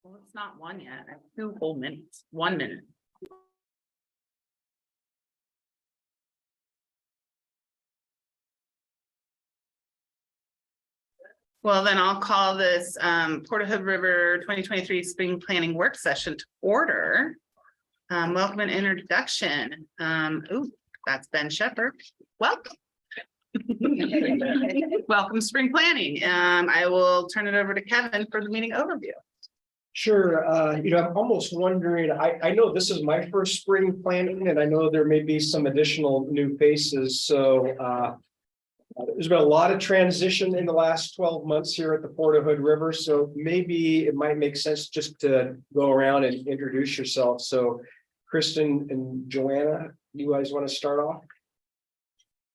Well, it's not one yet. I have 2 whole minutes. 1 minute. Well, then I'll call this Port of Hood River 2023 Spring Planning Work Session to order. Welcome and introduction. Ooh, that's Ben Shepherd. Welcome. Welcome Spring Planning. I will turn it over to Kevin for the meeting overview. Sure. I'm almost wondering, I know this is my first spring planning and I know there may be some additional new faces. So there's been a lot of transition in the last 12 months here at the Port of Hood River. So maybe it might make sense just to go around and introduce yourself. So Kristen and Joanna, you guys want to start off?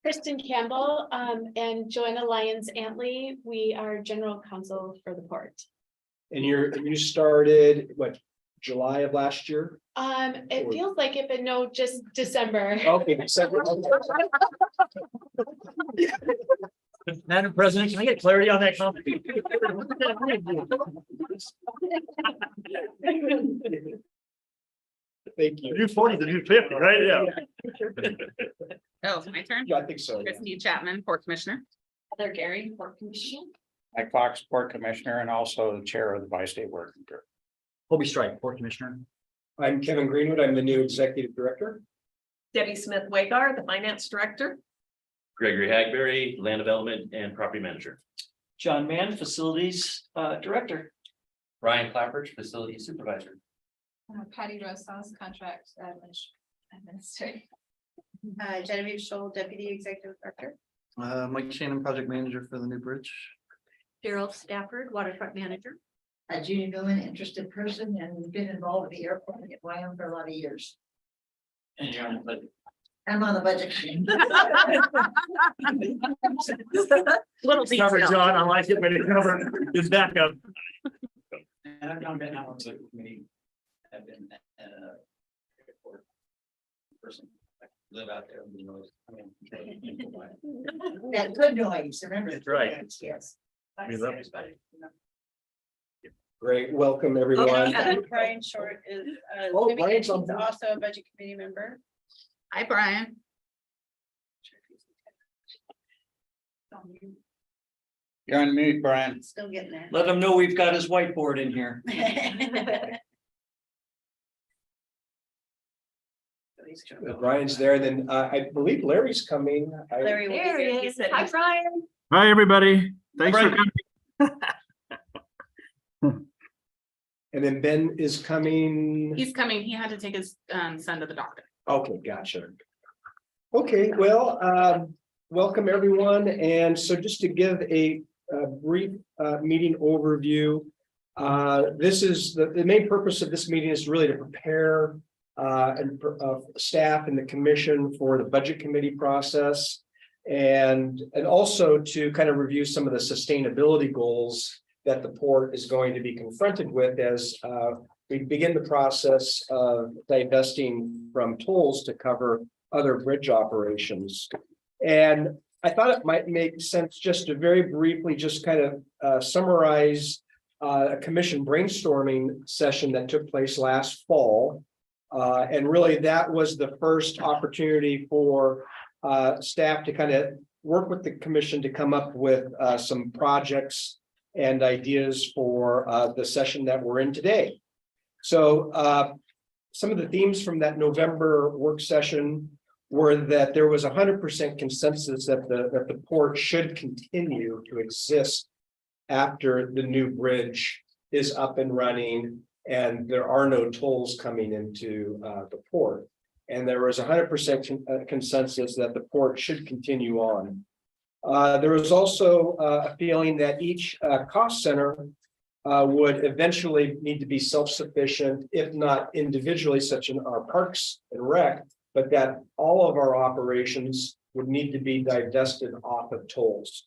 Kristen Campbell and Joanna Lyons-Antley. We are general counsel for the port. And you started what, July of last year? It feels like it, but no, just December. Okay. Madam President, can I get clarity on that comment? Thank you. The new 40, the new 50, right? Yeah. Oh, it's my turn. Yeah, I think so. Yeah. Christy Chapman, Port Commissioner. Heather Gary, port commissioner. Mike Fox, Port Commissioner, and also the Chair of the Bi-State Working Group. Colby Strike, Port Commissioner. I'm Kevin Greenwood. I'm the new Executive Director. Debbie Smith Wagar, the Finance Director. Gregory Hagberry, Land Development and Property Manager. John Mann, Facilities Director. Ryan Clapper, Facility Supervisor. Patty Rosas, Contract Administrator. Genevieve Scholl, Deputy Executive Director. Mike Shannon, Project Manager for the new bridge. Daryl Stafford, Waterfront Manager. Judy Newman, interested person and been involved with the airport at Wyoming for a lot of years. And you're on the budget. I'm on the budget committee. Little Cover detail. John, I like it when it cover his backup. And I've not been on the committee. I've been person. Live out there. You know, That good noise, remember? That's right. Yes. We love Great, welcome everyone. Brian Short is Oh, Brian's on board. also a budget committee member. Hi, Brian. You're on mute, Brian. Still getting there. Let him know we've got his whiteboard in here. Brian's there, then I believe Larry's coming. Larry will be There here. he is. Hi, Brian. Hi, everybody. Thanks for coming. And then Ben is coming. He's coming. He had to take his son to the doctor. Okay, gotcha. Okay, well, welcome everyone. And so just to give a brief meeting overview, this is the main purpose of this meeting is really to prepare staff and the commission for the budget committee process, and also to kind of review some of the sustainability goals that the port is going to be confronted with as we begin the process of divesting from tolls to cover other bridge operations. And I thought it might make sense just to very briefly just kind of summarize a commission brainstorming session that took place last fall. And really that was the first opportunity for staff to kind of work with the commission to come up with some projects and ideas for the session that we're in today. So some of the themes from that November work session were that there was 100% consensus that the port should continue to exist after the new bridge is up and running and there are no tolls coming into the port. And there was 100% consensus that the port should continue on. There was also a feeling that each cost center would eventually need to be self-sufficient, if not individually, such in our parks and rec, but that all of our operations would need to be divested off of tolls.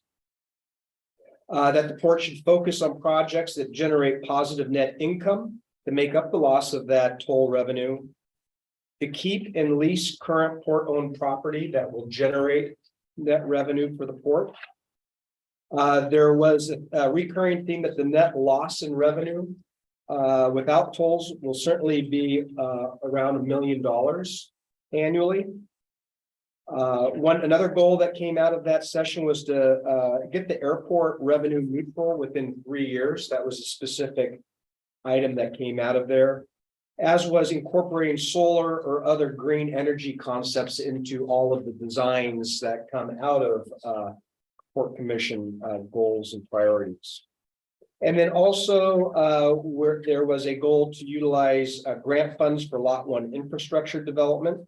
That the port should focus on projects that generate positive net income to make up the loss of that toll revenue, to keep and lease current port-owned property that will generate net revenue for the port. There was a recurring theme that the net loss in revenue without tolls will certainly be around $1 million annually. Another goal that came out of that session was to get the airport revenue neutral within 3 years. That was a specific item that came out of there, as was incorporating solar or other green energy concepts into all of the designs that come out of Port Commission goals and priorities. And then also where there was a goal to utilize grant funds for Lot 1 infrastructure development.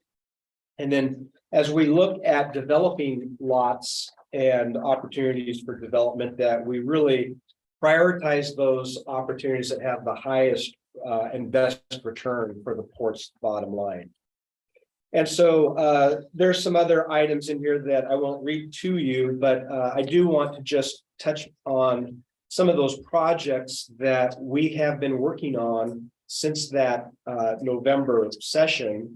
And then as we look at developing lots and opportunities for development, that we really prioritize those opportunities that have the highest and best return for the port's bottom line. And so there's some other items in here that I won't read to you, but I do want to just touch on some of those projects that we have been working on since that November session.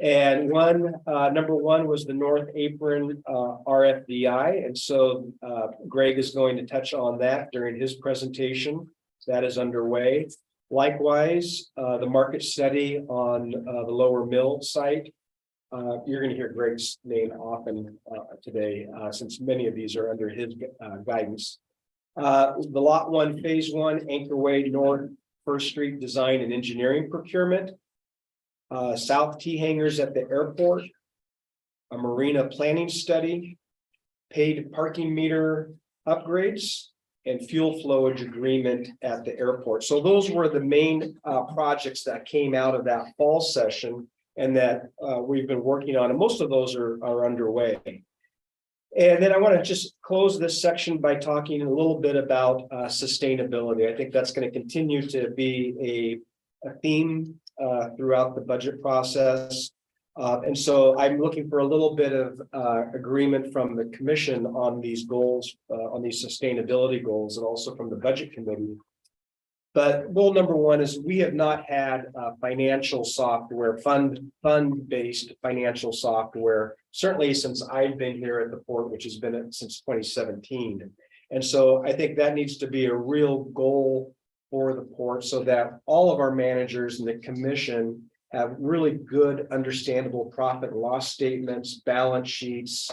And number one was the North Apron RFDI. And so Greg is going to touch on that during his presentation. That is underway. Likewise, the market study on the Lower Mill site. You're going to hear Greg's name often today, since many of these are under his guidance. The Lot 1 Phase 1 Anchorway North First Street Design and Engineering Procurement. South T hangars at the airport. A marina planning study. Paid parking meter upgrades. And fuel flowage agreement at the airport. So those were the main projects that came out of that fall session and that we've been working on, and most of those are underway. And then I want to just close this section by talking a little bit about sustainability. I think that's going to continue to be a theme throughout the budget process. And so I'm looking for a little bit of agreement from the commission on these goals, on these sustainability goals, and also from the budget committee. But goal number one is we have not had financial software, fund-based financial software, certainly since I've been here at the port, which has been since 2017. And so I think that needs to be a real goal for the port so that all of our managers and the commission have really good, understandable profit and loss statements, balance sheets,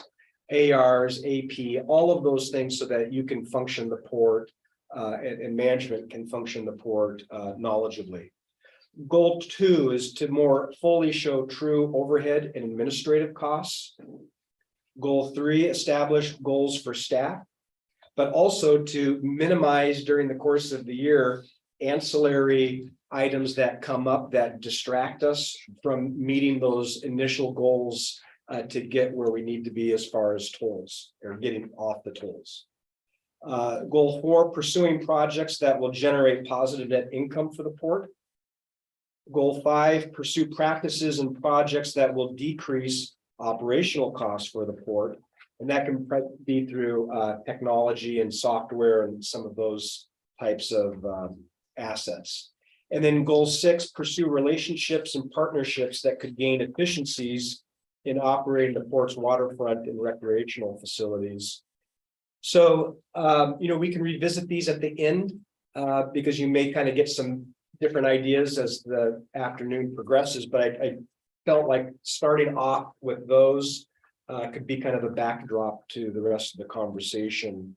ARs, AP, all of those things so that you can function the port and management can function the port knowledgeably. Goal 2 is to more fully show true overhead and administrative costs. Goal 3, establish goals for staff, but also to minimize during the course of the year ancillary items that come up that distract us from meeting those initial goals to get where we need to be as far as tolls or getting off the tolls. Goal 4, pursuing projects that will generate positive net income for the port. Goal 5, pursue practices and projects that will decrease operational costs for the port. And that can be through technology and software and some of those types of assets. And then goal 6, pursue relationships and partnerships that could gain efficiencies in operating the port's waterfront and recreational facilities. So, we can revisit these at the end because you may kind of get some different ideas as the afternoon progresses, but I felt like starting off with those could be kind of a backdrop to the rest of the conversation.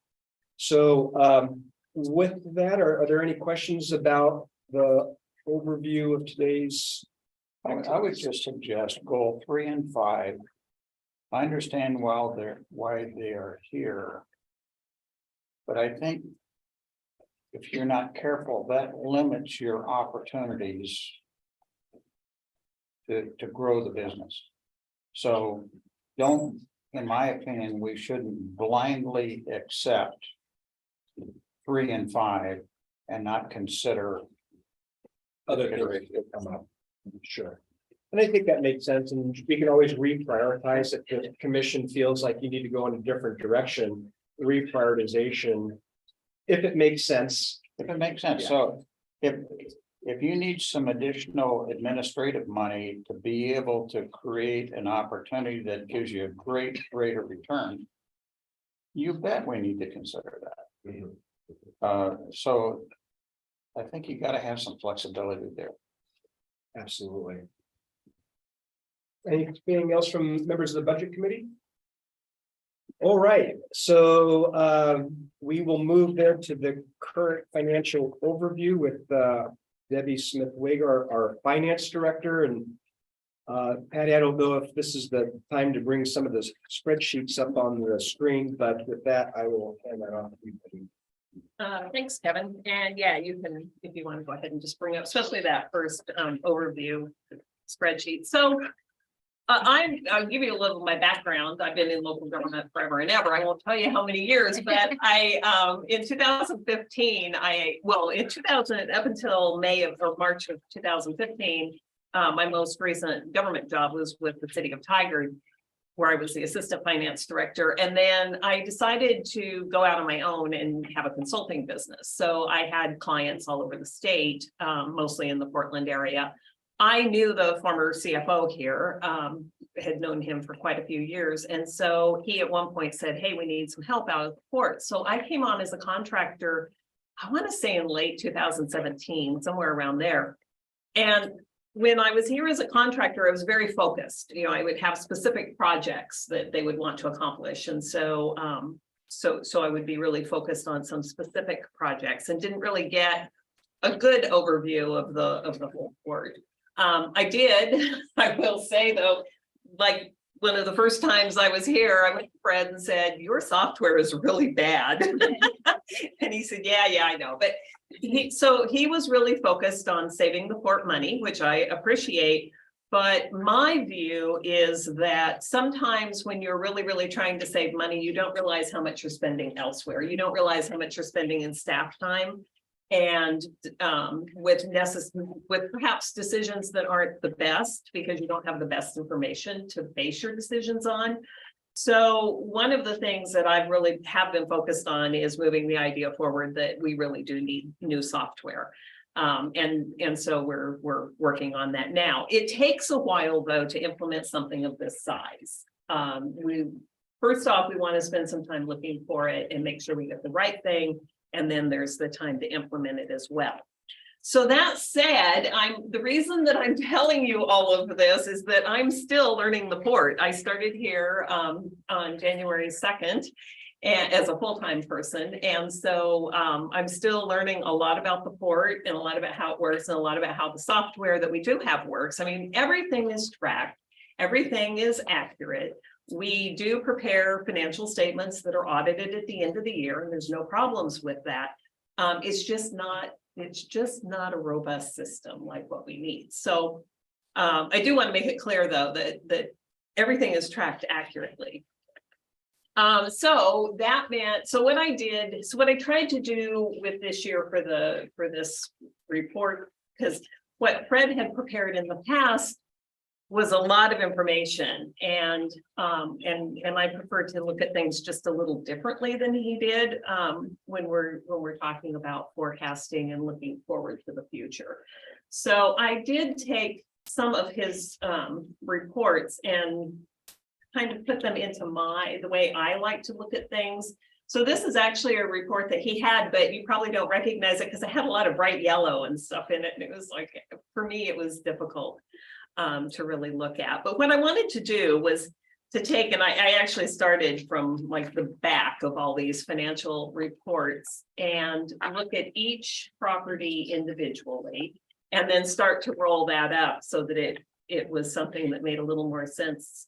So with that, are there any questions about the overview of today's? I would just suggest goal 3 and 5. I understand why they are here. But I think if you're not careful, that limits your opportunities to grow the business. So don't, in my opinion, we shouldn't blindly accept 3 and 5 and not consider Other things that come up. Sure. And I think that makes sense. And we can always reprioritize if the commission feels like you need to go in a different direction, reprioritization, if it makes sense. If it makes sense. Yeah. So if you need some additional administrative money to be able to create an opportunity that gives you a greater return, you bet we need to consider that. So I think you gotta have some flexibility there. Absolutely. Anything else from members of the budget committee? All right, so we will move there to the current financial overview with Debbie Smith Wager, our finance director, and Patty, I don't know if this is the time to bring some of the spreadsheets up on the screen, but with that, I will hand that off to you. Thanks, Kevin. And yeah, you can, if you want to go ahead and just bring up, especially that first overview spreadsheet. So I'll give you a little of my background. I've been in local government forever and ever. I won't tell you how many years, but in 2015, in 2000, up until May or March of 2015, my most recent government job was with the city of Tigard, where I was the assistant finance director. And then I decided to go out on my own and have a consulting business. So I had clients all over the state, mostly in the Portland area. I knew the former CFO here, had known him for quite a few years. And so he at one point said, hey, we need some help out of the port. So I came on as a contractor, I want to say in late 2017, somewhere around there. And when I was here as a contractor, I was very focused. You know, I would have specific projects that they would want to accomplish. And so, so I would be really focused on some specific projects and didn't really get a good overview of the whole port. I did, I will say though, like one of the first times I was here, I went to Fred and said, your software is really bad. And he said, yeah, I know. But so he was really focused on saving the port money, which I appreciate. But my view is that sometimes when you're really, really trying to save money, you don't realize how much you're spending elsewhere. You don't realize how much you're spending in staff time. And with perhaps decisions that aren't the best because you don't have the best information to base your decisions on. So one of the things that I've really have been focused on is moving the idea forward that we really do need new software. And so we're working on that now. It takes a while though to implement something of this size. First off, we want to spend some time looking for it and make sure we get the right thing. And then there's the time to implement it as well. So that said, the reason that I'm telling you all of this is that I'm still learning the port. I started here on January 2nd and as a full-time person. And so I'm still learning a lot about the port and a lot about how it works and a lot about how the software that we do have works. I mean, everything is tracked, everything is accurate. We do prepare financial statements that are audited at the end of the year, and there's no problems with that. It's just not a robust system like what we need. So I do want to make it clear though that everything is tracked accurately. So that meant, so what I tried to do with this year for this report, because what Fred had prepared in the past was a lot of information, and I prefer to look at things just a little differently than he did when we're talking about forecasting and looking forward to the future. So I did take some of his reports and kind of put them into the way I like to look at things. So this is actually a report that he had, but you probably don't recognize it because it had a lot of bright yellow and stuff in it, and it was like, for me, it was difficult to really look at. But what I wanted to do was to take, and I actually started from like the back of all these financial reports and look at each property individually, and then start to roll that up so that it was something that made a little more sense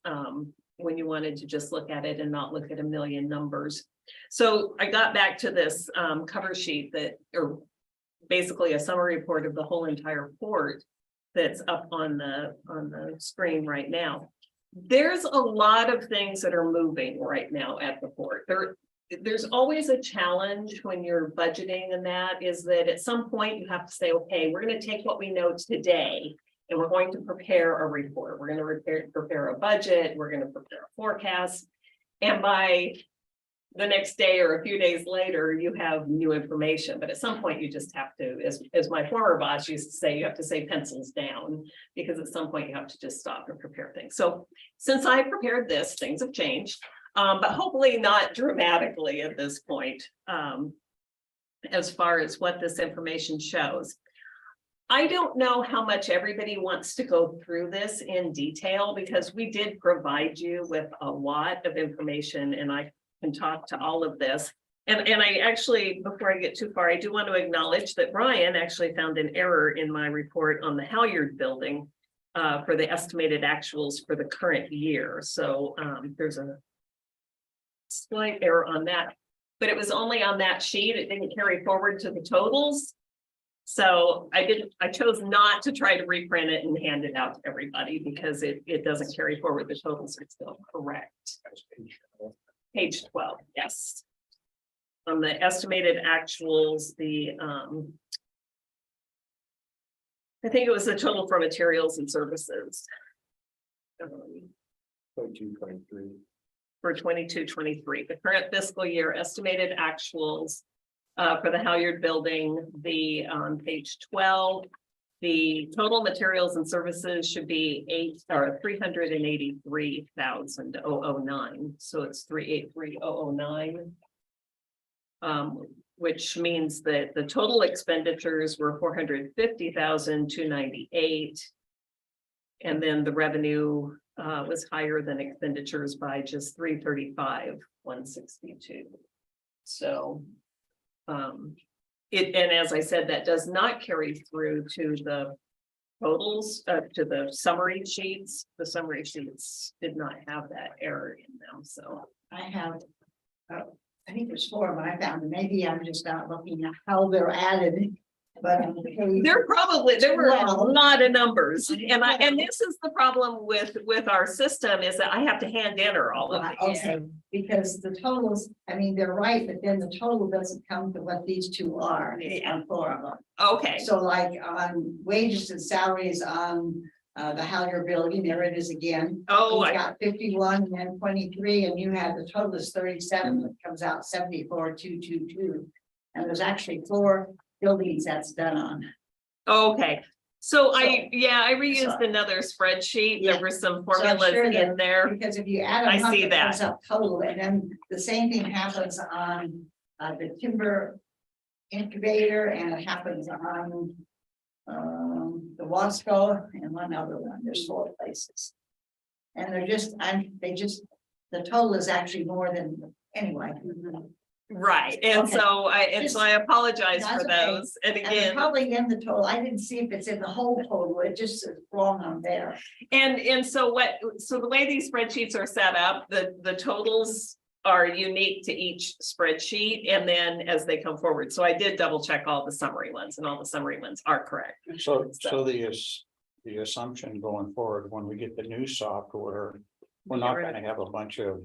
when you wanted to just look at it and not look at a million numbers. So I got back to this cover sheet or basically a summary report of the whole entire port that's up on the screen right now. There's a lot of things that are moving right now at the port. There's always a challenge when you're budgeting, and that is that at some point you have to say, okay, we're going to take what we know today and we're going to prepare a report. We're going to prepare a budget. We're going to prepare a forecast. And by the next day or a few days later, you have new information. But at some point, you just have to, as my former boss used to say, you have to say pencils down, because at some point you have to just stop and prepare things. So since I prepared this, things have changed, but hopefully not dramatically at this point. as far as what this information shows. I don't know how much everybody wants to go through this in detail because we did provide you with a lot of information and I can talk to all of this. And I actually, before I get too far, I do want to acknowledge that Brian actually found an error in my report on the Halyard building for the estimated actuals for the current year. So there's a slight error on that, but it was only on that sheet. It didn't carry forward to the totals. So I chose not to try to reprint it and hand it out to everybody because it doesn't carry forward. The totals are still correct. Page 12, yes. On the estimated actuals, I think it was the total for materials and services. 22-23. For 22-23, the current fiscal year estimated actuals for the Halyard building, on page 12, the total materials and services should be 383,009. So it's 383,009. Which means that the total expenditures were 450,298. And then the revenue was higher than expenditures by just 335,162. So and as I said, that does not carry through to the totals, to the summary sheets. The summary sheets did not have that error in them. So I have, I think there's 4, but I found, maybe I'm just not looking at how they're added. But there were a lot of numbers, and this is the problem with our system is that I have to hand enter all of these. okay, because the totals, I mean, they're right, but then the total doesn't come to what these two are on 4 of them. Okay, So like on wages and salaries on the Halyard building, there it is again. oh, You got 51 and then 23, and you had the total is 37, that comes out 74,222. And there's actually 4 buildings that's done on. okay. So I So- reused another spreadsheet. Yeah. There were some I'm formulas sure that- in there. Because if you add I them up, see it that. comes up total, and then the same thing happens on the timber incubator, and it happens on the Wasco and one other one. There's 4 places. And they're just, the total is actually more than, anyway. Right, and Okay. so I apologize for That's okay. those. And And it's again, probably in the total. I didn't see if it's in the whole total. It just is wrong on there. and so the way these spreadsheets are set up, the totals are unique to each spreadsheet, and then as they come forward. So I did double check all the summary ones, and all the summary ones are correct. So the assumption going forward, when we get the new software, we're not Get rid gonna have a bunch of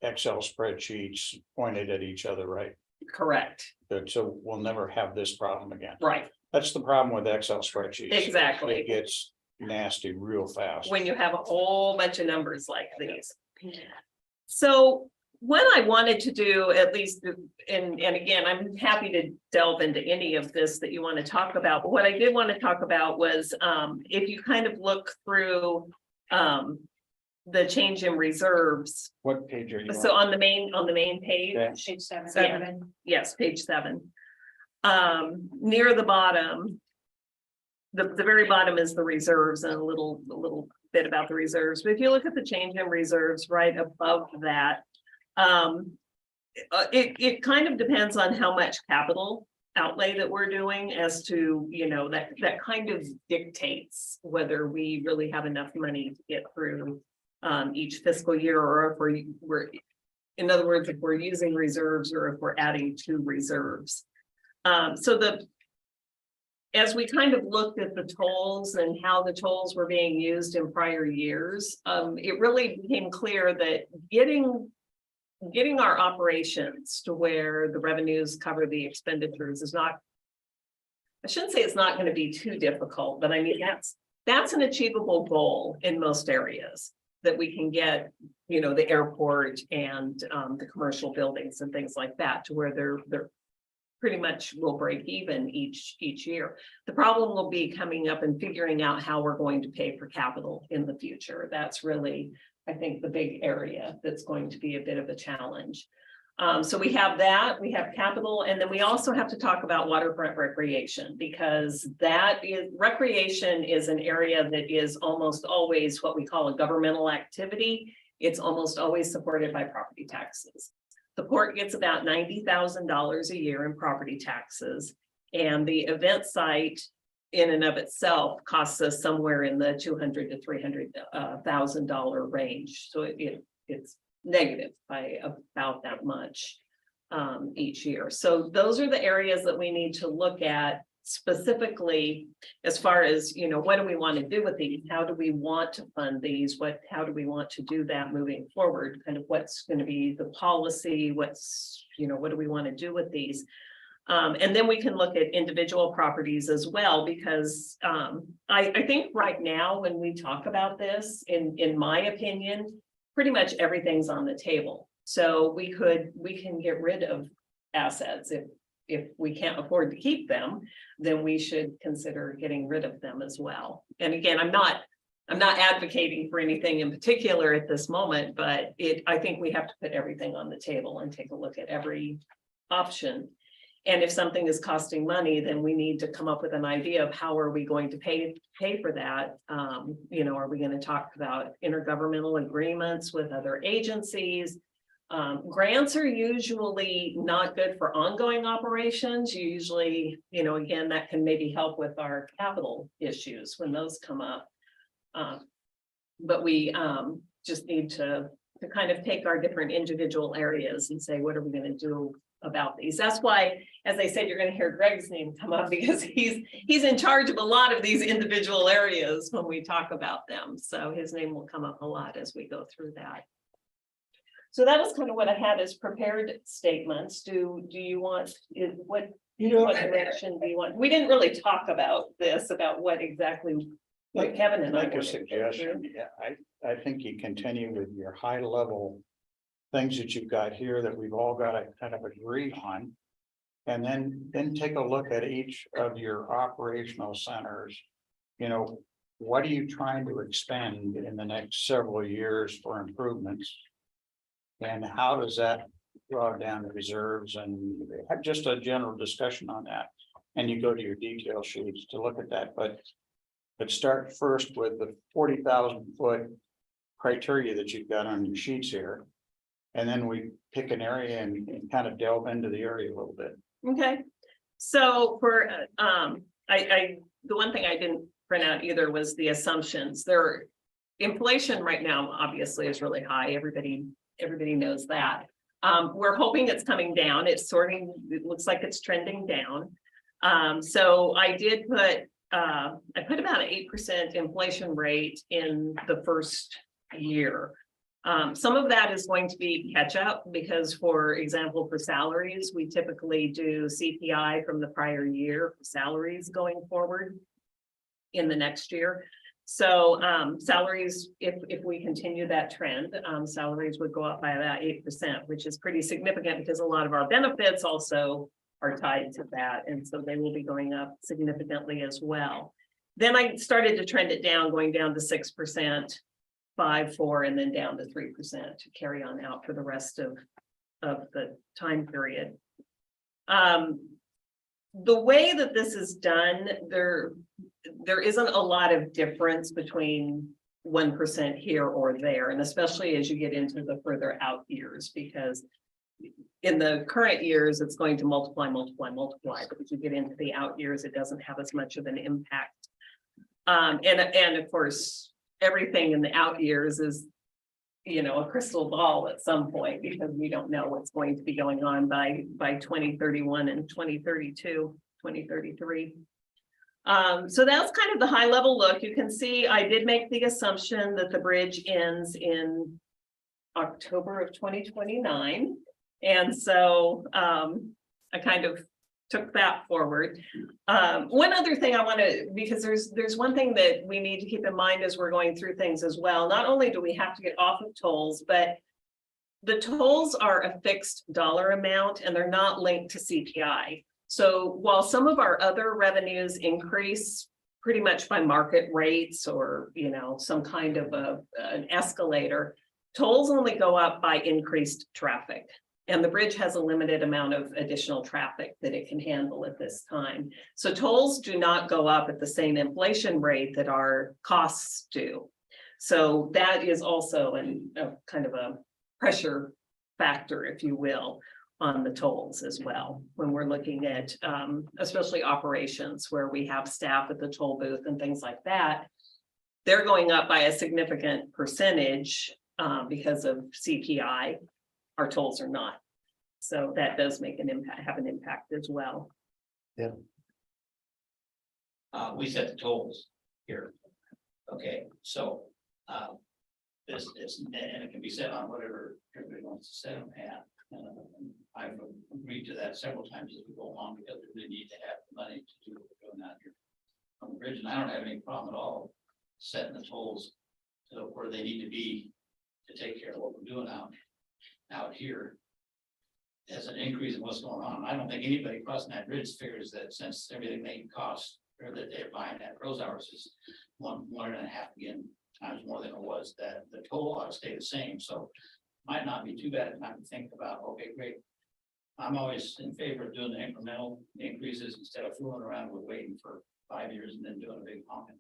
Excel spreadsheets pointed at each other, right? Correct, Good, so we'll never have this problem again. right, That's the problem with Excel spreadsheets. exactly. It gets nasty real fast. When you have a whole bunch of numbers like these. So what I wanted to do, at least, and again, I'm happy to delve into any of this that you want to talk about, but what I did want to talk about was if you kind of look through the change in reserves. What page are you So on? on the main page. Okay. Page 7. Yeah. Yes, page 7. Near the bottom. The very bottom is the reserves and a little bit about the reserves. But if you look at the change in reserves right above that. It kind of depends on how much capital outlay that we're doing as to, that kind of dictates whether we really have enough money to get through each fiscal year, or if we're in other words, if we're using reserves or if we're adding to reserves. As we kind of looked at the tolls and how the tolls were being used in prior years, it really became clear that getting our operations to where the revenues cover the expenditures is not, I shouldn't say it's not going to be too difficult, but I mean, that's an achievable goal in most areas, that we can get, the airport and the commercial buildings and things like that to where they're pretty much will break even each year. The problem will be coming up and figuring out how we're going to pay for capital in the future. That's really, I think, the big area that's going to be a bit of a challenge. So we have that, we have capital, and then we also have to talk about waterfront recreation, because recreation is an area that is almost always what we call a governmental activity. It's almost always supported by property taxes. The port gets about $90,000 a year in property taxes, and the event site in and of itself costs us somewhere in the $200,000 to $300,000 range. So it's negative by about that much each year. So those are the areas that we need to look at specifically as far as, what do we want to do with these? How do we want to fund these? How do we want to do that moving forward? Kind of what's going to be the policy? What do we want to do with these? And then we can look at individual properties as well, because I think right now when we talk about this, in my opinion, pretty much everything's on the table. So we can get rid of assets. If we can't afford to keep them, then we should consider getting rid of them as well. And again, I'm not advocating for anything in particular at this moment, but I think we have to put everything on the table and take a look at every option. And if something is costing money, then we need to come up with an idea of how are we going to pay for that? Are we going to talk about intergovernmental agreements with other agencies? Grants are usually not good for ongoing operations. You usually, again, that can maybe help with our capital issues when those come up. But we just need to kind of take our different individual areas and say, what are we going to do about these? That's why, as I said, you're going to hear Greg's name come up, because he's in charge of a lot of these individual areas when we talk about them. So his name will come up a lot as we go through that. So that was kind of what I had as prepared statements. Do you want, what direction do you want? We didn't really talk about this, about what exactly what Kevin and I Make a wanted to go suggestion. through. Yeah, I think you continue with your high level things that you've got here that we've all got to kind of agree on. And then take a look at each of your operational centers. What are you trying to expend in the next several years for improvements? And how does that draw down the reserves, and have just a general discussion on that? And you go to your detail sheets to look at that, but start first with the 40,000 foot criteria that you've got on your sheets here. And then we pick an area and kind of delve into the area a little bit. Okay, so for the one thing I didn't print out either was the assumptions. Inflation right now obviously is really high. Everybody knows that. We're hoping it's coming down. It looks like it's trending down. So I did put about an 8% inflation rate in the first year. Some of that is going to be catch up, because, for example, for salaries, we typically do CPI from the prior year for salaries going forward in the next year. So salaries, if we continue that trend, salaries would go up by about 8%, which is pretty significant, because a lot of our benefits also are tied to that. And so they will be going up significantly as well. Then I started to trend it down, going down to 6%, 5%, 4%, and then down to 3% to carry on out for the rest of the time period. The way that this is done, there isn't a lot of difference between 1% here or there, and especially as you get into the further out years, because in the current years, it's going to multiply, but as you get into the out years, it doesn't have as much of an impact. And of course, everything in the out years is, a crystal ball at some point, because we don't know what's going to be going on by 2031 and 2032, 2033. So that's kind of the high level look. You can see I did make the assumption that the bridge ends in October of 2029. And so I kind of took that forward. One other thing I want to, because there's one thing that we need to keep in mind as we're going through things as well. Not only do we have to get off of tolls, but the tolls are a fixed dollar amount and they're not linked to CPI. So while some of our other revenues increase pretty much by market rates or, some kind of an escalator, tolls only go up by increased traffic. And the bridge has a limited amount of additional traffic that it can handle at this time. So tolls do not go up at the same inflation rate that our costs do. So that is also a kind of a pressure factor, if you will, on the tolls as well. When we're looking at especially operations where we have staff at the toll booth and things like that, they're going up by a significant percentage because of CPI. Our tolls are not. So that does make an impact, have an impact as well. We set the tolls here. Okay, so, this is, and it can be set on whatever everybody wants to set them at. I've agreed to that several times as we go along, because we really need to have the money to do what we're doing out here on the bridge, and I don't have any problem at all setting the tolls to where they need to be to take care of what we're doing out here. As an increase in what's going on, I don't think anybody crossing that bridge figures that since everything may cost, or that they're buying at Rose Hours is one and a half again times more than it was, that the toll ought to stay the same, so might not be too bad a time to think about, okay, great. I'm always in favor of doing the incremental increases instead of fooling around with waiting for 5 years and then doing a big honking.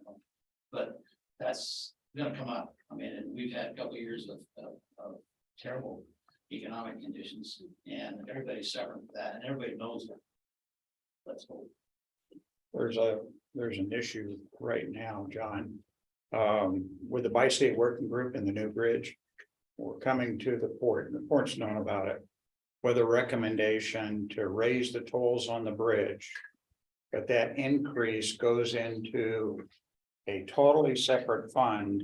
But that's gonna come up. I mean, and we've had a couple of years of terrible economic conditions, and everybody's suffering with that, and everybody knows that. Let's hope. There's an issue right now, John. With the bi-state working group and the new bridge. We're coming to the port, and the port's known about it. With a recommendation to raise the tolls on the bridge. But that increase goes into a totally separate fund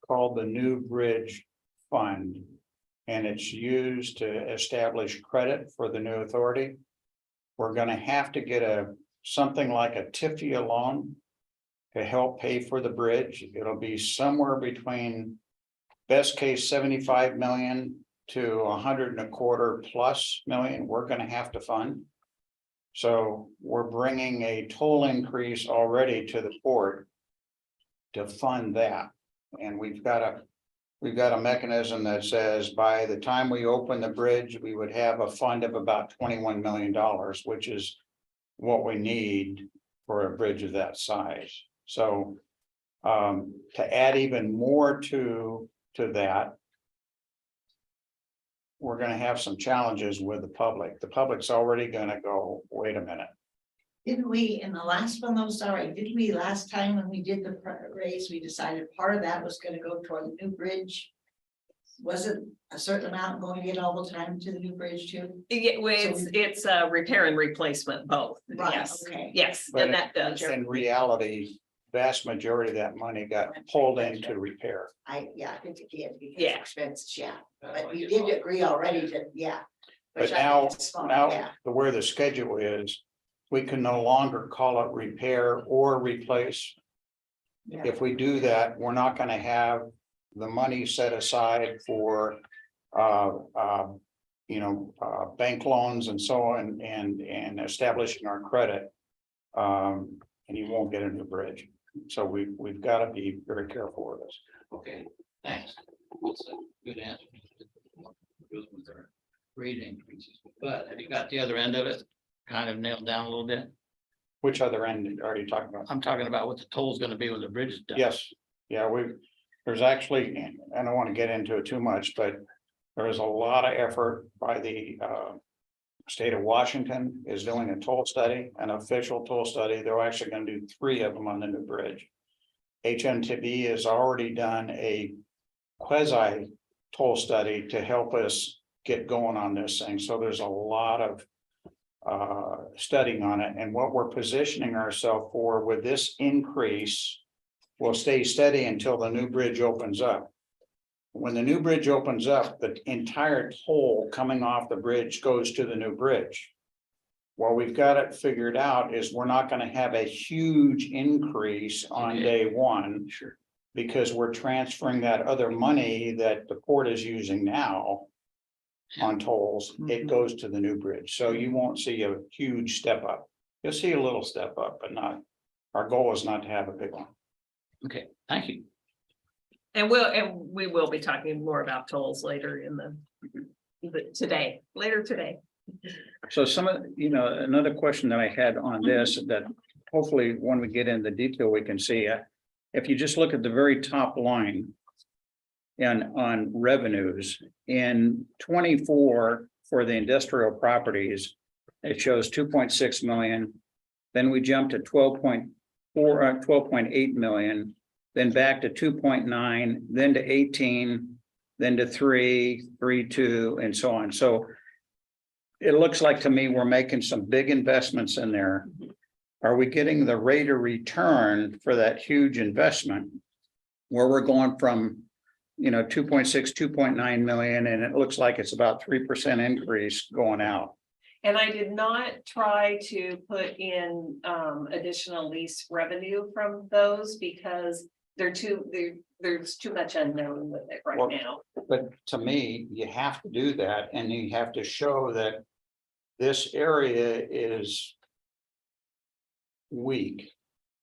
called the New Bridge Fund. And it's used to establish credit for the new authority. We're gonna have to get something like a TIFIA loan to help pay for the bridge. It'll be somewhere between best case 75 million to 125+ million we're gonna have to fund. So we're bringing a toll increase already to the port to fund that. And we've got a mechanism that says by the time we open the bridge, we would have a fund of about $21 million, which is what we need for a bridge of that size. So to add even more to that, we're going to have some challenges with the public. The public's already going to go, wait a minute. Didn't we, in the last one, though, sorry, didn't we last time when we did the raise, we decided part of that was gonna go toward the new bridge? Wasn't a certain amount going in all the time to the new bridge too? Yeah, well, it's a repair and replacement both. Right, Yes, okay. yes, But and that does. In reality, vast majority of that money got pulled into repair. I think it did, because Yeah. expenses, yeah, but we did agree already to, yeah. But Which I think now, is fine, now yeah. where the schedule is, we can no longer call it repair or replace. Yeah. If we do that, we're not gonna have the money set aside for bank loans and so on, and establishing our credit. And you won't get a new bridge. So we've got to be very careful with this. Okay, thanks. That's a good answer. Goes with our rate increases, but have you got the other end of it kind of nailed down a little bit? Which other end are you talking about? I'm talking about what the toll's gonna be when the bridge is done. Yes, yeah, there's actually, I don't want to get into it too much, but there is a lot of effort by the state of Washington is doing a toll study, an official toll study. They're actually going to do 3 of them on the new bridge. HMTB has already done a quasi toll study to help us get going on this thing. So there's a lot of studying on it, and what we're positioning ourselves for with this increase will stay steady until the new bridge opens up. When the new bridge opens up, the entire toll coming off the bridge goes to the new bridge. What we've got it figured out is we're not going to have a huge increase on Okay. day one. Sure. Because we're transferring that other money that the port is using now on tolls, it goes to the new bridge. So you won't see a huge step up. You'll see a little step up, but not, our goal is not to have a big one. Okay, thank you. And we will be talking more about tolls later in the today, later today. So some of, another question that I had on this, that hopefully when we get into detail, we can see. If you just look at the very top line. And on revenues in 24 for the industrial properties, it shows 2.6 million. Then we jumped to 12.8 million, then back to 2.9, then to 18, then to 3.2, and so on. So it looks like to me we're making some big investments in there. Are we getting the rate of return for that huge investment? Where we're going from 2.6, 2.9 million, and it looks like it's about 3% increase going out. And I did not try to put in additional lease revenue from those because there's too much unknown with it right Well, now. But to me, you have to do that, and you have to show that this area is weak,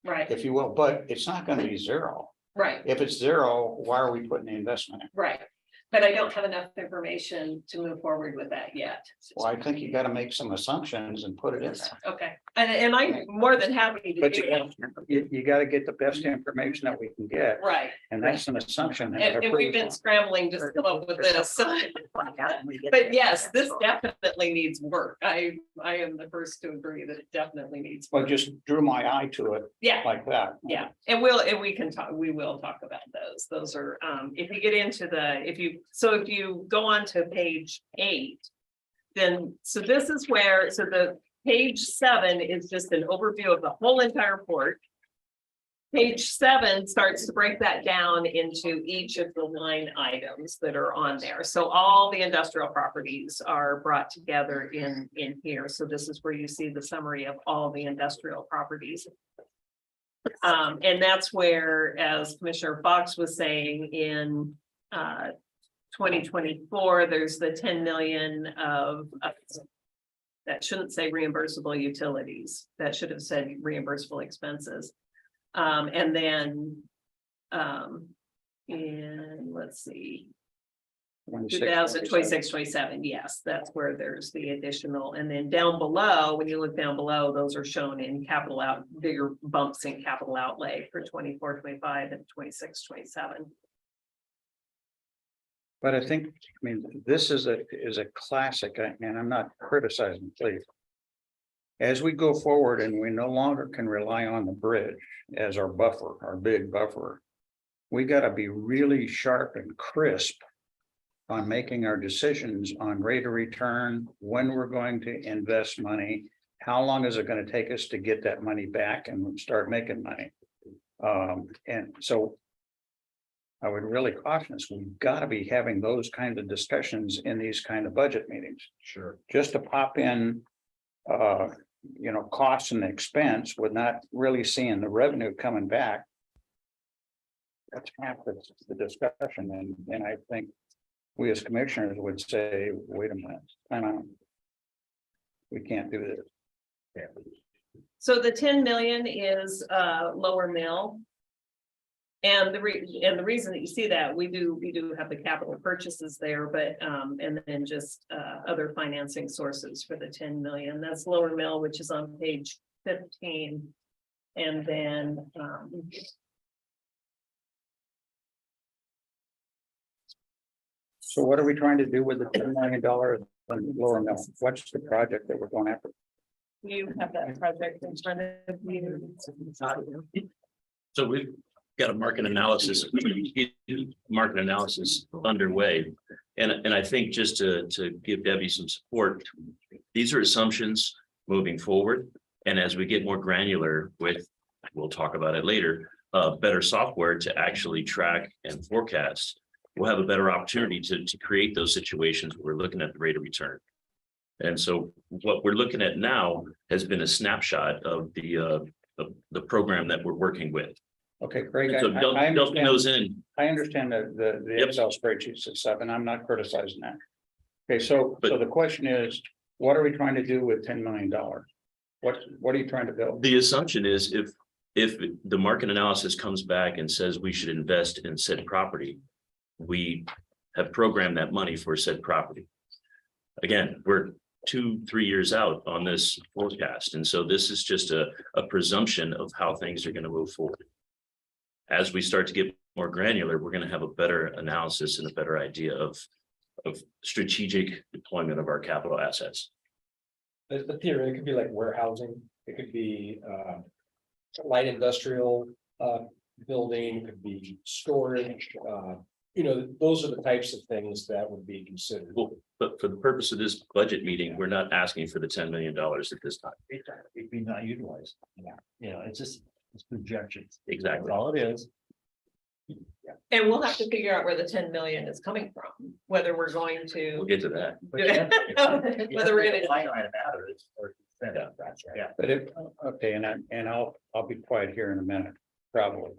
Right, if you will, but it's not going to be zero. right, If it's zero, why are we putting the investment in? right. But I don't have enough information to move forward with that yet. Well, I think you got to make some assumptions and put it in there. Okay, and I'm more than happy to But do that. you got to get the best information that we can get, Right, and that's an assumption. and we've been scrambling to come up with this, so. But yes, this definitely needs work. I am the first to agree that it definitely needs Well, work. just drew my eye to it Yeah, like that. yeah, and we can talk, we will talk about those. Those are, if you get into if you go on to page 8. Then, so this is where, so the page 7 is just an overview of the whole entire report. Page 7 starts to break that down into each of the line items that are on there. So all the industrial properties are brought together in here. So this is where you see the summary of all the industrial properties. And that's where, as Commissioner Fox was saying, in 2024, there's the 10 million of that shouldn't say reimbursable utilities. That should have said reimbursable expenses. And then in, let's see, 2026, 27, yes, that's where there's the additional. And then down below, when you look down below, those are shown in bigger bumps in capital outlay for 24, 25 and 26, 27. But I think, this is a classic, and I'm not criticizing, please. As we go forward and we no longer can rely on the bridge as our buffer, our big buffer, we got to be really sharp and crisp on making our decisions on rate of return, when we're going to invest money, how long is it going to take us to get that money back and start making money? And so I would really caution us, we've got to be having those kind of discussions in these kind of budget meetings. Sure. Just to pop in, cost and expense with not really seeing the revenue coming back. That's half the discussion, and I think we as commissioners would say, wait a minute, time out. We can't do this. So the 10 million is lower mill. And the reason that you see that, we do have the capital purchases there, but and then just other financing sources for the 10 million. That's lower mill, which is on page 15. And then So what are we trying to do with the $10 million lower mill? What's the project that we're going after? you have that project in front of you. So we've got a market analysis underway. And I think just to give Debbie some support, these are assumptions moving forward. And as we get more granular with, we'll talk about it later, better software to actually track and forecast, we'll have a better opportunity to create those situations where we're looking at the rate of return. And so what we're looking at now has been a snapshot of the program that we're working with. Okay, Craig, So I building understand, those in. I understand the Yep. Excel spreadsheets and stuff, and I'm not criticizing that. Okay, so But- the question is, what are we trying to do with $10 million? What are you trying to build? The assumption is if the market analysis comes back and says we should invest in said property, we have programmed that money for said property. again, we're 2-3 years out on this forecast. And so this is just a presumption of how things are going to move forward. As we start to get more granular, we're going to have a better analysis and a better idea of strategic deployment of our capital assets. The theory, it could be like warehousing, it could be light industrial building, it could be storage. Those are the types of things that would be considered. Well, but for the purpose of this budget meeting, we're not asking for the $10 million at this time. It'd be not utilized. Yeah. It's just, it's projections. Exactly. That's all it is. And we'll have to figure out where the 10 million is coming from, whether we're going We'll to. get to that. Whether we're gonna. Line item out of it, or- Yeah. Yeah. But if, okay, and I'll be quiet here in a minute, probably.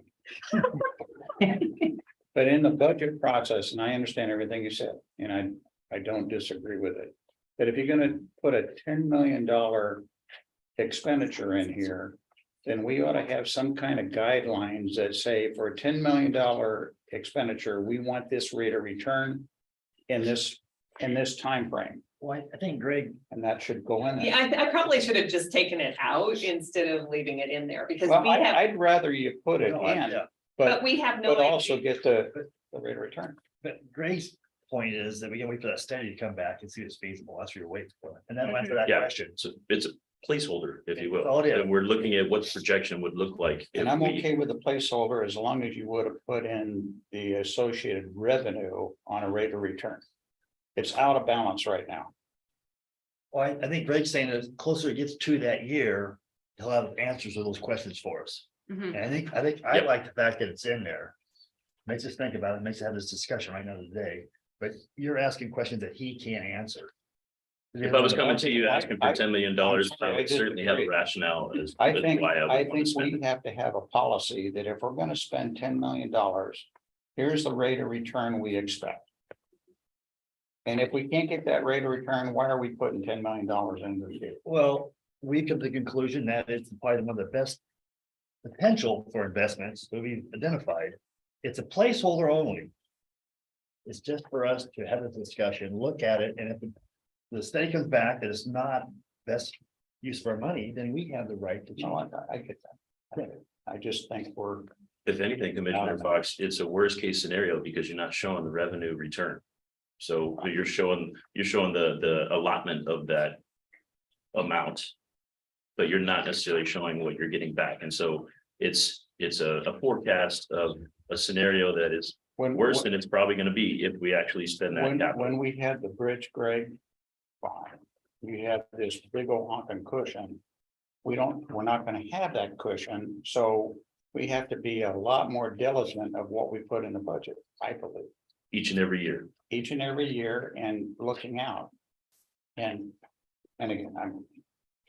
But in the budget process, and I understand everything you said, and I don't disagree with it. But if you're gonna put a $10 million expenditure in here, then we ought to have some kind of guidelines that say for a $10 million expenditure, we want this rate of return in this time frame, Well, I think Greg, and that should go in there. Yeah, I probably should have just taken it out instead of leaving it in there because Well, we have, I'd rather you put it No, in, yeah. but we have no. but also idea. get the rate of return. but Greg's point is that we gotta wait for that study to come back and see if it's feasible. That's what you're waiting for. And then answer that Yeah. question. So it's a placeholder, if you That's all will. it is. And we're looking at what the projection would look like. And if I'm we- okay with the placeholder as long as you would have put in the associated revenue on a rate of return. It's out of balance right now. Well, I think Greg's saying as closer it gets to that year, he'll have answers to those questions for us. Mhm. And I think I Yep. like the fact that it's in there. Makes us think about it, makes us have this discussion right now today, but you're asking questions that he can't answer. If I was coming to you asking for $10 million, I I would certainly have a disagree. rationale as. I as think, why would I wanna think spend we it. have to have a policy that if we're gonna spend $10 million, here's the rate of return we expect. And if we can't get that rate of return, why are we putting $10 million into it? Well, we come to the conclusion that it's probably one of the best potential for investments that we've identified. It's a placeholder only. It's just for us to have a discussion, look at it, and if the study comes back that it's not best use for our money, then we have the right to change. No, I get that. I just think we're, If anything, Commissioner Fox, it's a worst case scenario because you're not showing the revenue return. So you're showing the allotment of that amount. But you're not necessarily showing what you're getting back. And so it's a forecast of a scenario that is worse than it's probably gonna be if we actually spend that when capital. we had the bridge, Greg. Fine, we have this big old honking cushion. We're not gonna have that cushion, so we have to be a lot more diligent of what we put in the budget, I believe. Each and every year. Each and every year and looking out. And again, I'm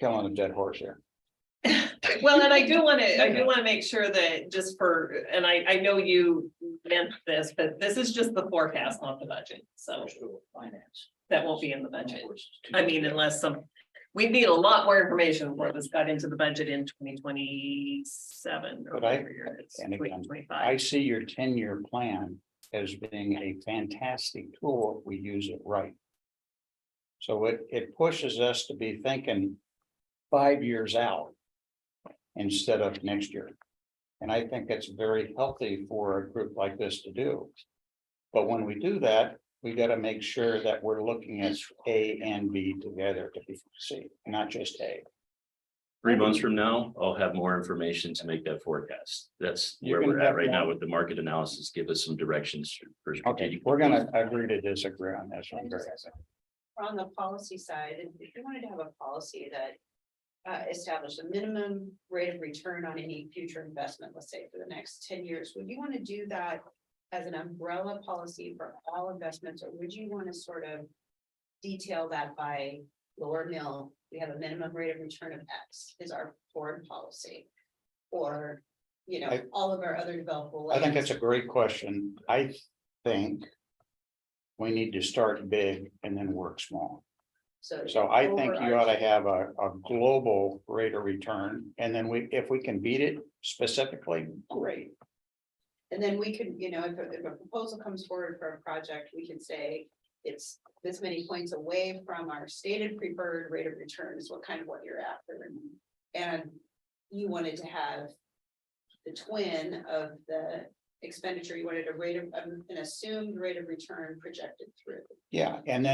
killing a dead horse here. Well, and I do want to make sure that just for, and I know you meant this, but this is just the forecast, not the budget, so Finance. that won't be in the budget. I mean, unless we need a lot more information before this got into the budget in 2027. or But I- whatever year it is, and again, 2025. I see your 10-year plan as being a fantastic tool if we use it right. So it pushes us to be thinking 5 years out instead of next year. And I think it's very healthy for a group like this to do. But when we do that, we got to make sure that we're looking at A and B together to be C, not just A. 3 months from now, I'll have more information to make that forecast. That's You're where we're gonna at have right now more- with the market analysis. Give us some directions for Okay, strategic. we're gonna agree to disagree on this one. On the policy side, if you wanted to have a policy that established a minimum rate of return on any future investment, let's say for the next 10 years, would you want to do that as an umbrella policy for all investments, or would you want to sort of detail that by Lower Mill? We have a minimum rate of return of X is our foreign policy. Or, all of our other developable. I think lands. that's a great question. I think we need to start big and then work small. So I think you ought to have a global rate of return, and then if we can beat it specifically, great. And then we could, if a proposal comes forward for a project, we can say, it's this many points away from our stated preferred rate of return is what you're after. And you wanted to have the twin of the expenditure, you wanted a rate of, an assumed rate of return projected through. Yeah, and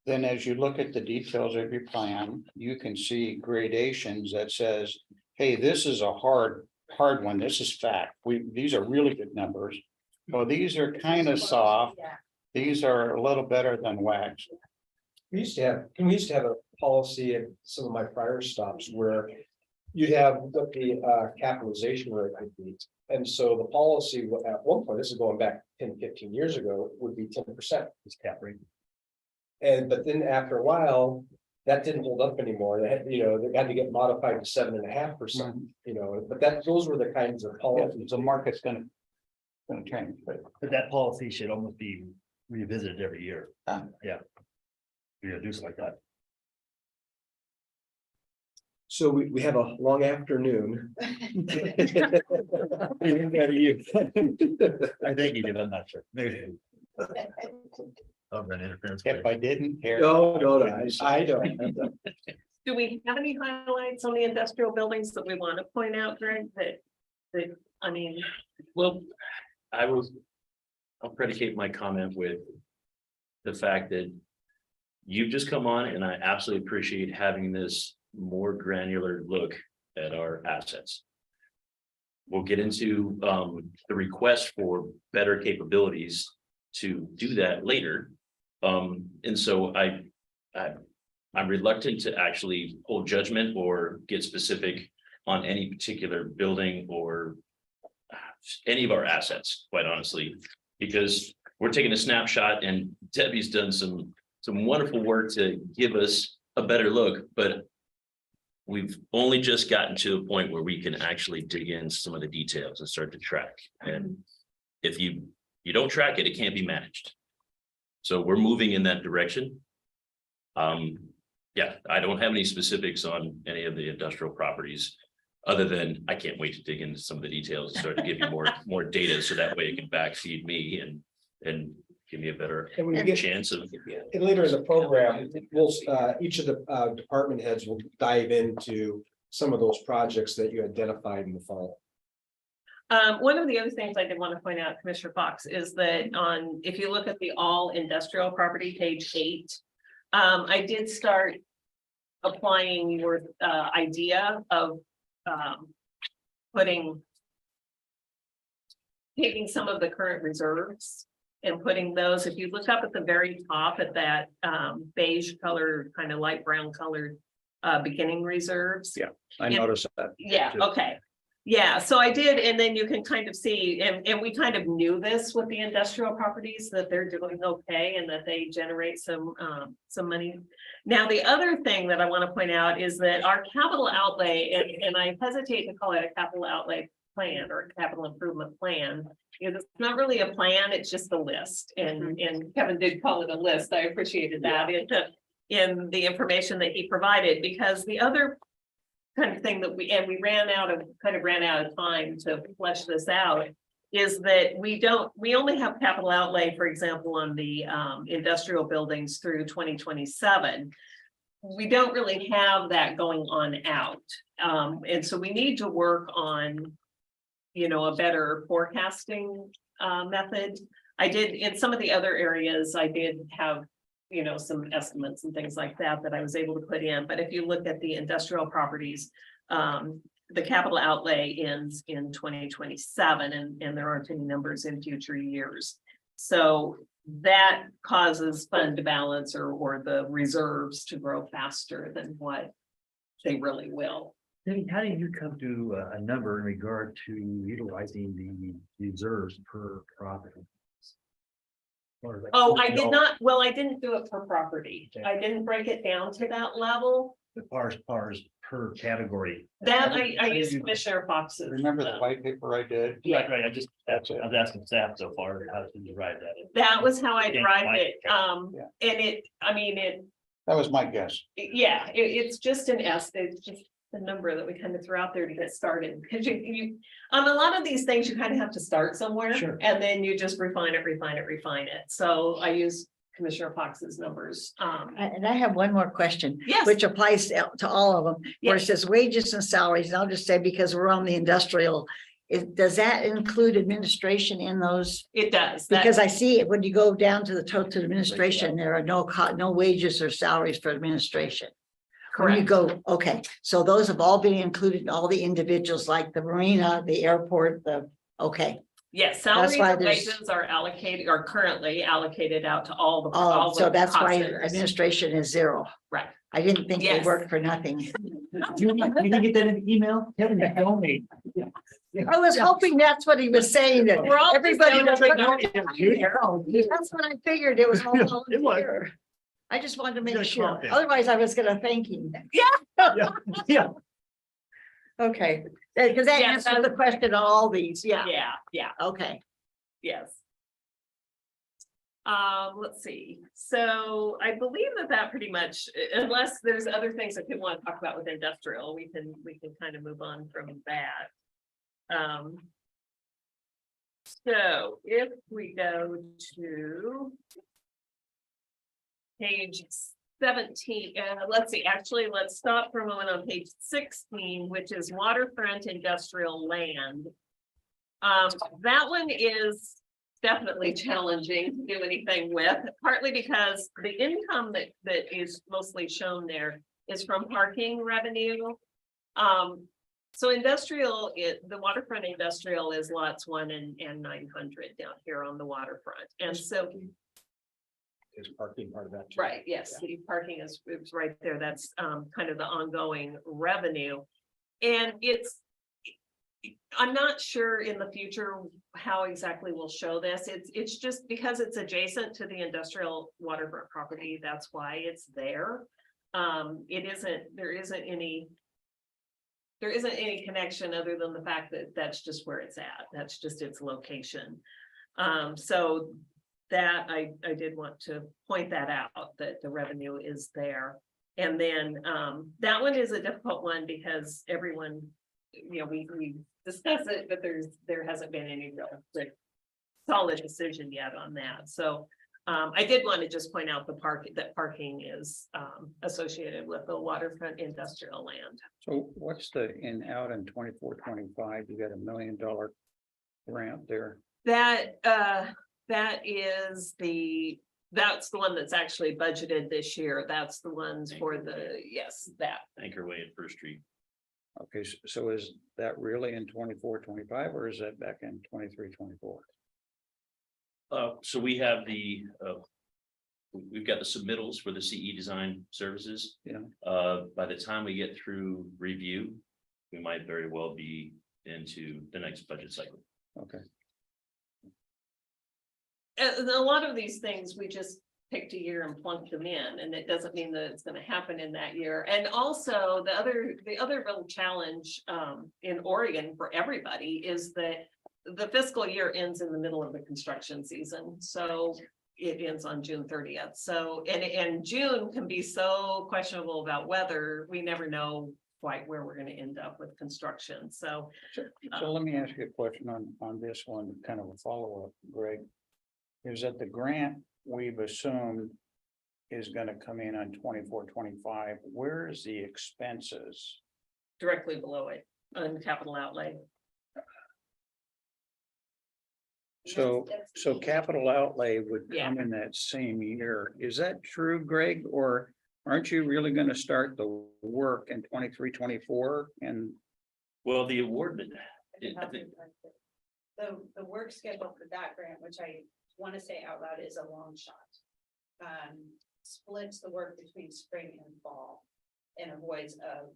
then as you look at the details of your plan, you can see gradations that says, hey, this is a hard one. This is fact. These are really good numbers. So these are kind of soft. Yeah. These are a little better than wax. We used to have a policy at some of my prior stops where you'd have what the capitalization rate would be. And so the policy at one point, this is going back 10, 15 years ago, would be 10%. It's cap rate. But then after a while, that didn't hold up anymore. They had, they had to get modified to 7.5%, but those were the kinds of policies. The market's gonna change, but But that policy should almost be revisited every year. Yeah. Yeah, do something like that. So we have a long afternoon. I think you did, I'm not sure. Maybe. Of an interference. if I didn't care. No, I don't. Do we have any highlights on the industrial buildings that we want to point out, Greg, I mean, Well, I'll predicate my comment with the fact that you've just come on and I absolutely appreciate having this more granular look at our assets. We'll get into the request for better capabilities to do that later. And so I'm reluctant to actually hold judgment or get specific on any particular building or any of our assets, quite honestly, because we're taking a snapshot and Debbie's done some wonderful work to give us a better look, but we've only just gotten to a point where we can actually dig in some of the details and start to track. And if you don't track it, it can't be managed. So we're moving in that direction. Yeah, I don't have any specifics on any of the industrial properties, other than I can't wait to dig into some of the details and start to give you more data, so that way it can backfeed me and give me a better And when we get chance of. And later in the program, we'll each of the department heads will dive into some of those projects that you identified in the fall. one of the other things I did want to point out, Commissioner Fox, is that if you look at the all industrial property, page 8, I did start applying your idea of taking some of the current reserves and putting those, if you look up at the very top at that beige color, kind of light brown colored beginning reserves. Yeah, I noticed that. Yeah, okay. Yeah, so I did, and then you can kind of see, and we kind of knew this with the industrial properties, that they're doing okay and that they generate some money. Now, the other thing that I want to point out is that our capital outlay, and I hesitate to call it a capital outlay plan or a capital improvement plan. It's not really a plan, it's just a list, and Kevin did call it a list. I appreciated that in the information that he provided, because the other kind of thing that we ran out of time to flesh this out is that we only have capital outlay, for example, on the industrial buildings through 2027. We don't really have that going on out. And so we need to work on, a better forecasting method. I did, in some of the other areas, I did have some estimates and things like that I was able to put in. But if you look at the industrial properties, the capital outlay ends in 2027, and there aren't any numbers in future years. So that causes fund balance or the reserves to grow faster than what they really will. How do you come to a number in regard to utilizing the reserves per property? Oh, I did not, well, I didn't do it per property. I didn't break it down to that level. The PARs per category. That I used Commissioner Fox's. Remember the white paper I did? Yeah. Right, I was asking staff so far, how did you write that? That was how I Yeah, derived it. Yeah. And That was my guess. it's just it's just the number that we kind of threw out there to get started. Because you on a lot of these things, you kind of have to start somewhere. Sure. And then you just refine it. So I use Commissioner Fox's numbers. And I have one more question, Yes, which applies to all of them, where it Yes. says wages and salaries, and I'll just say because we're on the industrial. Does that include administration in those? it does. Because I see it when you go down to the total administration, there are no wages or salaries for administration. When you Correct. go, okay, so those have all been included, in all the individuals like the marina, the airport, okay. Yes, salaries why and there's- wages are currently allocated out to all the. Oh, all so the that's cost why centers. administration is zero. Right. I didn't think they Yes. worked for nothing. You didn't get that in the email? Kevin, you told me. I was hoping that's what he was saying, that We're all just everybody was. donating. That's what I figured, it was all It was. volunteer. I just wanted to make Good sure, comment. otherwise I was gonna thank him. Yeah. Okay, because that Yeah, answers the question on all these, yeah, Yeah, okay. yes. Let's see, so I believe that pretty much, unless there's other things that people want to talk about with industrial, we can kind of move on from that. So if we go to page 17, let's see, actually, let's stop for a moment on page 16, which is waterfront industrial land. That one is definitely challenging to do anything with, partly because the income that is mostly shown there is from parking revenue. So industrial, the waterfront industrial is lots 1 and 900 down here on the waterfront, and so. Is parking part of that? too? Right, yes, the parking is right there. That's kind of the ongoing revenue. And I'm not sure in the future how exactly we'll show this. It's just because it's adjacent to the industrial waterfront property, that's why it's there. There isn't any connection other than the fact that that's just where it's at. That's just its location. So that I did want to point that out, that the revenue is there. And then that one is a difficult one because everyone, we discuss it, but there hasn't been any real solid decision yet on that. So I did want to just point out that parking is associated with the waterfront industrial land. So what's the out in 24-25? You got $1 million grant there. That's the one that's actually budgeted this year. That's the ones for that. Anchor Way at First Street. Okay, so is that really in 24-25 or is that back in 23-24? So we have we've got the submittals for the CE design services. Yeah. By the time we get through review, we might very well be into the next budget cycle. Okay. And a lot of these things, we just picked a year and plunked them in, and it doesn't mean that it's gonna happen in that year. And also, the other real challenge in Oregon for everybody is that the fiscal year ends in the middle of the construction season. So it ends on June 30th. So, and June can be so questionable about weather, we never know quite where we're gonna end up with construction, so. So let me ask you a question on this one, kind of a follow-up, Greg. Is that the grant we've assumed is gonna come in on 24-25? Where is the expenses? Directly below it, on capital outlay. So capital outlay would Yeah. come in that same year. Is that true, Greg? Or aren't you really gonna start the work in 23-24? And Well, the award, The work schedule for that grant, which I want to say out loud, is a long shot. Splits the work between spring and fall and avoids a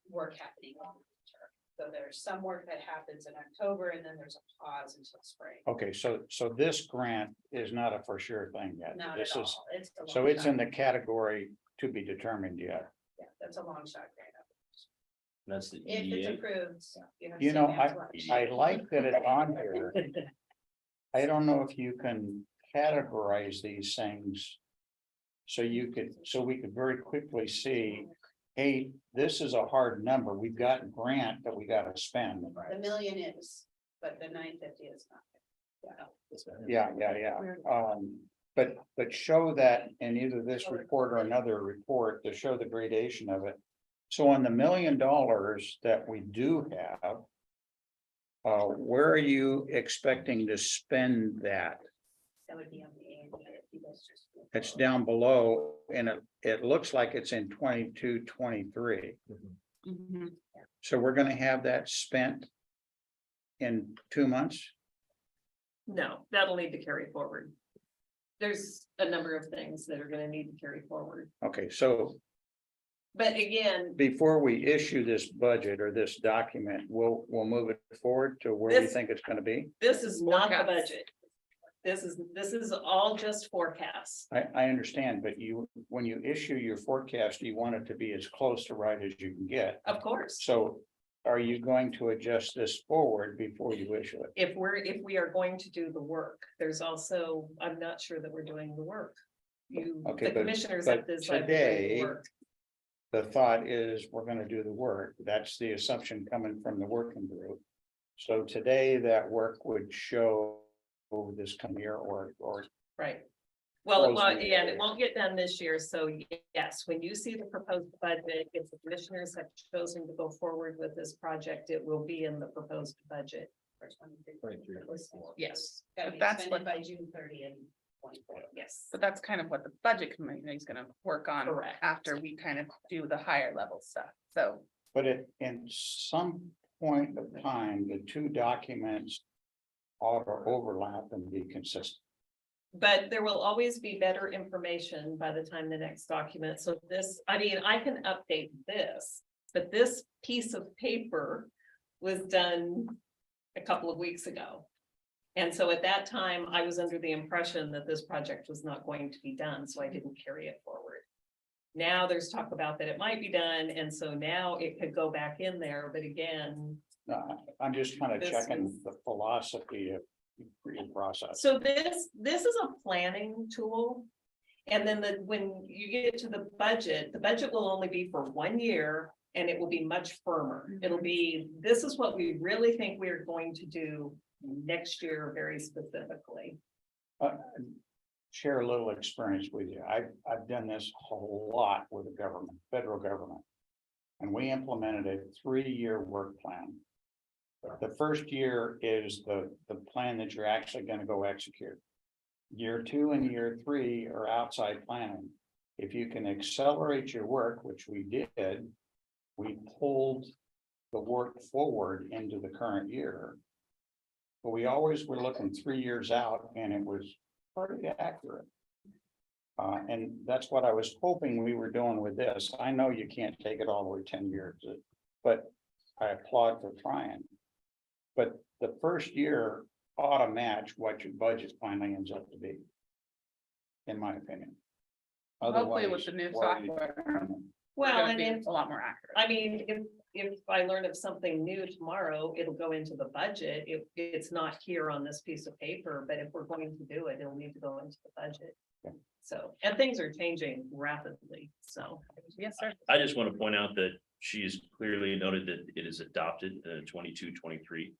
work happening in winter. So there's some work that happens in October and then there's a pause until spring. okay, so this grant is not a for sure thing yet. Not This at is, all. It's a so long it's shot. in the category to be determined yet. Yeah, that's a long shot grant. that's the If it's EDA. approved. You know, same as last I year. like that it's on here. I don't know if you can categorize these things. So we could very quickly see, hey, this is a hard number. We've got a grant that we gotta spend. The million is, but the 950 is not. Yeah. But show that in either this report or another report to show the gradation of it. So on the $1 million that we do have. Where are you expecting to spend that? That would be on the A and B if you guys just. It's down below and it looks like it's in 22, 23. Mhm. So we're gonna have that spent in 2 months? No, that'll need to carry forward. There's a number of things that are gonna need to carry forward, Okay, so but again, before we issue this budget or this document, we'll move it forward to where you This- think it's gonna be? this is not the Forecast. budget. This is all just forecast. I understand, but when you issue your forecast, you want it to be as close to right as you can get. Of course, So are you going to adjust this forward before you issue it? if we are going to do the work, there's also, I'm not sure that we're doing the work. Okay, The but- commissioners but have decided. to do the today- work. The thought is we're gonna do the work. That's the assumption coming from the working group. So today that work would show this come year or Right. Well, it Close won't, the yeah, and it area. won't get done this year, so yes, when you see the proposed budget, if the commissioners have chosen to go forward with this project, it will be in the proposed budget. Yes, Gotta But be that's expended what- by June 30th. 24. yes. But that's kind of what the budget committee is gonna work on Correct. after we kind of do the higher level stuff, so. But in some point of time, the two documents ought to overlap and be consistent. But there will always be better information by the time the next document, so this, I mean, I can update this, but this piece of paper was done a couple of weeks ago. And so at that time, I was under the impression that this project was not going to be done, so I didn't carry it forward. Now there's talk about that it might be done, and so now it could go back in there, but again, I'm just kind of This checking is- the philosophy of your process. so this is a planning tool. And then when you get to the budget will only be for 1 year and it will be much firmer. It'll be, this is what we really think we're going to do next year very specifically. Share a little experience with you. I've done this a whole lot with the government, federal government. And we implemented a 3-year work plan. The first year is the plan that you're actually gonna go execute. Year 2 and year 3 are outside planning. If you can accelerate your work, which we did, we pulled the work forward into the current year. But we always were looking 3 years out and it was pretty accurate. And that's what I was hoping we were doing with this. I know you can't take it all the way 10 years, but I applaud for trying. But the first year ought to match what your budget finally ends up to be. In my opinion. Hopefully with Otherwise, the new why are you software, trying? Well, gonna and be if, a lot more accurate. I mean, if I learn of something new tomorrow, it'll go into the budget. It's not here on this piece of paper, but if we're going to do it, it'll need to go into the budget. Okay. So, and things are changing rapidly, so. Yes, sir. I just want to point out that she's clearly noted that it is adopted, 22-23.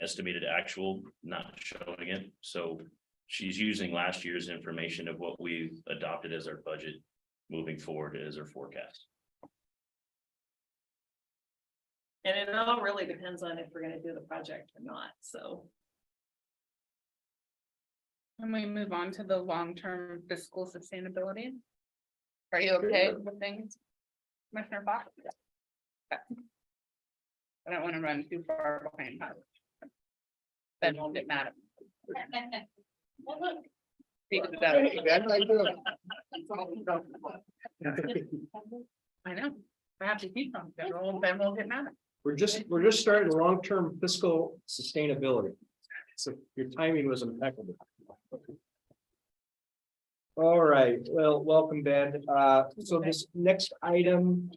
Estimated actual, not showing it, so she's using last year's information of what we've adopted as our budget moving forward as our forecast. And it all really depends on if we're gonna do the project or not, so. Can we move on to the long-term fiscal sustainability? Are you okay with things? Commissioner Fox? Okay. I don't want to run too far behind. Tyler. Then we'll get mad at me. Speak to that. I know, I have to keep them, then we'll get mad at me. We're just starting long-term fiscal sustainability. So your timing was impeccable. All right, well, welcome, Ben. So this next item,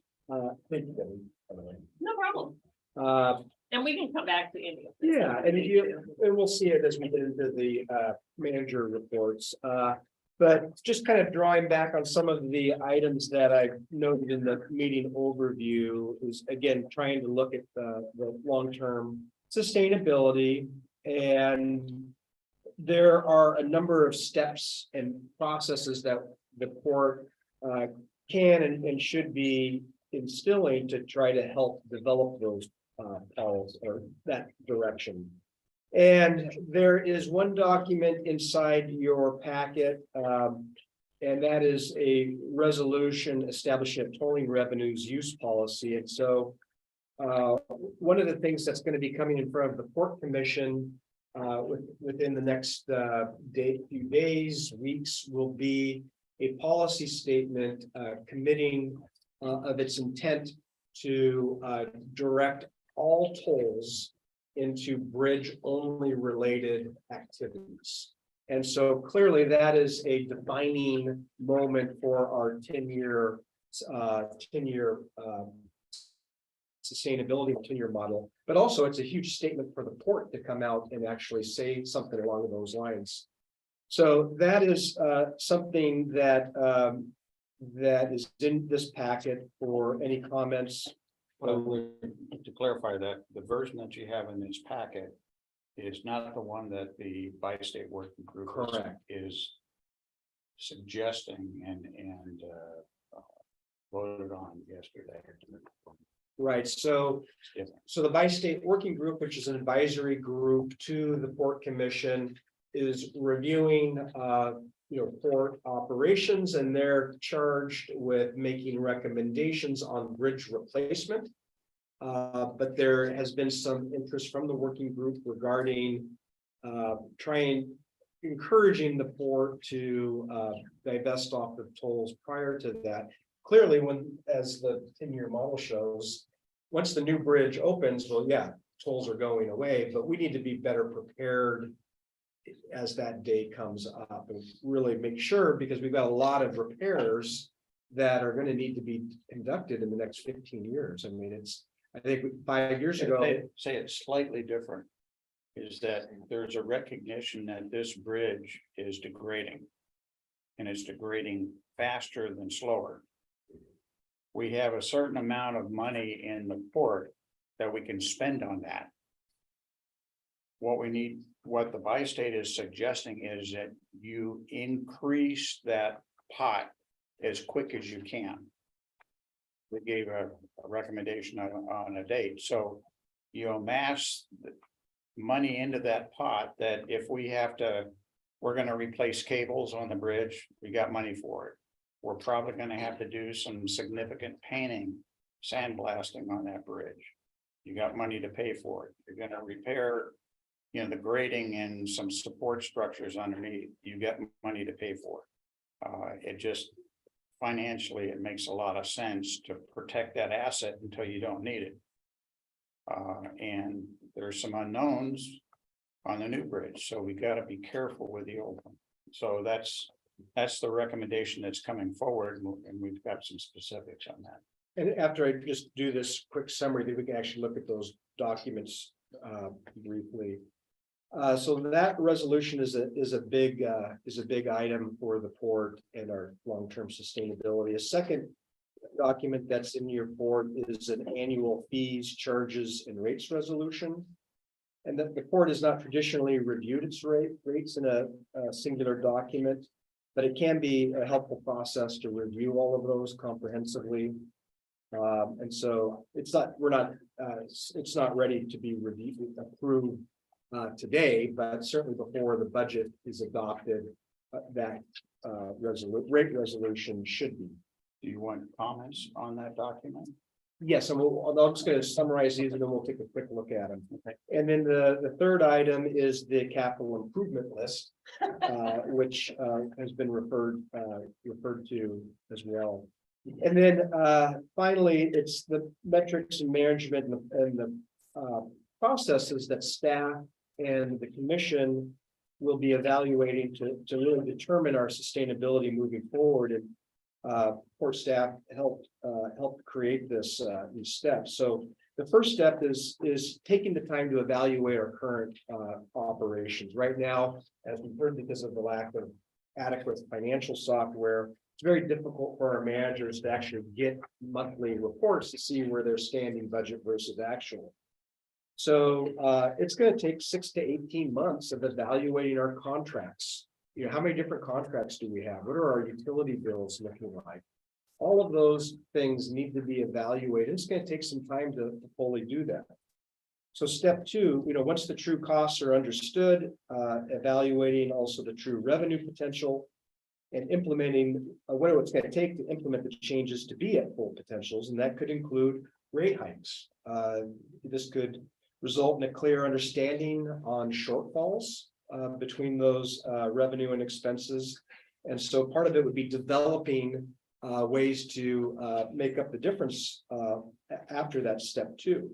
thank you, Debbie, by the way. No problem, and we can come back to any of this. Yeah, and we'll see it as we get into the manager reports. But just kind of drawing back on some of the items that I noted in the meeting overview is again, trying to look at the long-term sustainability and there are a number of steps and processes that the port can and should be instilling to try to help develop those policies or that direction. And there is one document inside your packet, and that is a resolution establishing a tolling revenues use policy. And so one of the things that's going to be coming in front of the Port Commission within the next few days, weeks, will be a policy statement committing of its intent to direct all tolls into bridge-only related activities. And so clearly that is a defining moment for our 10-year sustainability 10-year model, but also it's a huge statement for the port to come out and actually say something along those lines. So that is something that that is in this packet. For any comments? Well, to clarify that, the version that you have in this packet is not the one that the bi-state working group Correct. is suggesting and voted on yesterday. Right, so the bi-state working group, which is an advisory group to the Port Commission, is reviewing port operations, and they're charged with making recommendations on bridge replacement. But there has been some interest from the working group regarding encouraging the port to divest off of tolls prior to that. Clearly, as the 10-year model shows, once the new bridge opens, well, yeah, tolls are going away, but we need to be better prepared as that day comes up and really make sure, because we've got a lot of repairs that are going to need to be conducted in the next 15 years. I mean, I think 5 years ago. Say it's slightly different, is that there's a recognition that this bridge is degrading. And it's degrading faster than slower. We have a certain amount of money in the port that we can spend on that. What the bi-state is suggesting is that you increase that pot as quick as you can. We gave a recommendation on a date, so you amass money into that pot that if we're going to replace cables on the bridge, we got money for it. We're probably going to have to do some significant painting, sandblasting on that bridge. You got money to pay for it. You're going to repair, the grading and some support structures underneath. You get money to pay for it. It just financially, it makes a lot of sense to protect that asset until you don't need it. And there's some unknowns on the new bridge, so we got to be careful with the old one. So that's the recommendation that's coming forward, and we've got some specifics on that. And after I just do this quick summary, then we can actually look at those documents briefly. So that resolution is a big item for the port and our long-term sustainability. A second document that's in your port is an annual fees, charges, and rates resolution. And that the port has not traditionally reviewed its rates in a singular document, but it can be a helpful process to review all of those comprehensively. And so it's not ready to be approved today, but certainly before the budget is adopted, that rate resolution should be. Do you want comments on that document? Yes, and I'm just going to summarize these and then we'll take a quick look at them. Okay. And then the third item is the capital improvement list, which has been referred to as well. And then finally, it's the metrics and management and the processes that staff and the commission will be evaluating to really determine our sustainability moving forward. And port staff helped create these steps. So the first step is taking the time to evaluate our current operations. Right now, as we've heard, because of the lack of adequate financial software, it's very difficult for our managers to actually get monthly reports to see where they're standing budget versus actual. So it's gonna take 6 to 18 months of evaluating our contracts. You know, how many different contracts do we have? What are our utility bills looking like? All of those things need to be evaluated. It's gonna take some time to fully do that. So step two, you know, once the true costs are understood, evaluating also the true revenue potential. And implementing what it's going to take to implement the changes to be at full potentials, and that could include rate hikes. This could result in a clear understanding on shortfalls between those revenue and expenses. And so part of it would be developing ways to make up the difference after that step two.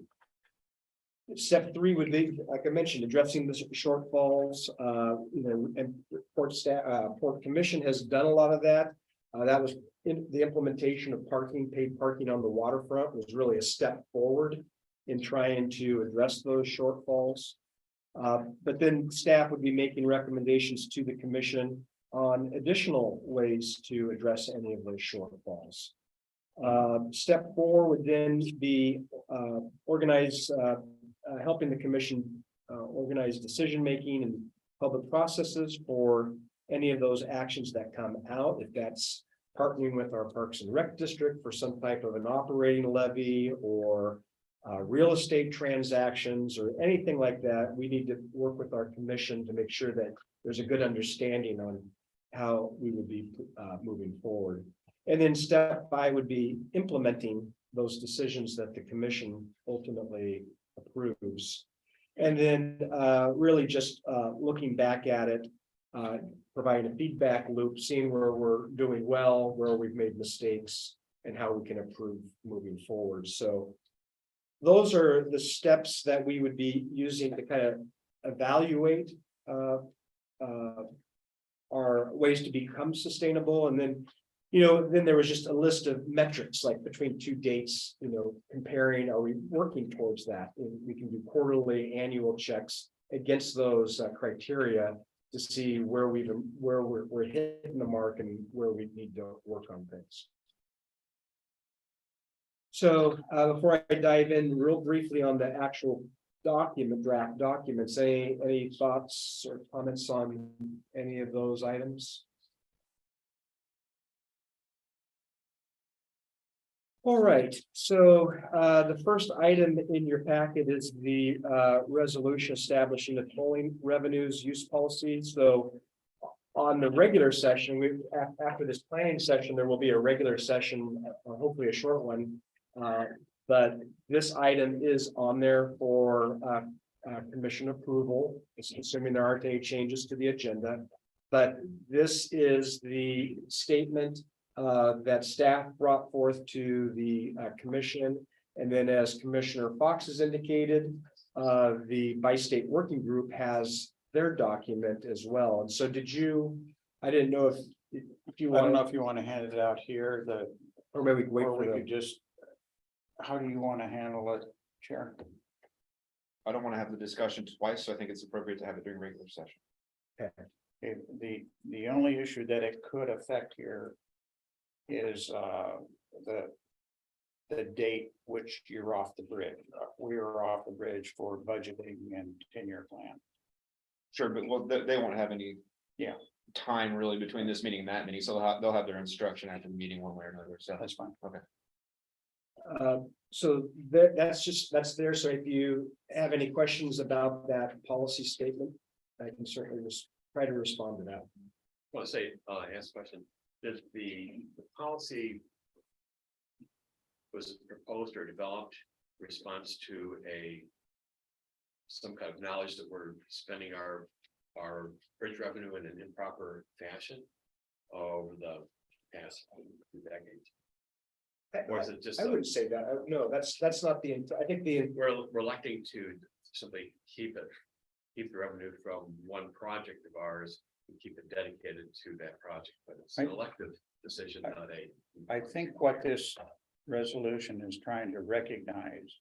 Step three would be, like I mentioned, addressing the shortfalls, you know, and Port Commission has done a lot of that. That was in the implementation of paid parking on the waterfront was really a step forward in trying to address those shortfalls. But then staff would be making recommendations to the commission on additional ways to address any of those shortfalls. Step four would then be helping the commission organize decision-making and public processes for any of those actions that come out. If that's partnering with our Parks and Rec district for some type of an operating levy or real estate transactions or anything like that, we need to work with our commission to make sure that there's a good understanding on how we would be moving forward. And then step five would be implementing those decisions that the commission ultimately approves. And then really just looking back at it, providing a feedback loop, seeing where we're doing well, where we've made mistakes, and how we can improve moving forward. So those are the steps that we would be using to kind of evaluate our ways to become sustainable. And then, you know, then there was just a list of metrics, like between two dates, you know, comparing, are we working towards that? And we can do quarterly, annual checks against those criteria to see where we're hitting the mark and where we need to work on things. So before I dive in real briefly on the actual draft documents, any thoughts or comments on any of those items? All right, so the first item in your packet is the resolution establishing the tolling revenues use policy. So on the regular session, after this planning session, there will be a regular session, hopefully a short one. But this item is on there for commission approval, assuming there aren't any changes to the agenda. But this is the statement that staff brought forth to the commission. And then as Commissioner Fox has indicated, the bi-state working group has their document as well. And so I didn't know if you I don't want, know if you want to hand it out here, or maybe we could wait or for we them. could just, how do you want to handle it, Chair? I don't want to have the discussion twice, so I think it's appropriate to have it during regular session. Okay, the only issue that it could affect here is the date which you're off the bridge. We are off the bridge for budgeting and 10-year plan. Sure, but well, they won't have any time really between this meeting and that meeting, so they'll have their instruction after the meeting one way or another. So That's fine. Okay. So that's there. So if you have any questions about that policy statement, I can certainly try to respond to that. I want to say, ask a question. Does the policy was proposed or developed response to some kind of knowledge that we're spending our bridge revenue in an improper fashion over the past 2 decades? Or is it just? I wouldn't say that. No, that's not the, I think we're electing to simply keep the revenue from one project of ours and keep it dedicated to that project, but it's an elective decision, not a. I think what this resolution is trying to recognize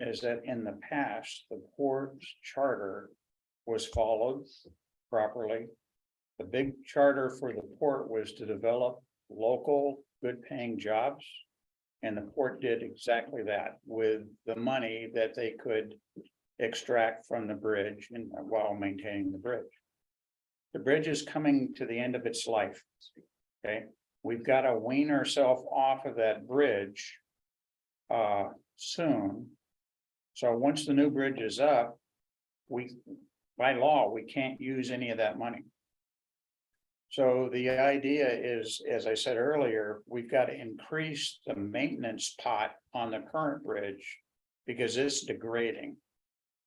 is that in the past, the port's charter was followed properly. The big charter for the port was to develop local good paying jobs And the port did exactly that with the money that they could extract from the bridge and while maintaining the bridge. The bridge is coming to the end of its life. Okay, we've got to wean ourselves off of that bridge soon. So once the new bridge is up, by law, we can't use any of that money. So the idea is, as I said earlier, we've got to increase the maintenance pot on the current bridge because it's degrading.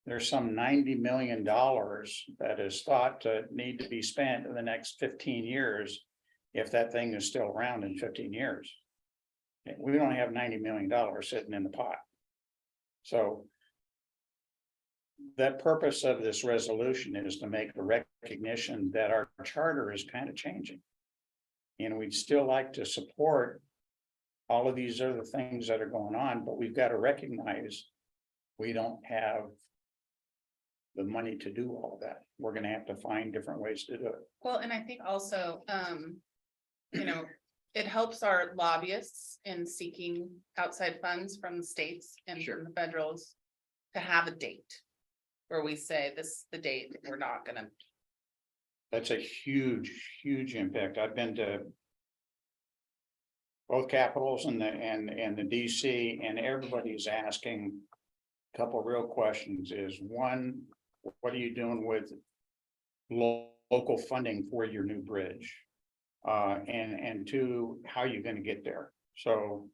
There's some $90 million that is thought to need to be spent in the next 15 years. If that thing is still around in 15 years. We don't have $90 million sitting in the pot. So. The purpose of this resolution is to make a recognition that our charter is kind of changing. And we'd still like to support all of these other things that are going on, but we've got to recognize we don't have the money to do all of that. We're going to have to find different ways to do it. Well, and I think also, you know, it helps our lobbyists in seeking outside funds from the states and from the federals to have a date where we say this is the date, we're not gonna. That's a huge impact. I've been to both capitals and the DC, and everybody's asking a couple real questions. Is one, what are you doing with local funding for your new bridge? And two, how are you going to get there? So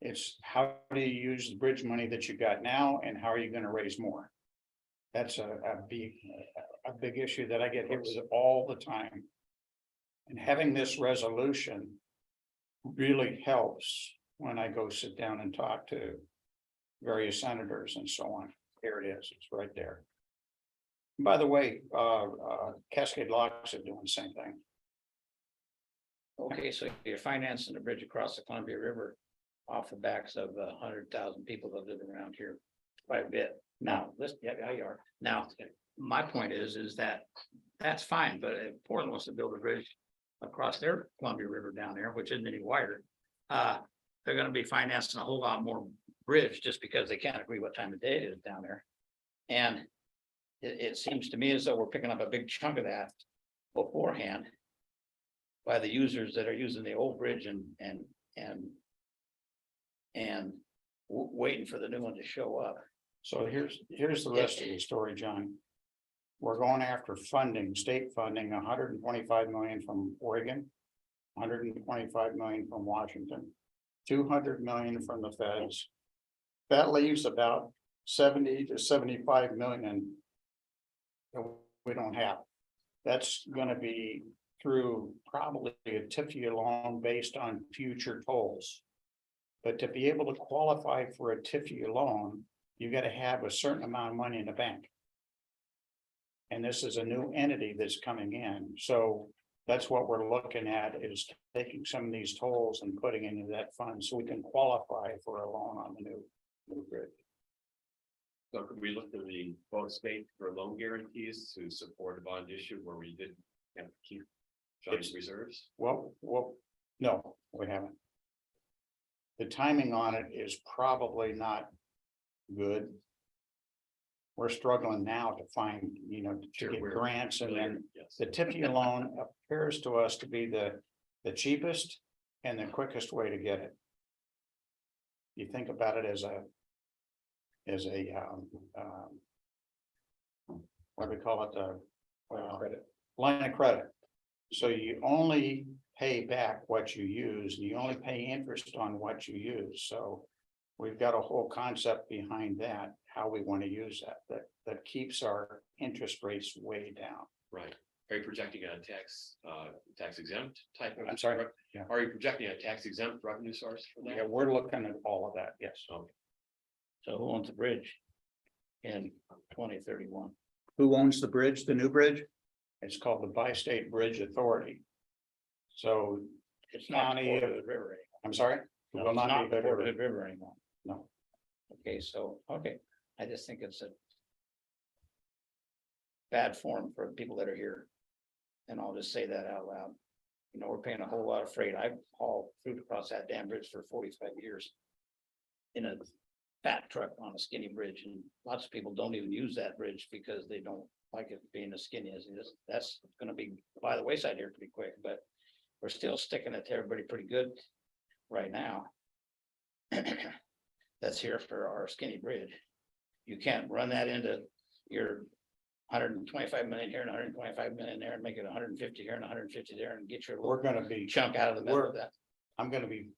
it's how do you use the bridge money that you got now, and how are you going to raise more? That's a big issue that I get hit with all the time. And having this resolution really helps when I go sit down and talk to various senators and so on. Here it is, it's right there. By the way, Cascade Locks are doing the same thing. Okay, so you're financing the bridge across the Columbia River off the backs of 100,000 people that live around here quite a bit. Now, listen, yeah, you are. Now, my point is that that's fine, but if Portland wants to build a bridge across their Columbia River down there, which isn't any wider, they're gonna be financing a whole lot more bridge just because they can't agree what time of day it is down there. And it seems to me as though we're picking up a big chunk of that beforehand by the users that are using the old bridge and waiting for the new one to show up. So here's the rest of the story, John. We're going after funding, state funding, 125 million from Oregon, 125 million from Washington, 200 million from the feds. That leaves about 70 to 75 million that we don't have. That's going to be through probably a TIFIA loan based on future tolls. But to be able to qualify for a TIFIA loan, you got to have a certain amount of money in the bank. And this is a new entity that's coming in. So that's what we're looking at, is taking some of these tolls and putting into that fund so we can qualify for a loan on the new bridge. So could we look to the both states for loan guarantees to support a bond issue where we did have to keep giant reserves? Well, no, we haven't. The timing on it is probably not good. We're struggling now to find, to get grants, and then the TIFIA loan appears to us to be the cheapest and the quickest way to get it. You think about it as a what do we call it? Line of credit. So you only pay back what you use, and you only pay interest on what you use. So we've got a whole concept behind that, how we want to use that keeps our interest rates way down. Right. Are you projecting a tax exempt type of? I'm sorry? Yeah. Are you projecting a tax exempt revenue source for that? Yeah, we're looking at all of that, yes. Okay. So who owns the bridge in 2031? Who owns the bridge, the new bridge? It's called the Bi-State Bridge Authority. So It's not the County Port of- of the river. I'm sorry? It No, will it's not not be the Port of Hood the river anymore. No. Okay, so, I just think it's a bad form for people that are here. And I'll just say that out loud. We're paying a whole lot of freight. I've hauled fruit across that damn bridge for 45 years. in a fat truck on a skinny bridge, and lots of people don't even use that bridge because they don't like it being as skinny as it is. That's gonna be by the wayside here pretty quick, but we're still sticking it to everybody pretty good right now. That's here for our skinny bridge. You can't run that into your 125 million here and 125 million there and make it 150 here and 150 there and get your. We're gonna be chunk out of the middle of that. I'm gonna be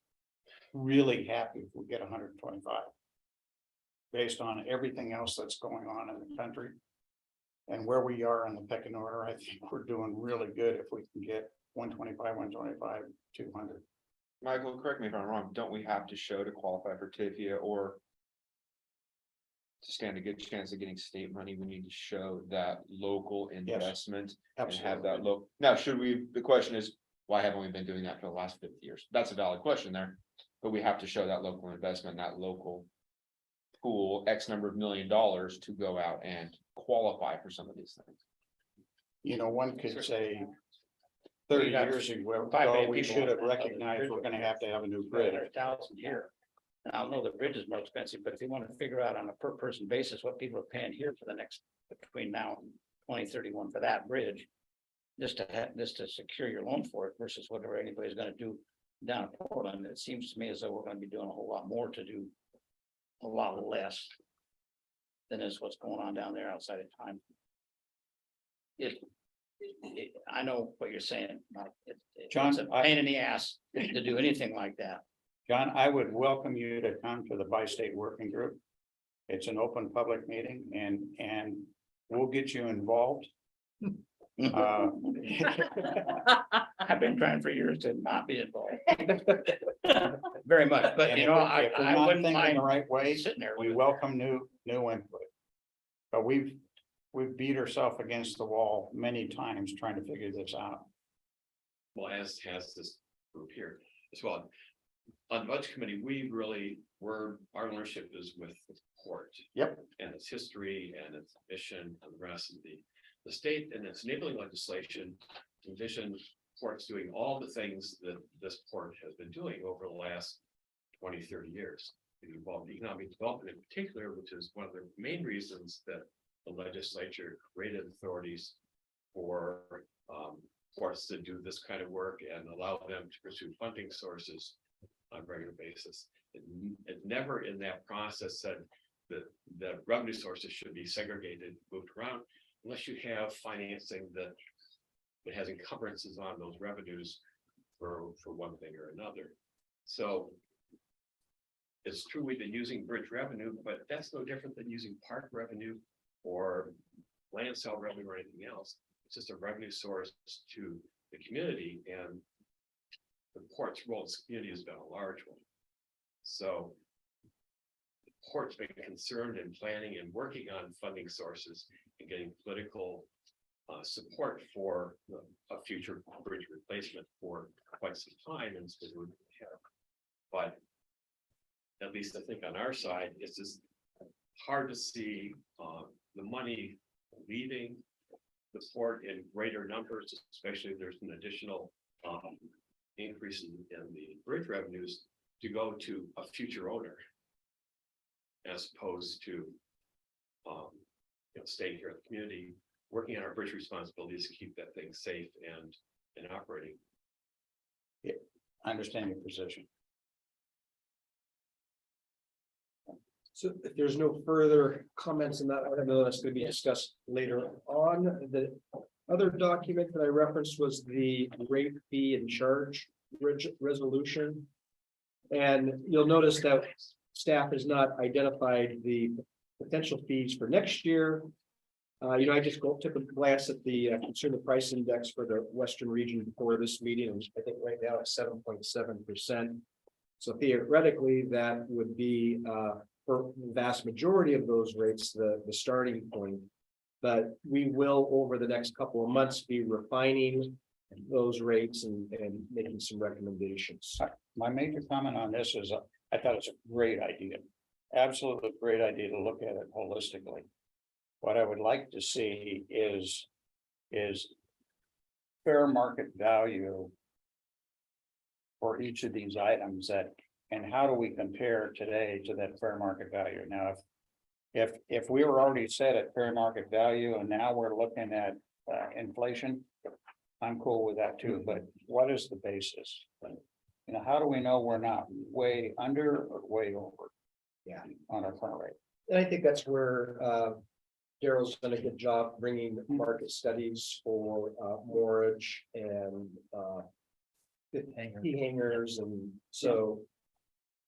really happy if we get 125. Based on everything else that's going on in the country. And where we are in the pecking order, I think we're doing really good if we can get 125, 125, 200. Michael, correct me if I'm wrong, don't we have to show to qualify for TIFIA or? To stand a good chance of getting state money, we need to show that local investment and have that local. Now, should we, the question is, why haven't we been doing that for the last 50 years? That's a valid question there, but we have to show that local investment, that local. Pool X number of $1 million to go out and qualify for some of these things. You know, one could say 30 years ago, we should have recognized we're gonna have to have a new bridge. 100,000 here. And I know the bridge is more expensive, but if you want to figure out on a per person basis what people are paying here for the next, between now and 2031 for that bridge. Just to have, just to secure your loan for it versus whatever anybody's gonna do down in Portland, it seems to me as though we're gonna be doing a whole lot more to do. A lot less. Than is what's going on down there outside of time. I know what you're saying, John, it's a pain in the ass to do anything like that. John, I would welcome you to come to the bi-state working group. It's an open public meeting and we'll get you involved. I've been trying for years to not be involved. Very much, but you know, I wouldn't mind the right way, sitting there. We welcome new input. But we've beat ourselves against the wall many times trying to figure this out. Well, as has this group here as well. On the budget committee, our ownership is with the port. Yep. And its history and its mission and the rest of the state and its enabling legislation envision ports doing all the things that this port has been doing over the last 20, 30 years. It involved economic development in particular, which is one of the main reasons that the legislature created authorities for ports to do this kind of work and allow them to pursue funding sources on a regular basis. It never in that process said that the revenue sources should be segregated, moved around, unless you have financing that has encumbrances on those revenues for one thing or another. So it's true we've been using bridge revenue, but that's no different than using park revenue or land sale revenue or anything else. It's just a revenue source to the community, and the port's role in this community has been a large one. So the port's been concerned in planning and working on funding sources and getting political support for a future bridge replacement for quite some time, and so we have. But at least I think on our side, it's just hard to see the money leaving the port in greater numbers, especially if there's an additional increase in the bridge revenues to go to a future owner, as opposed to staying here in the community, working on our bridge responsibilities to keep that thing safe and operating. Yeah, I understand your position. So if there's no further comments on that, I know that's going to be discussed later on. The other document that I referenced was the rate, fee and charge resolution. And you'll notice that staff has not identified the potential fees for next year. I just took a glance at the consumer price index for the Western region before this meeting, and I think right now it's 7.7%. So theoretically, that would be for the vast majority of those rates, the starting point. But we will, over the next couple of months, be refining those rates and making some recommendations. My major comment on this is I thought it's a great idea. Absolutely great idea to look at it holistically. What I would like to see is fair market value for each of these items that, And how do we compare today to that fair market value? Now, if we were already set at fair market value and now we're looking at inflation, I'm cool with that too, but what is the basis? You know, how do we know we're not way under or way over? Yeah. On our current rate? And I think that's where Daryl's done a good job bringing market studies for moorage and key hangers, and so.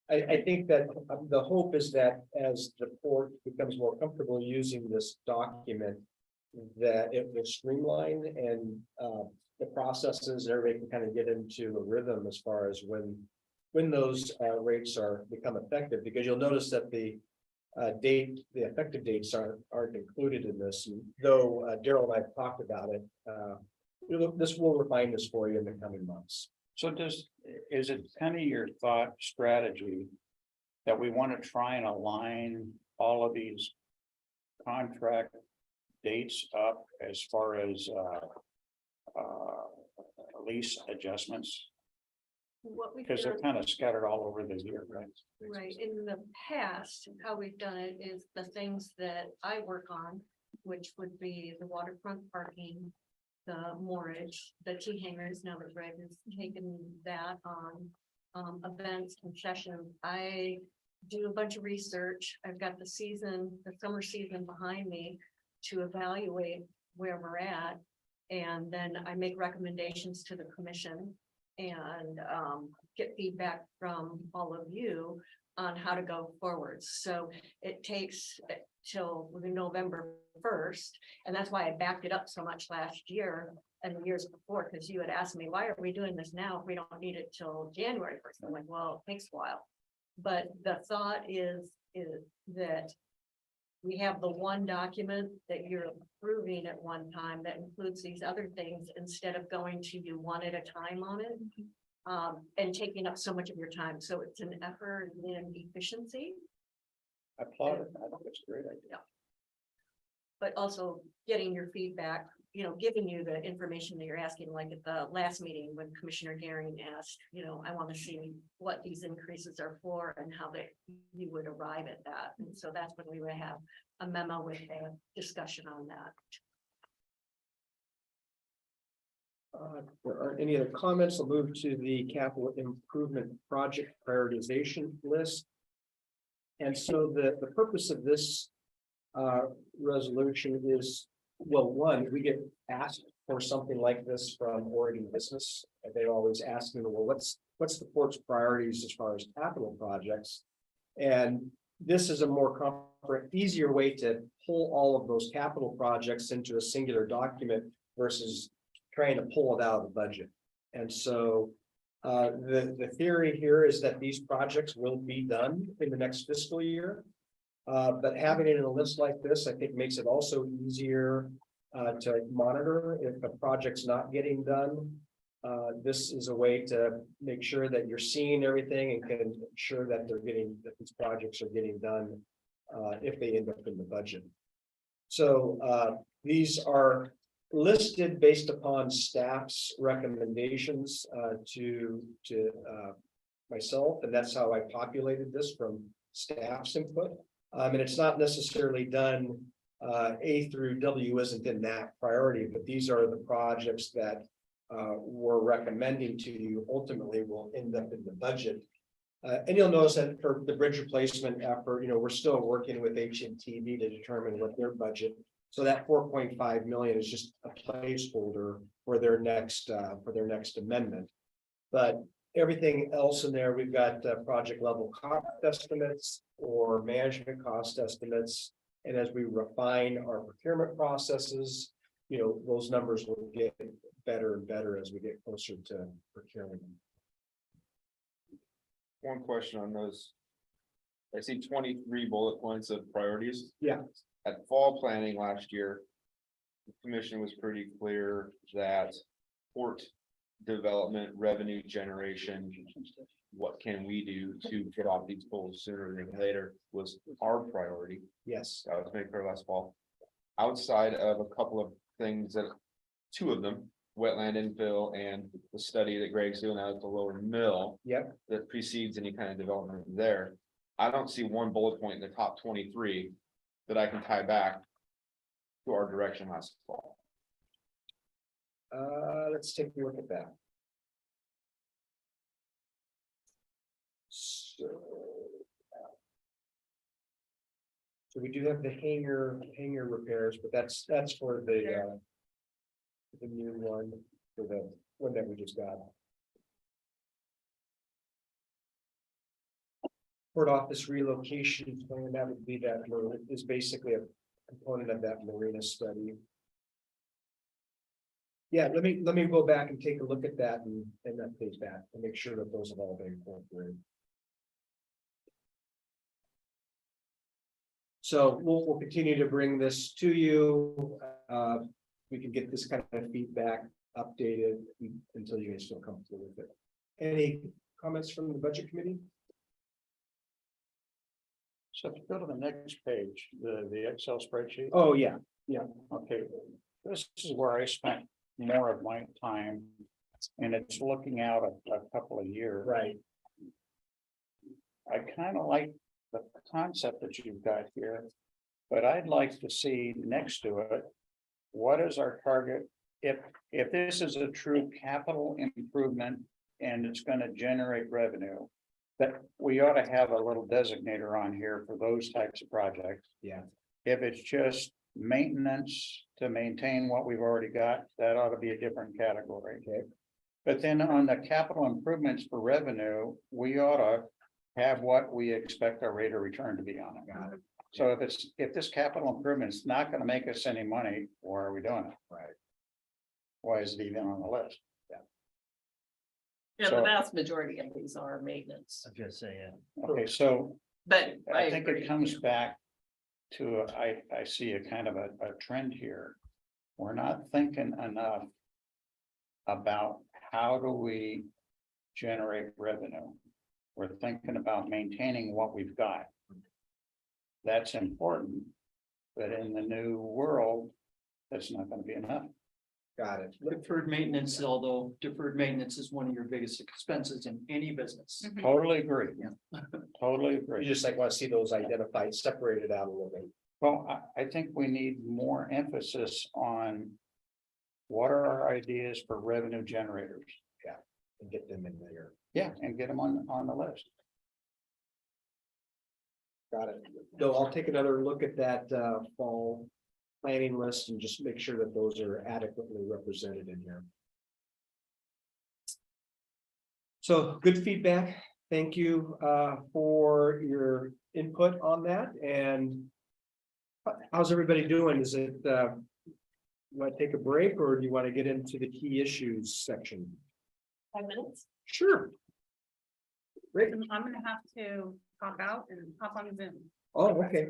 I think that the hope is that as the port becomes more comfortable using this document, that it will streamline and the processes, everybody can kind of get into a rhythm as far as when those rates become effective, because you'll notice that the effective dates aren't included in this. And though Daryl and I have talked about it, this will refine this for you in the coming months. So is it kind of your thought strategy that we want to try and align all of these contract dates up as far as lease adjustments? What we've Because they're done, kind of scattered all over the year, right? right, in the past, how we've done it is the things that I work on, which would be the waterfront parking, the moorage, the tea hangers. Now that Greg has taken that on, events, concessions. I do a bunch of research. I've got the summer season behind me to evaluate where we're at. And then I make recommendations to the commission and get feedback from all of you on how to go forward. So it takes till November 1st. And that's why I backed it up so much last year and the years before, because you had asked me, why are we doing this now if we don't need it till January 1st? I'm like, well, it takes a while. But the thought is that we have the one document that you're approving at one time that includes these other things instead of going to you one at a time on it. And taking up so much of your time. So it's an effort in efficiency. I applaud it. I think it's a great idea. But also getting your feedback, giving you the information that you're asking, like at the last meeting when Commissioner Daring asked, I want to see what these increases are for and how you would arrive at that. And so that's when we would have a memo with a discussion on that. There aren't any other comments. I'll move to the capital improvement project prioritization list. And so the purpose of this resolution is, well, one, we get asked for something like this from Oregon Business. They always ask me, well, what's the port's priorities as far as capital projects? And this is a more easier way to pull all of those capital projects into a singular document versus trying to pull it out of the budget. And so the theory here is that these projects will be done in the next fiscal year. But having it in a list like this, I think makes it also easier to monitor if a project's not getting done. This is a way to make sure that you're seeing everything and can ensure that these projects are getting done if they end up in the budget. So these are listed based upon staff's recommendations to myself, and that's how I populated this from staff's input. And it's not necessarily done A through W isn't in that priority, but these are the projects that we're recommending to you ultimately will end up in the budget. And you'll notice that for the bridge replacement effort, we're still working with HMTV to determine what their budget. So that 4.5 million is just a placeholder for their next amendment. But everything else in there, we've got project level cost estimates or management cost estimates. And as we refine our procurement processes, those numbers will get better and better as we get closer to procuring them. One question on those. I see 23 bullet points of priorities. Yeah. At fall planning last year, the commission was pretty clear that port development, revenue generation, what can we do to get off these poles sooner than later was our priority. Yes. That was made clear last fall. Outside of a couple of things two of them wetland infill and the study that Greg's doing out at the lower mill. Yep. That precedes any kind of development there. I don't see one bullet point in the top 23 that I can tie back to our direction last fall. Let's take a look at that. So we do have the hangar repairs, but that's for the new one, for the one that we just got. Port office relocation plan, that would be that, is basically a component of that marina study. Yeah, let me go back and take a look at that and update that and make sure that those have all been incorporated. So we'll continue to bring this to you. We can get this kind of feedback updated until you guys feel comfortable with it. Any comments from the budget committee? So if you go to the next page, the Excel spreadsheet. Oh, yeah, Okay, this is where I spent more of my time. And it's looking out a couple of years. right. I kind of like the concept that you've got here. But I'd like to see next to it, what is our target? If this is a true capital improvement and it's going to generate revenue, that we ought to have a little designator on here for those types of projects. Yeah. If it's just maintenance to maintain what we've already got, that ought to be a different category. Okay. But then on the capital improvements for revenue, we ought to have what we expect our rate of return to be on it. Got it. So if this capital improvement is not going to make us any money, why are we doing it? Right. Why is it even on the list? Yeah, So- the vast majority of these are maintenance, I was gonna say, yeah. Okay, so but I think agree. it comes back to, I see a kind of a trend here. We're not thinking enough about how do we generate revenue. We're thinking about maintaining what we've got. That's important, but in the new world, that's not going to be enough. Got it. Deferred maintenance, although deferred maintenance is one of your biggest expenses in any business. Totally agree. Totally You agree. just like want to see those identified, separated out a little bit. Well, I think we need more emphasis on what are our ideas for revenue generators? And get them in there. Yeah, and get them on the list. Got it. So I'll take another look at that fall planning list and just make sure that those are adequately represented in here. So good feedback. Thank you for your input on that. And how's everybody doing? Is it want to take a break or do you want to get into the key issues section? 5 minutes. Sure. Great. I'm gonna have to pop out and hop on Zoom. Oh, okay.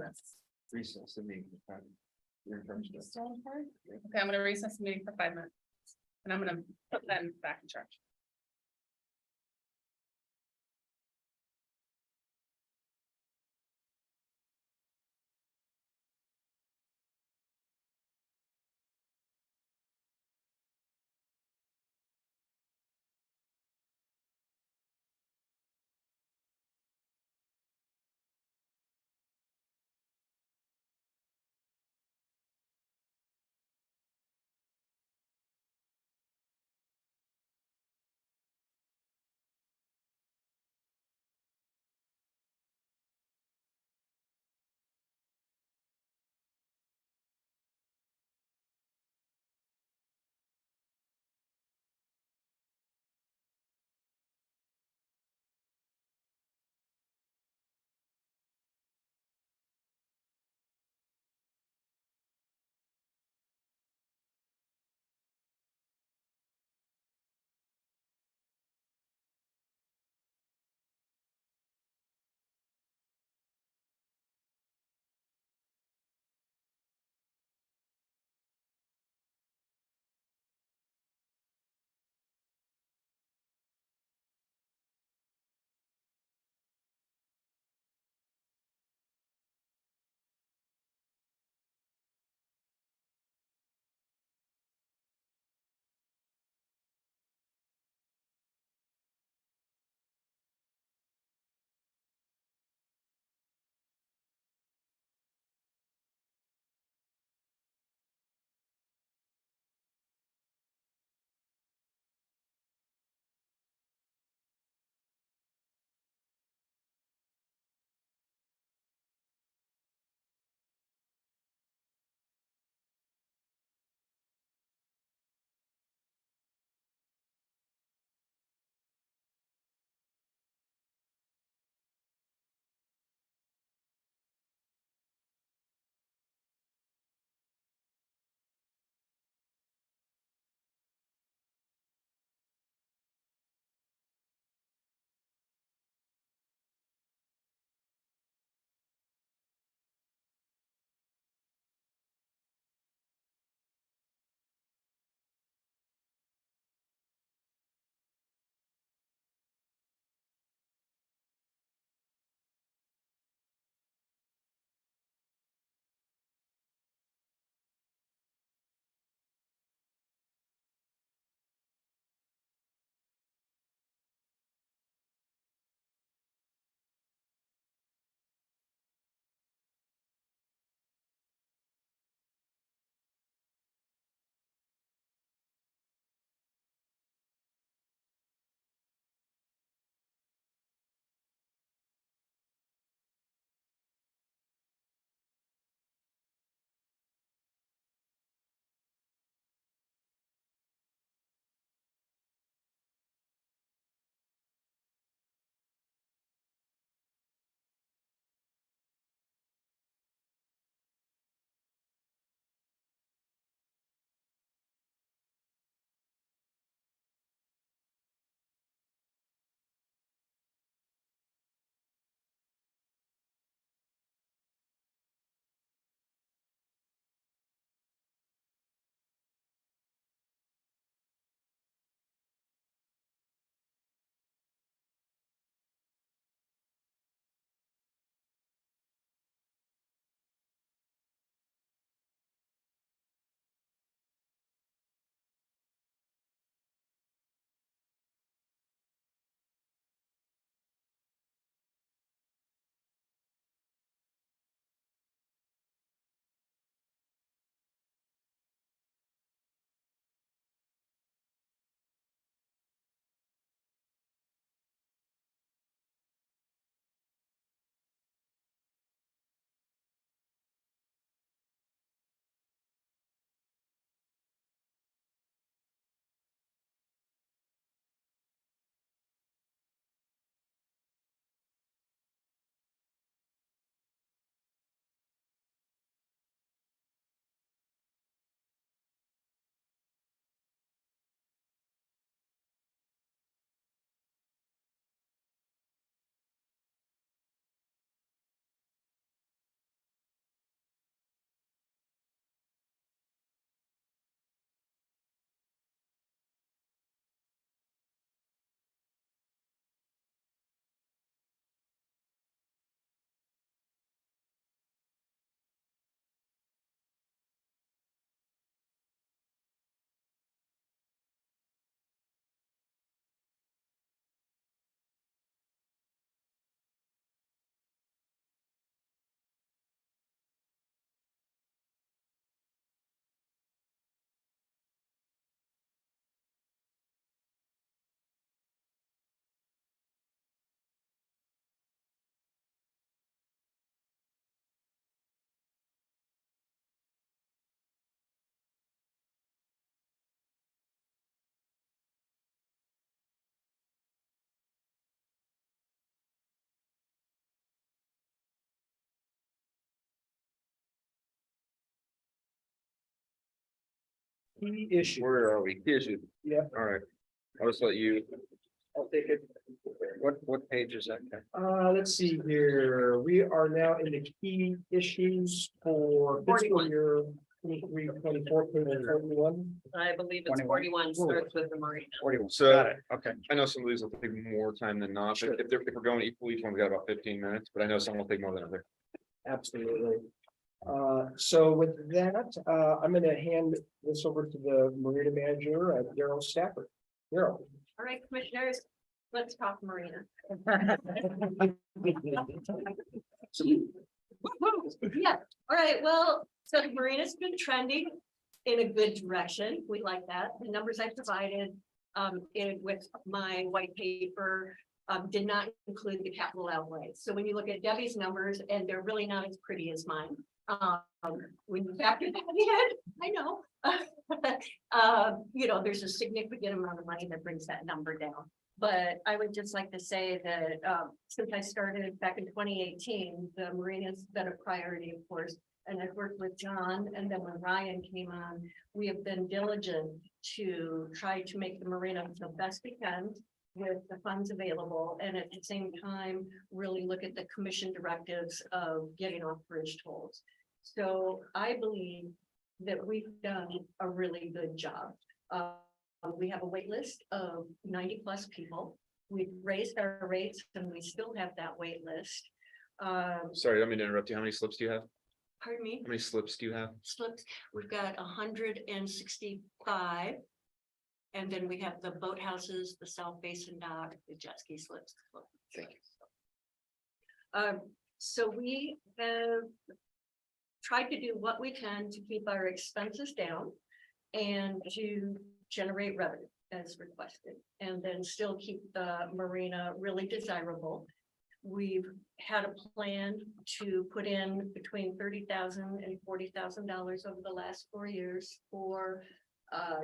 Recess and meeting. You're in charge of that. Okay, I'm gonna recess the meeting for 5 minutes. And I'm gonna put them back in charge. Key issue. Where are we? Issue. Yeah. All right. I'll just let you, I'll take it. what page is that? Let's see here. We are now in the key issues for fiscal 41. year 23, 24, 21. I believe it's 21. 41 starts with the marina. 41. So Got it. Okay. I know some of these will take more time than not, Sure. but if we're going equal, each one's got about 15 minutes, but I know some will take more than others. Absolutely. So with that, I'm gonna hand this over to the marina manager, Daryl Stafford. Daryl. All right, commissioners, let's talk marina. Yeah, all right, well, so the marina's been trending in a good direction. We like that. The numbers I provided with my white paper did not include the capital outlay. So when you look at Debbie's numbers, and they're really not as pretty as mine. When you factor that in, I know. You know, there's a significant amount of money that brings that number down. But I would just like to say that since I started back in 2018, the marina's been a priority, of course. And I've worked with John, and then when Ryan came on, we have been diligent to try to make the marina the best we can with the funds available, and at the same time, really look at the commission directives of getting off bridge tolls. So I believe that we've done a really good job. We have a wait list of 90+ people. We've raised our rates and we still have that wait list. Sorry, I don't mean to interrupt you. How many slips do you have? Pardon me? How many slips do you have? Slips, we've got 165. And then we have the boathouses, the South Basin dock, the jet ski slips. Thank you. So we have tried to do what we can to keep our expenses down and to generate revenue as requested, and then still keep the marina really desirable. We've had a plan to put in between $30,000 and $40,000 over the last 4 years for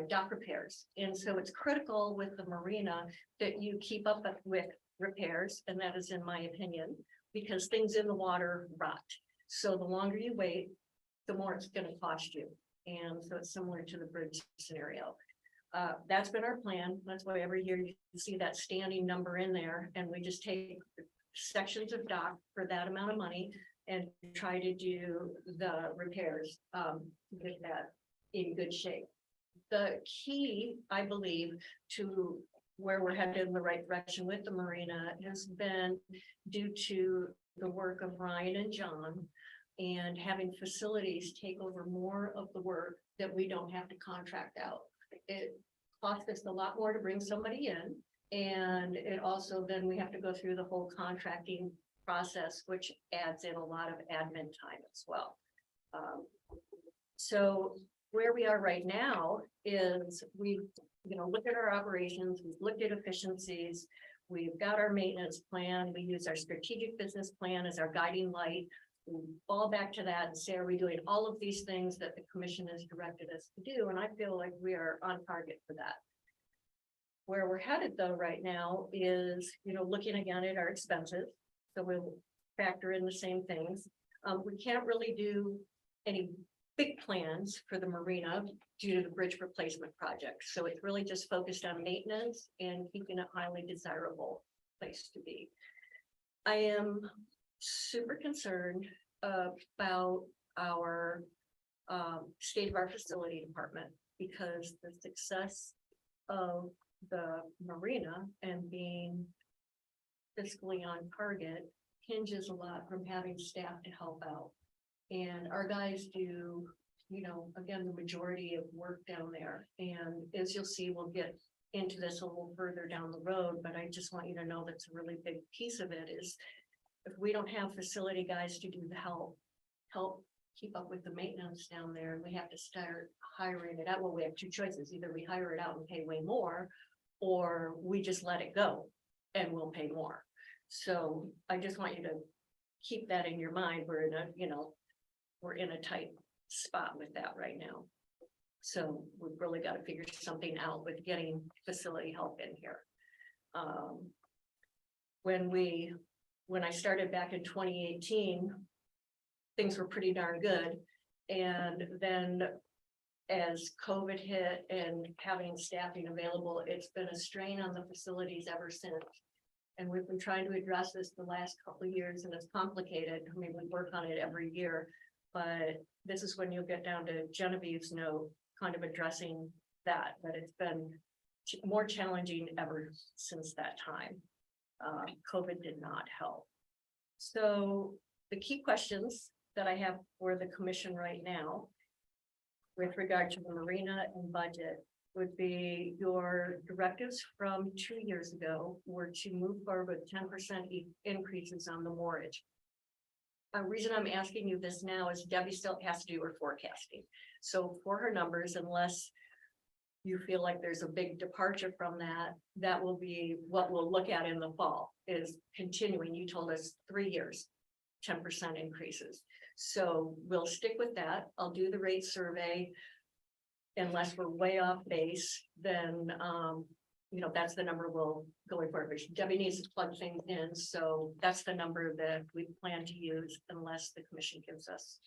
dock repairs. And so it's critical with the marina that you keep up with repairs, and that is in my opinion, because things in the water rot. So the longer you wait, the more it's going to cost you. And so it's similar to the bridge scenario. That's been our plan. That's why every year you see that standing number in there, and we just take sections of dock for that amount of money and try to do the repairs with that in good shape. The key, I believe, to where we're headed in the right direction with the marina has been due to the work of Ryan and John and having facilities take over more of the work that we don't have to contract out. It costs us a lot more to bring somebody in, and it also then we have to go through the whole contracting process, which adds in a lot of admin time as well. So where we are right now is we've, looked at our operations, we've looked at efficiencies, we've got our maintenance plan, we use our strategic business plan as our guiding light. We fall back to that and say, are we doing all of these things that the commission has directed us to do? And I feel like we are on target for that. Where we're headed though right now is, looking again at our expenses. So we'll factor in the same things. We can't really do any big plans for the marina due to the bridge replacement project. So it's really just focused on maintenance and keeping a highly desirable place to be. I am super concerned about our state of our facility department, because the success of the marina and being fiscally on target hinges a lot from having staff to help out. And our guys do, again, the majority of work down there. And as you'll see, we'll get into this a little further down the road, but I just want you to know that's a really big piece of it is if we don't have facility guys to do the help keep up with the maintenance down there, and we have to start hiring it out. Well, we have two choices. Either we hire it out and pay way more, or we just let it go and we'll pay more. So I just want you to keep that in your mind. We're in a tight spot with that right now. So we've really got to figure something out with getting facility help in here. When I started back in 2018, things were pretty darn good. And then as COVID hit and having staffing available, it's been a strain on the facilities ever since. And we've been trying to address this the last couple of years, and it's complicated. I mean, we work on it every year. But this is when you'll get down to Genevieve's note, kind of addressing that, it's been more challenging ever since that time. COVID did not help. So the key questions that I have for the commission right now with regard to the marina and budget would be your directives from 2 years ago were to move forward with 10% increases on the moorage. A reason I'm asking you this now is Debbie still has to do her forecasting. So for her numbers, unless you feel like there's a big departure from that, that will be what we'll look at in the fall, is continuing. You told us 3 years, 10% increases. So we'll stick with that. I'll do the rate survey. Unless we're way off base, then, that's the number we'll go for. But Debbie needs to plug things in. So that's the number that we plan to use unless the commission gives us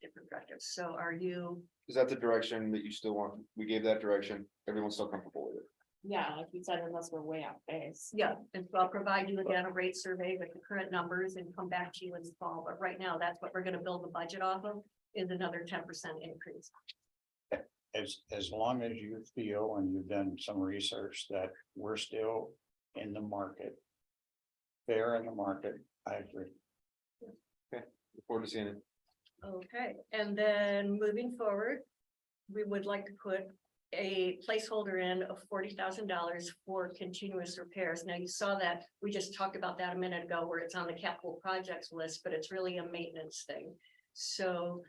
different directives. So are you? Is that the direction that you still want? We gave that direction. Everyone's still comfortable with it. Yeah, like you said, unless we're way off base. Yeah, and so I'll provide you again a rate survey with the current numbers and come back to you in the fall. But right now, that's what we're gonna build the budget off of, is another 10% increase. As long as you feel, and you've done some research, that we're still in the market. Fair in the market, I agree. Look forward to seeing it. Okay, and then moving forward, we would like to put a placeholder in of $40,000 for continuous repairs. Now, you saw that, we just talked about that a minute ago, where it's on the capital projects list, but it's really a maintenance thing. So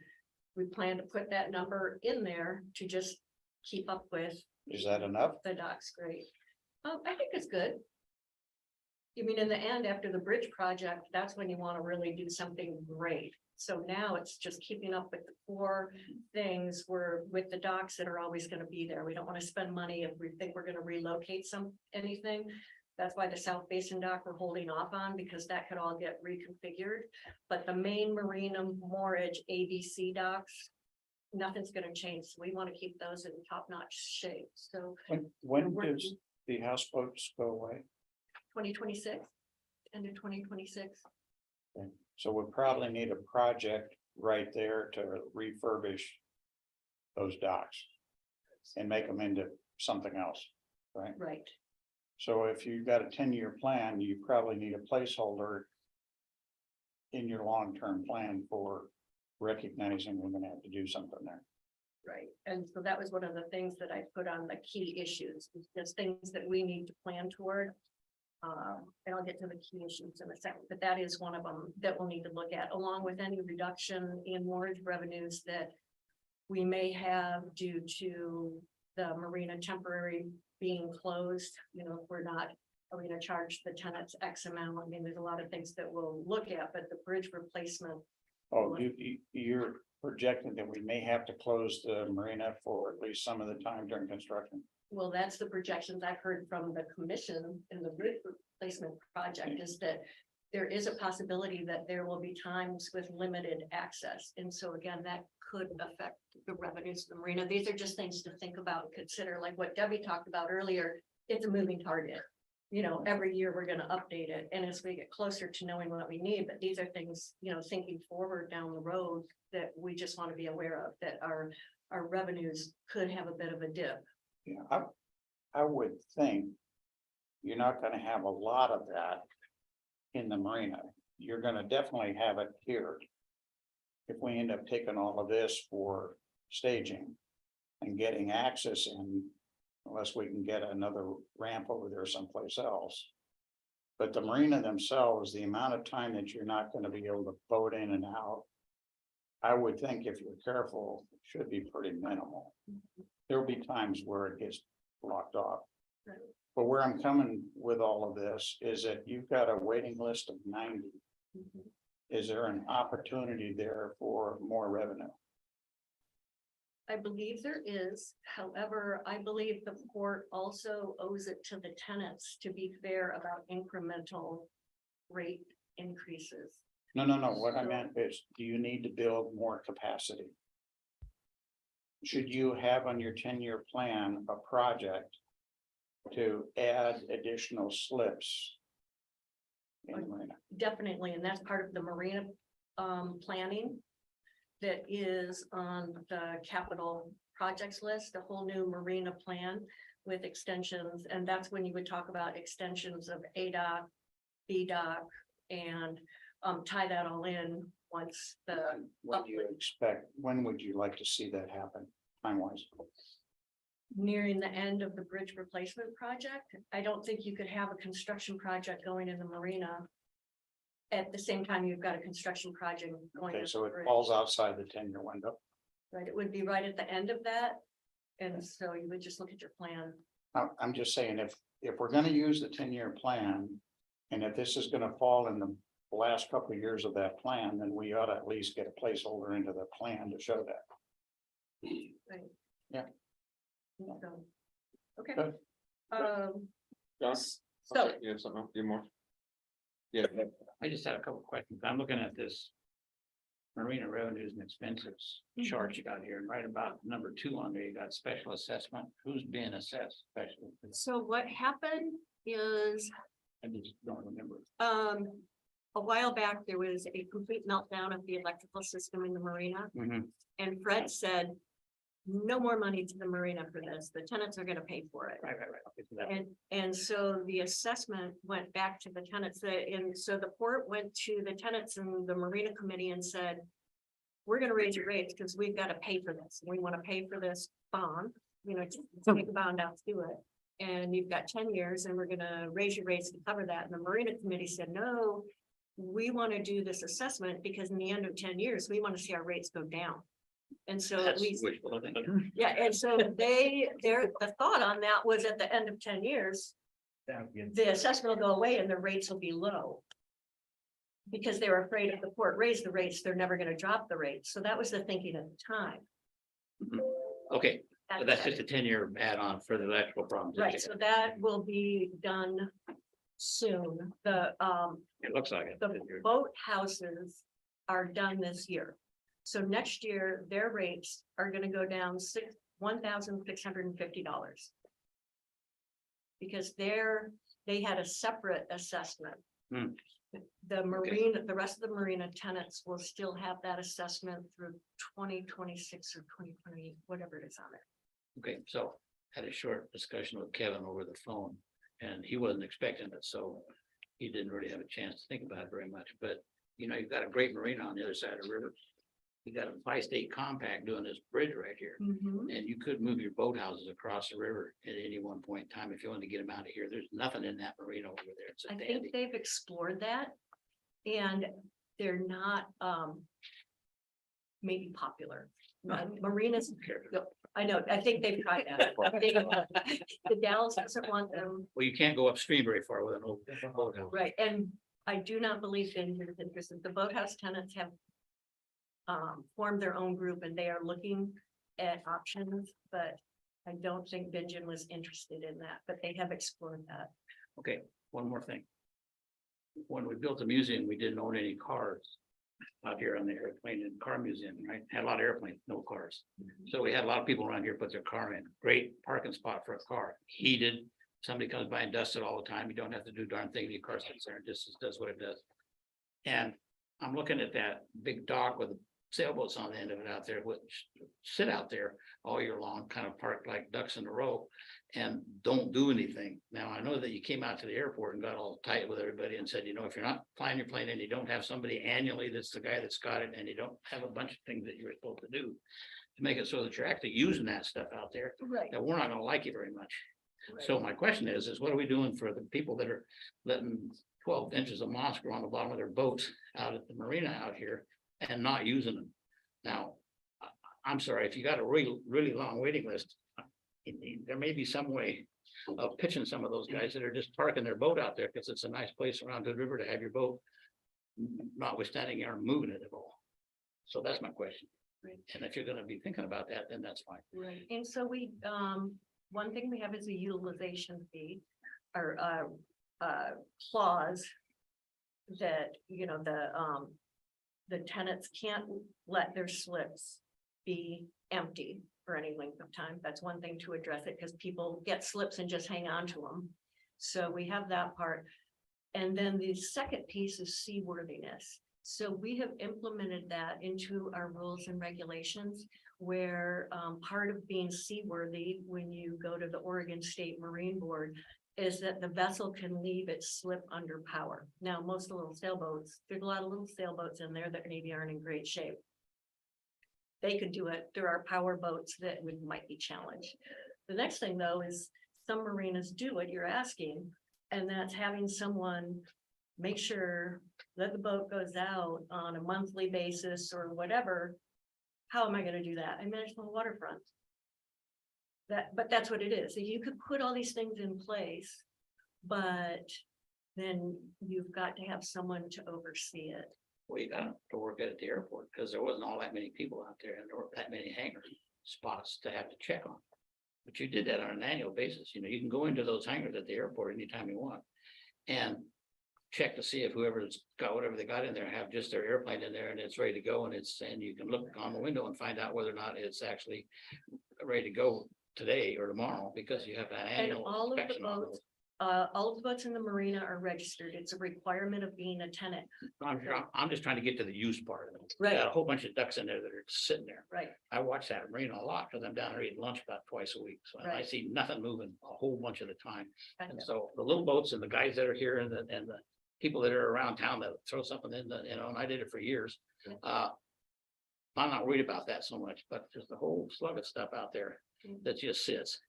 we plan to put that number in there to just keep up with. Is that enough? The docks, great. I think it's good. I mean, in the end, after the bridge project, that's when you want to really do something great. So now it's just keeping up with the core things, we're with the docks that are always going to be there. We don't want to spend money if we think we're going to relocate anything. That's why the South Basin dock we're holding off on, because that could all get reconfigured. But the main marina, moorage, ABC docks, nothing's going to change. So we want to keep those in top-notch shape. So When does the houseboats go away? 2026, end of 2026. So we probably need a project right there to refurbish those docks and make them into something else, right? Right. So if you've got a 10-year plan, you probably need a placeholder in your long-term plan for recognizing we're gonna have to do something there. Right, and so that was one of the things that I put on the key issues, just things that we need to plan toward. And I'll get to the key issues in a second, but that is one of them that we'll need to look at, along with any reduction in mortgage revenues that we may have due to the marina temporary being closed. If we're not, are we gonna charge the tenants X amount? I mean, there's a lot of things that we'll look at, but the bridge replacement. Oh, you're projecting that we may have to close the marina for at least some of the time during construction. Well, that's the projections I've heard from the commission in the bridge replacement project, is that there is a possibility that there will be times with limited access. And so again, that could affect the revenues of the marina. These are just things to think about and consider, like what Debbie talked about earlier. It's a moving target. Every year we're going to update it. And as we get closer to knowing what we need, but these are things, thinking forward down the road that we just want to be aware of, that our revenues could have a bit of a dip. Yeah, I would think you're not gonna have a lot of that in the marina. You're gonna definitely have it here. If we end up taking all of this for staging and getting access in, unless we can get another ramp over there someplace else. But the marina themselves, the amount of time that you're not gonna be able to boat in and out, I would think if you're careful, it should be pretty minimal. There'll be times where it gets blocked off. Right. But where I'm coming with all of this is that you've got a waiting list of 90. Mhm. Is there an opportunity there for more revenue? I believe there is. However, I believe the port also owes it to the tenants to be fair about incremental rate increases. No. What I meant is, do you need to build more capacity? should you have on your 10-year plan a project to add additional slips? In the marina? Definitely, and that's part of the marina planning. That is on the capital projects list, a whole new marina plan with extensions, and that's when you would talk about extensions of ADOC, BDOC, and tie that all in once the. What do you expect? When would you like to see that happen, time-wise? Nearing the end of the bridge replacement project. I don't think you could have a construction project going in the marina. At the same time, you've got a construction project going. Okay, at so the it bridge. falls outside the 10-year window. Right, it would be right at the end of that. And so you would just look at your plan. I'm just saying, if we're gonna use the 10-year plan, and if this is gonna fall in the last couple of years of that plan, then we ought to at least get a placeholder into the plan to show that. Right. Yeah. So, okay. Good. John? So, You have something, you more? Yeah. I just had a couple of questions. I'm looking at this marina revenues and expenses chart you got here, and right about number 2 on there, you got special assessment. Who's being assessed special? so what happened is, I just don't remember. a while back, there was a complete meltdown of the electrical system in the marina. Mhm. And Fred said, no more money to the marina for this. The tenants are gonna pay for it. Right. Okay, so that- And so the assessment went back to the tenants, and so the port went to the tenants and the marina committee and said. We're gonna raise your rates because we've got to pay for this. We want to pay for this bond, to take a bond out to do it. And you've got 10 years and we're gonna raise your rates to cover that. And the marina committee said, no. We want to do this assessment because in the end of 10 years, we want to see our rates go down. And so at That's least. wishful thinking. Yeah, and so the thought on that was at the end of 10 years, the assessment will go away and the rates will be low. Because they were afraid if the port raised the rates, they're never gonna drop the rates. So that was the thinking at the time. Okay, so that's That's just a 10-year add-on for the electrical problems. right, so that will be done soon. It looks like it. The boat houses are done this year. So next year, their rates are gonna go down $1,650. Because they had a separate assessment. Hmm. The marina, the rest of the marina tenants will still have that assessment through 2026 or 2020, whatever it is on it. Okay, so had a short discussion with Kevin over the phone, and he wasn't expecting it, so he didn't really have a chance to think about it very much, but you've got a great marina on the other side of the river. You got a bi-state compact doing this bridge right here, and you could move your boathouses across the river at any one point in time if you wanted to get them out of here. There's nothing in that marina over there. It's a I dandy. think they've explored that and they're not, maybe popular. Marinas, I know, I think they've tried that. The Dallas doesn't want them, Well, you can't go upstream very far with an old boathouse. right, and I do not believe Benjamin is interested. The boathouse tenants have formed their own group and they are looking at options, but I don't think Benjamin was interested in that, but they have explored that. Okay, one more thing. When we built the museum, we didn't own any cars out here on the airplane and car museum, right? Had a lot of airplanes, no cars. So we had a lot of people around here put their car in. Great parking spot for a car, heated. Somebody comes by and dusts it all the time. You don't have to do darn thing. Your car sits there and just does what it does. And I'm looking at that big dock with sailboats on the end of it out there, which sit out there all year long, kind of parked like ducks in a row and don't do anything. Now, I know that you came out to the airport and got all tight with everybody and said, if you're not flying your plane and you don't have somebody annually, that's the guy that's got it, and you don't have a bunch of things that you're supposed to do to make it so that you're actually using that stuff out there, Right. that we're not gonna like you very much. So my question is what are we doing for the people that are letting 12 inches of moss grow on the bottom of their boats out at the marina out here and not using them? Now, I'm sorry, if you got a really long waiting list, there may be some way of pitching some of those guys that are just parking their boat out there because it's a nice place around the river to have your boat, notwithstanding you aren't moving it at all. So that's my question. Right. And if you're gonna be thinking about that, then that's fine. Right, and so one thing we have is a utilization fee or clause that, the tenants can't let their slips be empty for any length of time. That's one thing to address it, because people get slips and just hang on to them. So we have that part. And then the second piece is seaworthiness. So we have implemented that into our rules and regulations, where part of being seaworthy, when you go to the Oregon State Marine Board, is that the vessel can leave its slip under power. Now, most of the little sailboats, there's a lot of little sailboats in there that maybe aren't in great shape. They could do it. There are power boats that might be challenged. The next thing, though, is some marinas do what you're asking, and that's having someone make sure that the boat goes out on a monthly basis or whatever. How am I gonna do that? I manage the waterfront. But that's what it is. So you could put all these things in place, but then you've got to have someone to oversee it. We got to work at the airport because there wasn't all that many people out there and there weren't that many hangar spots to have to check on. But you did that on an annual basis. You know, you can go into those hangars at the airport anytime you want and check to see if whoever's got whatever they got in there have just their airplane in there and it's ready to go, and you can look on the window and find out whether or not it's actually ready to go today or tomorrow, because you have an And annual all of the inspection on boats, all of the boats in the marina are registered. It's a requirement of being a tenant. I'm just trying to get to the use part of it. Right. Got a whole bunch of ducks in there that are just sitting there. Right. I watch that marina a lot because I'm down there eating lunch about twice a week, so I Right. see nothing moving a whole bunch of the time. Kind And of. so the little boats and the guys that are here and the people that are around town that throw something in the, and I did it for years. Yeah. I'm not worried about that so much, but there's a whole slug of stuff out there that just sits.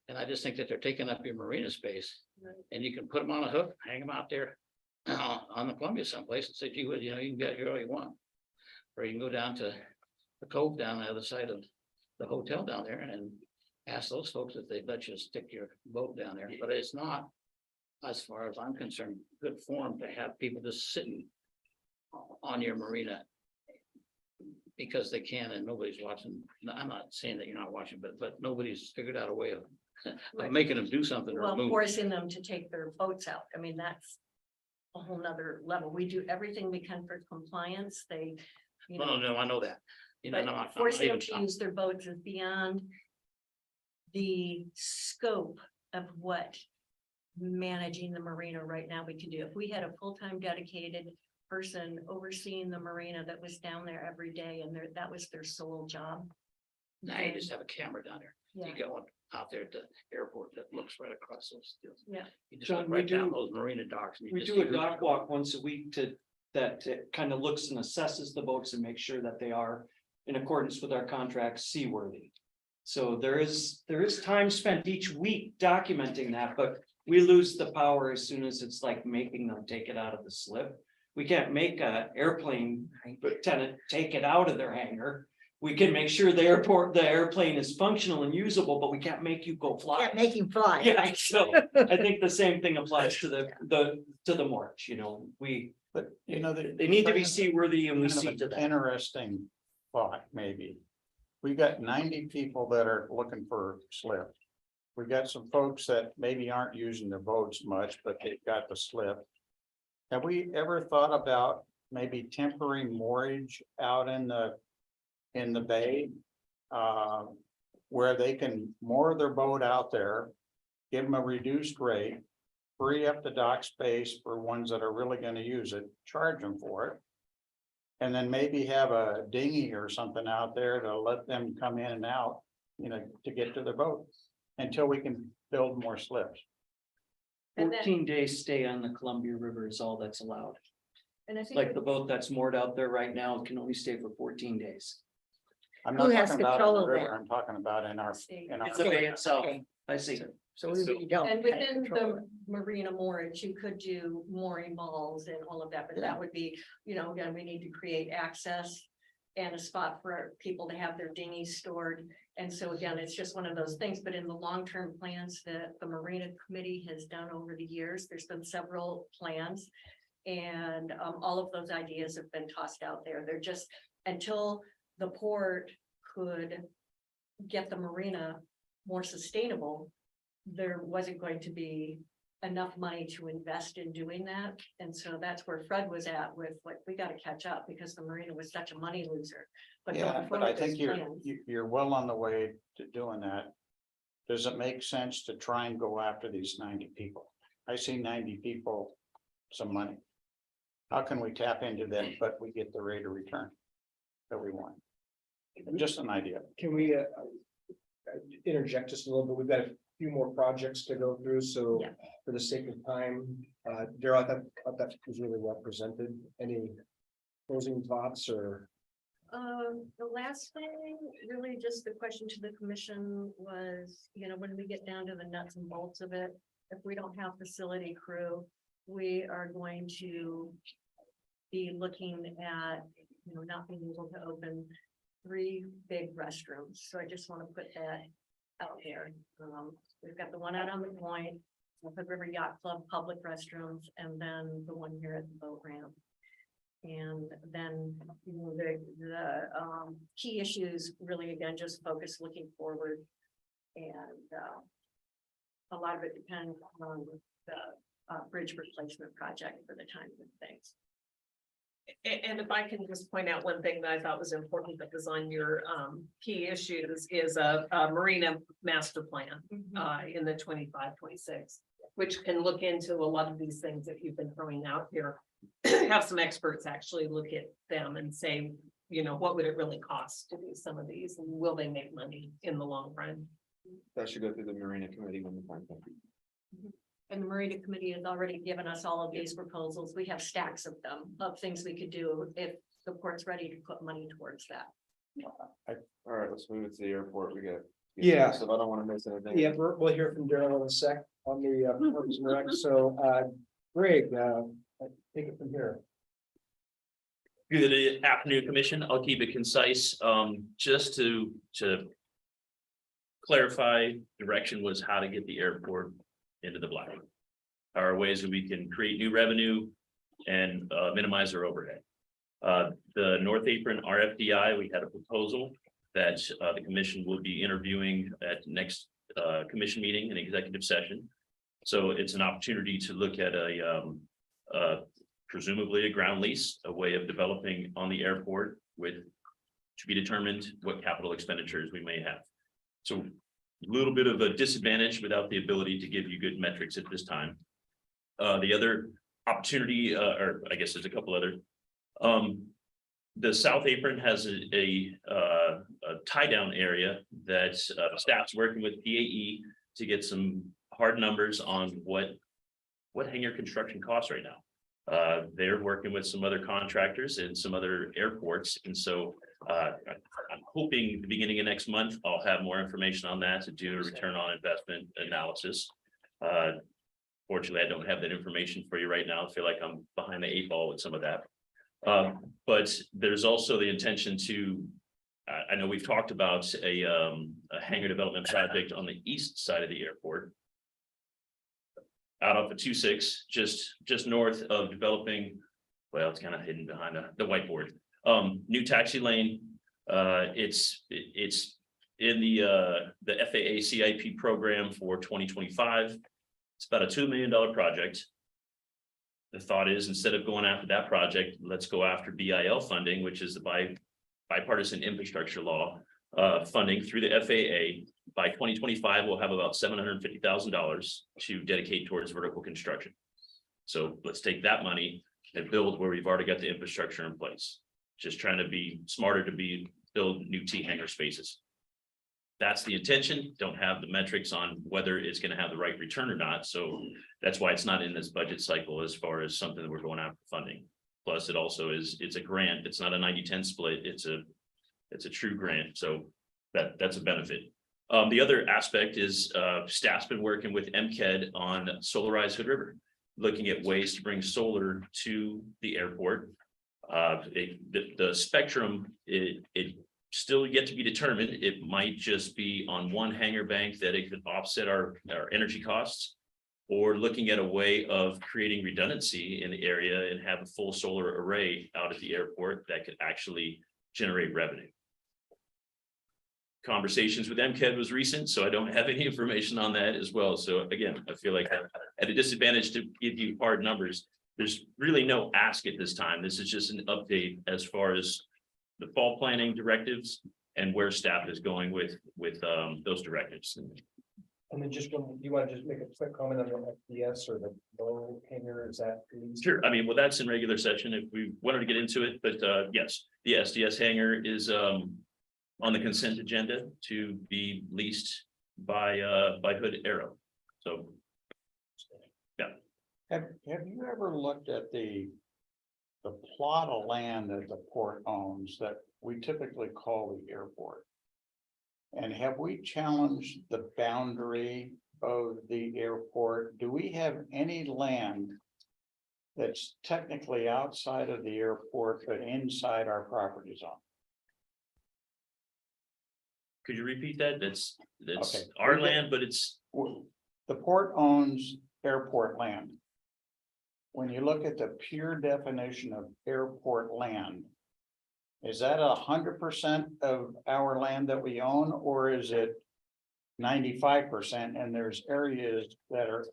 And I just think that they're taking up your marina space, Right. and you can put them on a hook, hang them out there on the Columbia someplace and say, gee, whiz, you can get here all you want. Or you can go down to the cove down the other side of the hotel down there and ask those folks if they'd let you stick your boat down there, but it's not, as far as I'm concerned, good form to have people just sitting on your marina because they can and nobody's watching. No, I'm not saying that you're not watching, but nobody's figured out a way of Right. making them do something or Well, move. forcing them to take their boats out. I mean, that's a whole nother level. We do everything we can for compliance. They, you No, know, I know that. You know, but I'm not forcing them even- to use their boats is beyond the scope of what managing the marina right now we can do. If we had a full-time dedicated person overseeing the marina that was down there every day and that was their sole job. Now you just have a camera down there. Yeah. You got one out there at the airport that looks right across those. Yeah. You just John, look we right down do- those marina docks. and you We just do see a who's- dock walk once a week that kind of looks and assesses the boats and makes sure that they are in accordance with our contract seaworthy. So there is time spent each week documenting that, but we lose the power as soon as it's like making them take it out of the slip. We can't make a airplane tenant take it out of their hangar. We can make sure the airplane is functional and usable, but we can't make you go fly. Can't make him fly. Yeah, so I think the same thing applies to the march, But you know, they need to be seaworthy and we see to that. Interesting thought, maybe. We got 90 people that are looking for slip. We got some folks that maybe aren't using their boats much, but they've got the slip. Have we ever thought about maybe temporary moorage out in the bay? Where they can moor their boat out there, give them a reduced rate, free up the dock space for ones that are really gonna use it, charge them for it. And then maybe have a dinghy or something out there to let them come in and out, to get to their boat. Until we can build more slips. And then- 14 days stay on the Columbia River is all that's allowed. And I think Like the boat that's moored out there right now can only stay for 14 days. I'm Who not has talking about in control the of river, that? I'm talking about in our. State. in our- It's the bay itself. Okay. I see. So we really don't. And have within control. the marina moorage, you could do mooring balls and all of that, but that would be, again, we need to create access. And a spot for people to have their dinghies stored. And so again, it's just one of those things, but in the long-term plans that the Marina Committee has done over the years, there's been several plans. And all of those ideas have been tossed out there. They're just, until the port could get the marina more sustainable, there wasn't going to be enough money to invest in doing that. And so that's where Fred was at with, like, we gotta catch up because the marina was such a money loser. But Yeah, going but I forward, there's think you're, plans. you're well on the way to doing that. Does it make sense to try and go after these 90 people? I see 90 people, some money. How can we tap into that, but we get the rate of return that we want? Just an idea. Can we interject just a little bit? We've got a few more projects to go through, so Yeah. for the sake of time, Daryl, I thought that was really well presented. Any closing thoughts or? The last thing, really just the question to the commission was, when we get down to the nuts and bolts of it, if we don't have facility crew, we are going to be looking at, not being able to open 3 big restrooms. So I just want to put that out there. We've got the one out on the point, Hood River Yacht Club public restrooms, and then the one here at the boat ramp. And then, the key issues really, again, just focus looking forward. And a lot of it depends on the bridge replacement project for the time of things. And if I can just point out one thing that I thought was important that was on your key issues is a marina master plan in the 25-26, which can look into a lot of these things that you've been throwing out here. Have some experts actually look at them and say, what would it really cost to do some of these, and will they make money in the long run? That should go through the Marina Committee when the time comes. And the Marina Committee has already given us all of these proposals. We have stacks of them, of things we could do if the port's ready to put money towards that. All right, let's move it to the airport. We got. Yeah. So I don't want to miss anything. Yeah, we'll hear from Daryl in a sec on the Parks and Rec. So Greg, take it from here. Good afternoon, Commission. I'll keep it concise. Just to clarify, direction was how to get the airport into the black. Are ways that we can create new revenue and minimize our overhead. The North Apron RFDI, we had a proposal that the commission will be interviewing at next commission meeting, an executive session. So it's an opportunity to look at presumably a ground lease, a way of developing on the airport with to be determined what capital expenditures we may have. So a little bit of a disadvantage without the ability to give you good metrics at this time. The other opportunity, or I guess there's a couple other. The South Apron has a tie down area that staff's working with PAE to get some hard numbers on what hangar construction costs right now. They're working with some other contractors and some other airports. And so I'm hoping the beginning of next month, I'll have more information on that to do a return on investment analysis. Fortunately, I don't have that information for you right now. I feel like I'm behind the 8 ball with some of that. But there's also the intention to, I know we've talked about a hangar development project on the east side of the airport. Out off of 26, just north of developing, well, it's kind of hidden behind the whiteboard. New taxi lane. It's in the FAA CIP program for 2025. It's about a $2 million project. The thought is, instead of going after that project, let's go after BIL funding, which is the bipartisan infrastructure law funding through the FAA. By 2025, we'll have about $750,000 to dedicate towards vertical construction. So let's take that money and build where we've already got the infrastructure in place. Just trying to be smarter to build new T hangar spaces. That's the intention. Don't have the metrics on whether it's going to have the right return or not. So that's why it's not in this budget cycle as far as something that we're going after funding. Plus, it also it's a grant. It's not a 90-10 split. It's a true grant. So that's a benefit. The other aspect is staff's been working with MCED on Solarize Hood River, looking at ways to bring solar to the airport. The spectrum, it still yet to be determined. It might just be on one hangar bank that it could offset our energy costs, or looking at a way of creating redundancy in the area and have a full solar array out at the airport that could actually generate revenue. conversations with MCAD was recent, so I don't have any information on that as well. So again, I feel like I'm at a disadvantage to give you hard numbers. There's really no ask at this time. This is just an update as far as the fall planning directives and where staff is going with those directives. And then just, you want to just make a quick comment on the FPS or the bow hanger, is that? Sure. I mean, well, that's in regular session if we wanted to get into it, but yes, the SDS hangar is on the consent agenda to be leased by Hood Aero. So. Have you ever looked at the plot of land that the port owns that we typically call the airport? And have we challenged the boundary of the airport? Do we have any land that's technically outside of the airport, but inside our property zone? Could you repeat that? That's Okay. our land, but it's, The port owns airport land. When you look at the pure definition of airport land, is that 100% of our land that we own, or is it 95%? And there's areas that are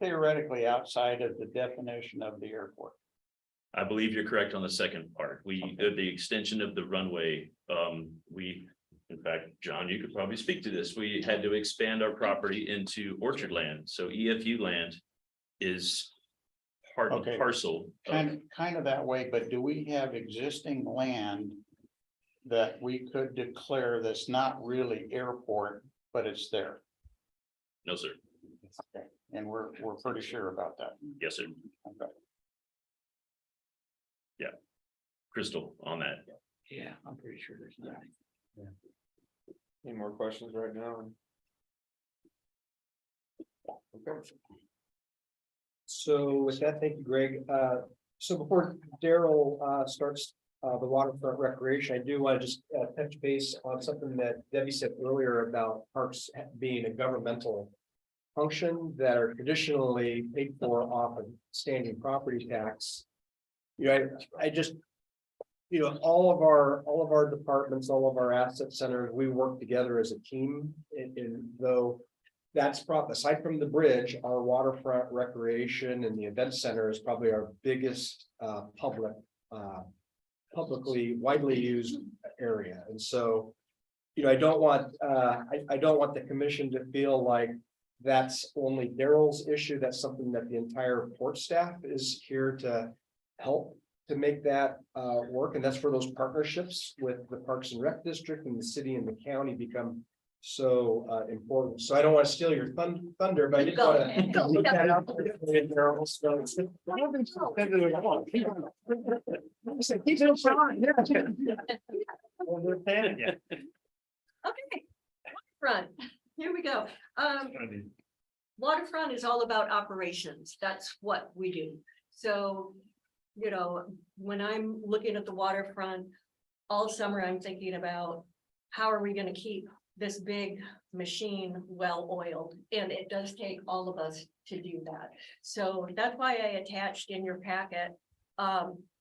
theoretically outside of the definition of the airport. I believe you're correct on the second part. The extension of the runway, in fact, John, you could probably speak to this. We had to expand our property into orchard land. So EFU land is part and Okay. parcel. Kind of that way, but do we have existing land that we could declare that's not really airport, but it's there? No, sir. And we're pretty sure about that. Yes, sir. Okay. Yeah. Crystal on that. Yeah, I'm pretty sure there's nothing. Any more questions right now? Okay. So with that, thank you, Greg. So before Daryl starts the waterfront recreation, I do want to just touch base on something that Debbie said earlier about parks being a governmental function that are traditionally paid for off of standing property tax. You know, I just, you know, all of our departments, all of our asset centers, we work together as a team. And though that's probably, aside from the bridge, our waterfront recreation and the event center is probably our biggest publicly widely used area. And so, you know, I don't want the commission to feel like that's only Daryl's issue. That's something that the entire port staff is here to help to make that work. And that's for those partnerships with the Parks and Rec District and the city and the county become so important. So I don't want to steal your thunder, but I just want to put that out there. Okay, waterfront, here we go. Waterfront is all about operations. That's what we do. So, you know, when I'm looking at the waterfront, all summer, I'm thinking about how are we going to keep this big machine well-oiled? And it does take all of us to do that. So that's why I attached in your packet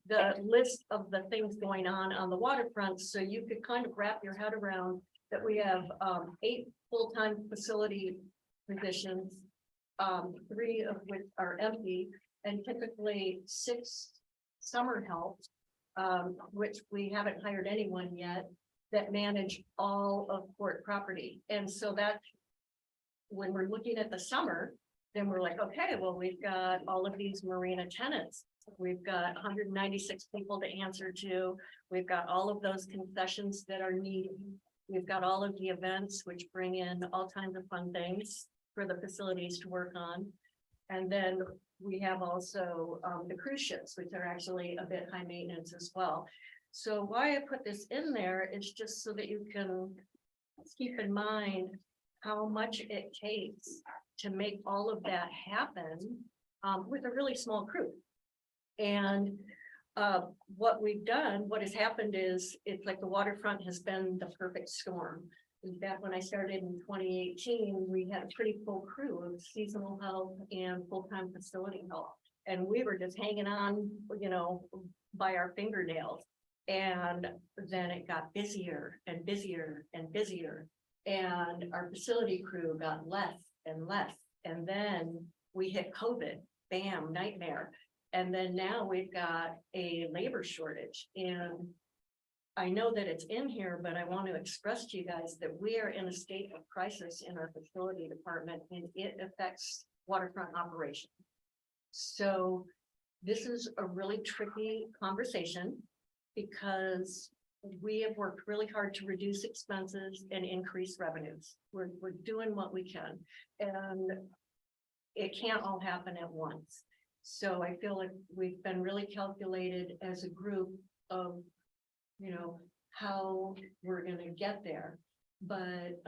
the list of the things going on the waterfront. So you could kind of wrap your head around that we have 8 full-time facility positions, 3 of which are empty, and typically 6 summer help, which we haven't hired anyone yet, that manage all of port property. And so that when we're looking at the summer, then we're like, okay, well, we've got all of these marina tenants. We've got 196 people to answer to. We've got all of those concessions that are needed. We've got all of the events which bring in all kinds of fun things for the facilities to work on. And then we have also the cruise ships, which are actually a bit high maintenance as well. So why I put this in there is just so that you can keep in mind how much it takes to make all of that happen with a really small crew. And what we've done, what has happened is it's like the waterfront has been the perfect storm. Back when I started in 2018, we had a pretty full crew of seasonal help and full-time facility help. And we were just hanging on, you know, by our fingernails. And then it got busier and busier and busier. And our facility crew got less and less. And then we hit COVID, bam, nightmare. And then now we've got a labor shortage. And I know that it's in here, but I want to express to you guys that we are in a state of crisis in our facility department, and it affects waterfront operation. So this is a really tricky conversation because we have worked really hard to reduce expenses and increase revenues. We're doing what we can, and it can't all happen at once. So I feel like we've been really calculated as a group of, you know, how we're gonna get there. But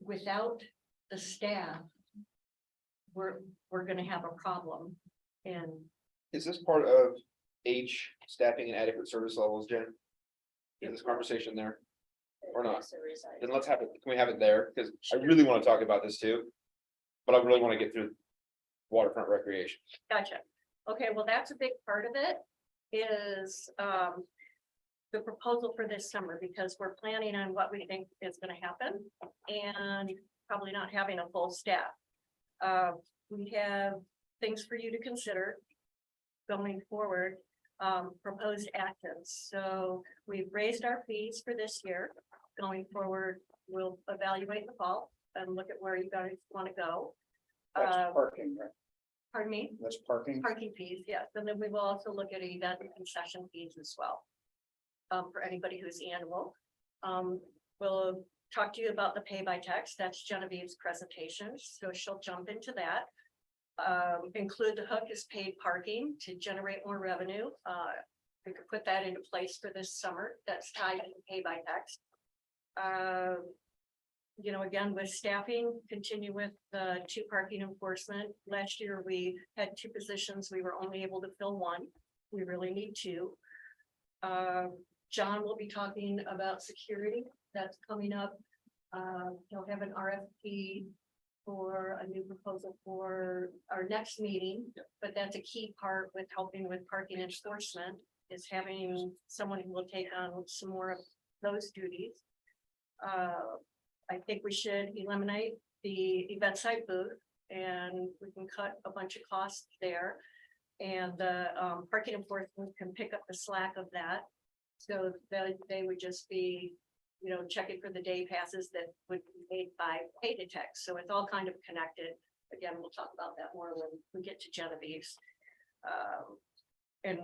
without the staff, we're gonna have a problem. And Is this part of H, staffing and adequate service levels, Jen? Is this conversation there or not? Then let's have it, can we have it there? Because I really want to talk about this too. But I really want to get through waterfront recreation. gotcha. Okay, well, that's a big part of it is the proposal for this summer, because we're planning on what we think is gonna happen and probably not having a full staff. We have things for you to consider going forward, proposed actions. So we've raised our fees for this year. Going forward, we'll evaluate in the fall and look at where you guys want to go. That's parking, right? Pardon me? That's parking. Parking fees, yes, and then we will also look at event and concession fees as well. For anybody who's annual. We'll talk to you about the pay by text, that's Genevieve's presentation, so she'll jump into that. Include the hook is paid parking to generate more revenue. We could put that into place for this summer, that's tied to pay by text. You know, again, with staffing, continue with the 2 parking enforcement. Last year, we had 2 positions. We were only able to fill 1. We really need 2. John will be talking about security. That's coming up. He'll have an RFP for a new proposal for our next meeting, but that's a key part with helping with parking enforcement is having someone who will take on some more of those duties. I think we should eliminate the event site booth and we can cut a bunch of costs there. And the parking enforcement can pick up the slack of that. So that they would just be, you know, checking for the day passes that would be made by pay to text. So it's all kind of connected. Again, we'll talk about that more when we get to Genevieve's. And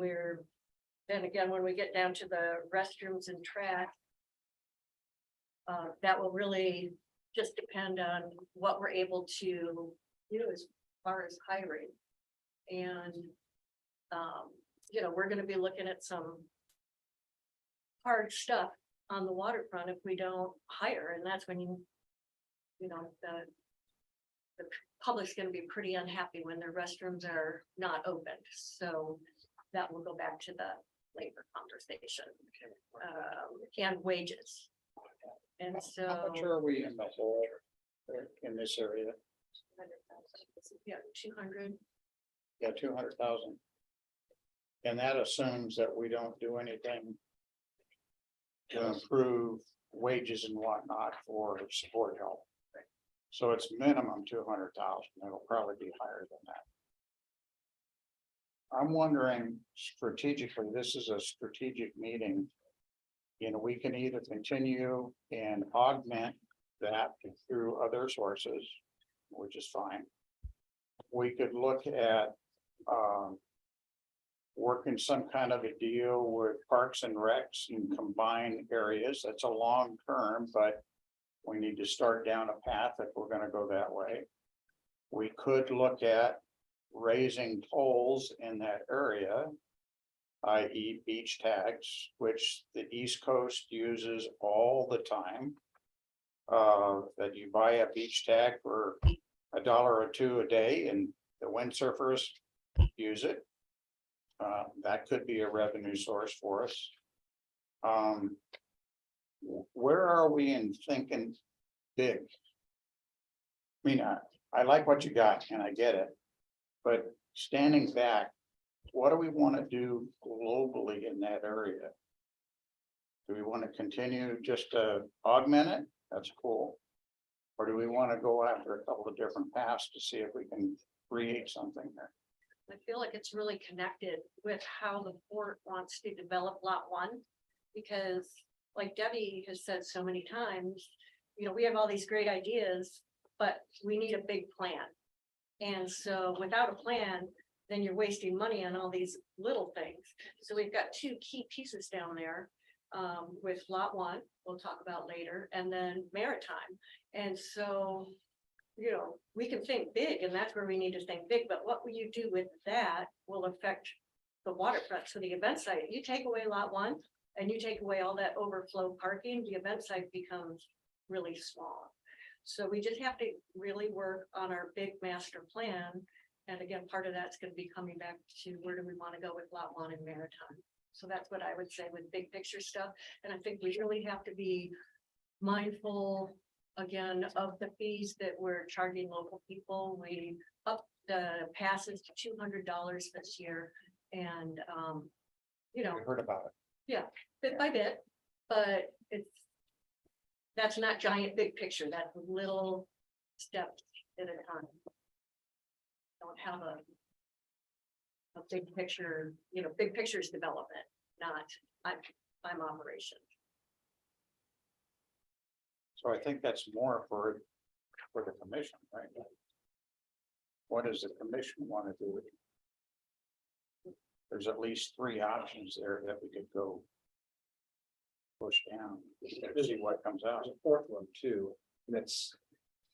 then again, when we get down to the restrooms and track, that will really just depend on what we're able to do as far as hiring. And, you know, we're gonna be looking at some hard stuff on the waterfront if we don't hire, and that's when you know, the public's gonna be pretty unhappy when their restrooms are not opened, so that will go back to the labor conversation. And wages. And so. How much are we in the hole in this area? Yeah, 200. Yeah, 200,000. And that assumes that we don't do anything to improve wages and whatnot for support help. So it's minimum 200,000. It'll probably be higher than that. I'm wondering strategically, this is a strategic meeting. You know, we can either continue and augment that through other sources, which is fine. We could look at working some kind of a deal with Parks and Recs and combine areas. That's a long term, but we need to start down a path if we're going to go that way. We could look at raising tolls in that area, i.e. beach tags, which the East Coast uses all the time. That you buy a beach tag for $1 or $2 a day and the windsurfers use it. That could be a revenue source for us. Where are we in thinking big? I mean, I like what you got and I get it, but standing back, what do we want to do globally in that area? Do we want to continue just to augment it? That's cool. Or do we want to go after a couple of different paths to see if we can create something there? I feel like it's really connected with how the port wants to develop lot one. Because like Debbie has said so many times, you know, we have all these great ideas, but we need a big plan. And so without a plan, then you're wasting money on all these little things. So we've got two key pieces down there. With lot one, we'll talk about later, and then maritime. And so, you know, we can think big, and that's where we need to think big, but what will you do with that will affect the waterfront. So the event site, you take away lot one and you take away all that overflow parking, the event site becomes really small. So we just have to really work on our big master plan. And again, part of that's going to be coming back to where do we want to go with lot one and maritime. So that's what I would say with big picture stuff. And I think we really have to be mindful again of the fees that we're charging local people. We upped the passes to $200 this year. And you know, We heard about it. yeah, bit by bit, but that's not giant big picture. That's little steps at a time. Don't have a big picture, you know, big picture is development, not I'm operation. So I think that's more for the commission, right? What does the commission want to do? There's at least three options there that we could go push down, see what comes out. There's a fourth one too, and that's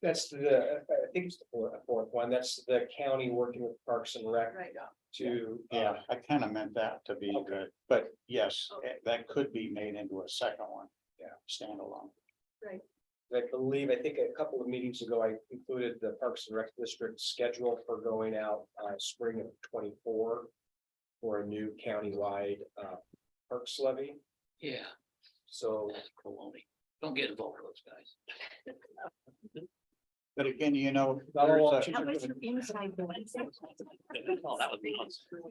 the, I think it's the fourth one, that's the county working with Parks and Rec Right. to. Yeah, I kind of meant that to be Okay. good, but yes, that could be made into a second one. Yeah, standalone. Right. I believe, I think a couple of meetings ago, I included the Parks and Rec District schedule for going out spring of 24 for a new countywide parks levy. Yeah, So don't get involved with those guys. But again, you know, Not all there's a- options. inside the Oh, that would be awesome.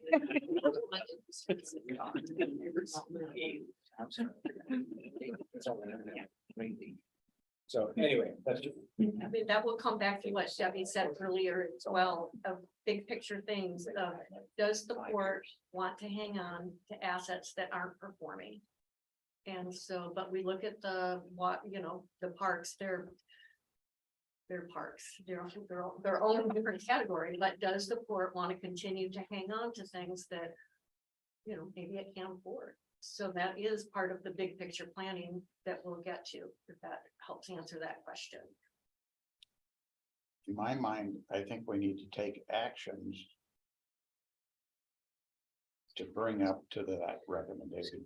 So anyway, that's just. I mean, that will come back to what Debbie said earlier as well, of big picture things of, does the port want to hang on to assets that aren't performing? And so, but we look at the, you know, the parks, they're parks, they're their own different category, but does the port want to continue to hang on to things that, you know, maybe it can't afford? So that is part of the big picture planning that we'll get to, if that helps answer that question. in my mind, I think we need to take actions to bring up to that recommendation.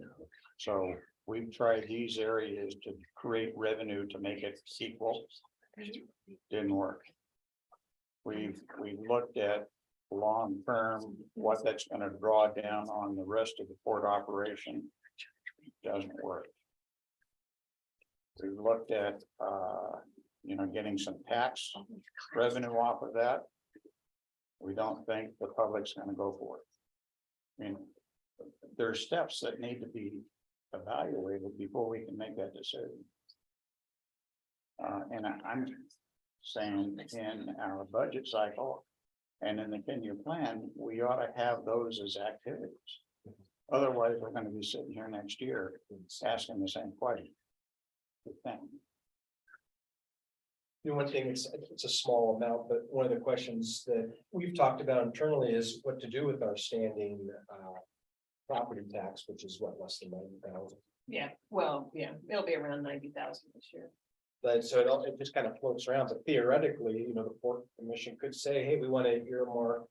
So we've tried these areas to create revenue to make it equal. Didn't work. We looked at long-term, what that's gonna draw down on the rest of the port operation. Doesn't work. We looked at, you know, getting some tax revenue off of that. We don't think the public's gonna go for it. I mean, there are steps that need to be evaluated before we can make that decision. And I'm saying in our budget cycle and in the 10-year plan, we ought to have those as activities. Otherwise, we're gonna be sitting here next year asking the same question. Good thing. The one thing, it's a small amount, but one of the questions that we've talked about internally is what to do with our standing property tax, which is what, less than 90,000. Yeah, well, yeah, it'll be around 90,000 this year. But so it just kind of floats around, but theoretically, you know, the port commission could say, hey, we want to earmark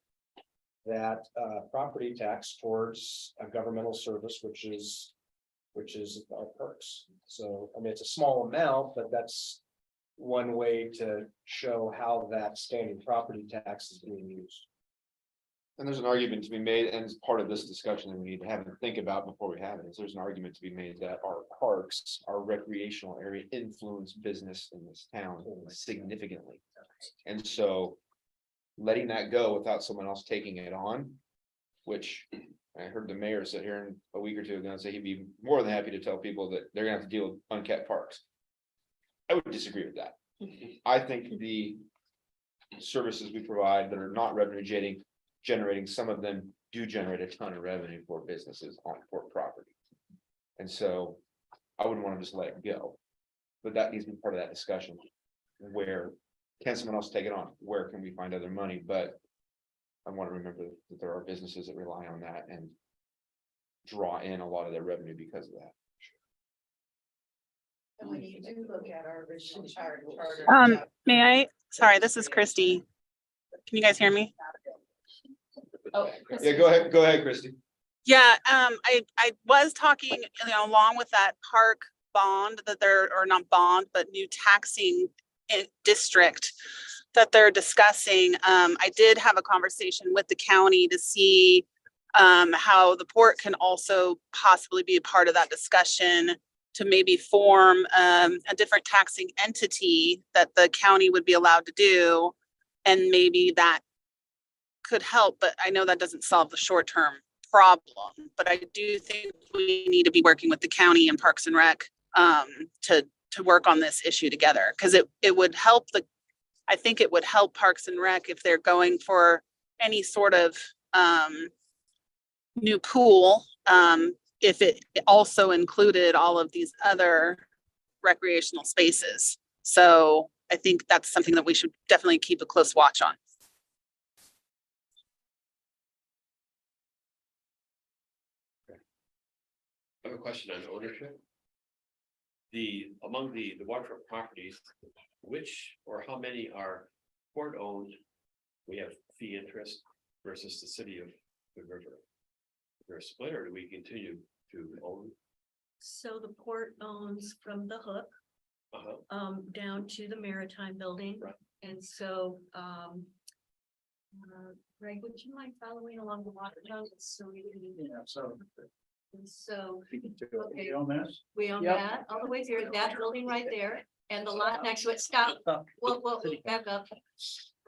that property tax towards a governmental service, which is our perks. So, I mean, it's a small amount, but that's one way to show how that standing property tax is being used. And there's an argument to be made, and as part of this discussion that we need to have and think about before we have it, is there's an argument to be made that our parks, our recreational area influence business in this town significantly. And so letting that go without someone else taking it on which I heard the mayor sit here in a week or two ago and say he'd be more than happy to tell people that they're gonna have to deal with unkept parks. I would disagree with that. I think the services we provide that are not revenue generating, some of them do generate a ton of revenue for businesses on port property. And so I wouldn't want to just let it go. But that needs to be part of that discussion. Where can someone else take it on? Where can we find other money? But I want to remember that there are businesses that rely on that and draw in a lot of their revenue because of that. And when you do look at our original charter. May I? Sorry, this is Christy. Can you guys hear me? Oh. Yeah, go ahead, Christy. Yeah, I was talking, along with that park bond that they're, or not bond, but new taxing district that they're discussing. I did have a conversation with the county to see how the port can also possibly be a part of that discussion to maybe form a different taxing entity that the county would be allowed to do. And maybe that could help, but I know that doesn't solve the short-term problem. But I do think we need to be working with the county and Parks and Rec to work on this issue together, because it would help I think it would help Parks and Rec if they're going for any sort of new pool, if it also included all of these other recreational spaces. So I think that's something that we should definitely keep a close watch on. I have a question on ownership. Among the waterfront properties, which or how many are port owned? We have fee interest versus the city of Good River. Is there a split, or do we continue to own? So the port owns from the hook down to the Maritime Building. Right. And so Greg, would you mind following along the waterfront? So we and so okay, we own that all the way through that building right there, and the lot next to it. Stop. Well, back up.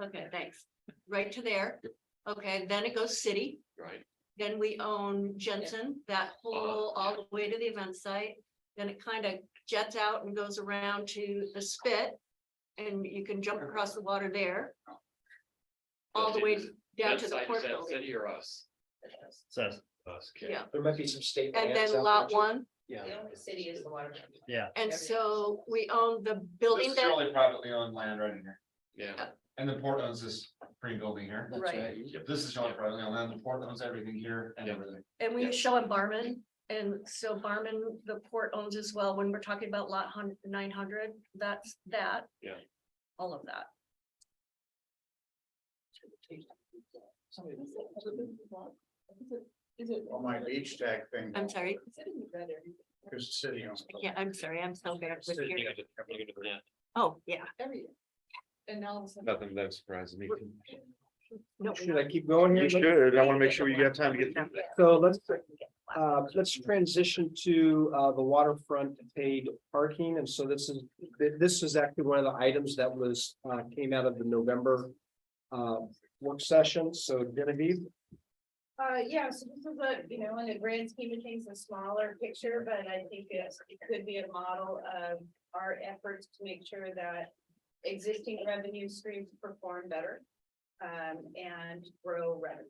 Okay, thanks. Right to there. Okay, then it goes city. Right. Then we own Jensen, that whole, all the way to the event site. Then it kind of jets out and goes around to the spit. And you can jump across the water there. All the way down to the port building. City or us? Says, Us, okay. Yeah, There might be some state. and lands then out lot there, too. one, yeah, The only city is the water. yeah. and so we own the building that, privately owned land right in here. Yeah. And the port owns this green building here. right, This is showing privately on land, the port owns everything here and Yep. everything. and we show in Barman. And so Barman, the port owns as well. When we're talking about lot 900, that's that. Yeah. All of that. On my beach tag thing. I'm sorry. Because the city owns. Yeah, I'm sorry. I'm so bad with your. Oh, yeah. And now. Nothing that surprises me. No, Should I keep going here? You should. I want to make sure you got time to get through that. So let's transition to the waterfront paid parking. And so this is actually one of the items that was came out of the November work session. So Genevieve. Yeah, so this is in the grand scheme of things, a smaller picture, but I think it could be a model of our efforts to make sure that existing revenue streams perform better and grow revenue.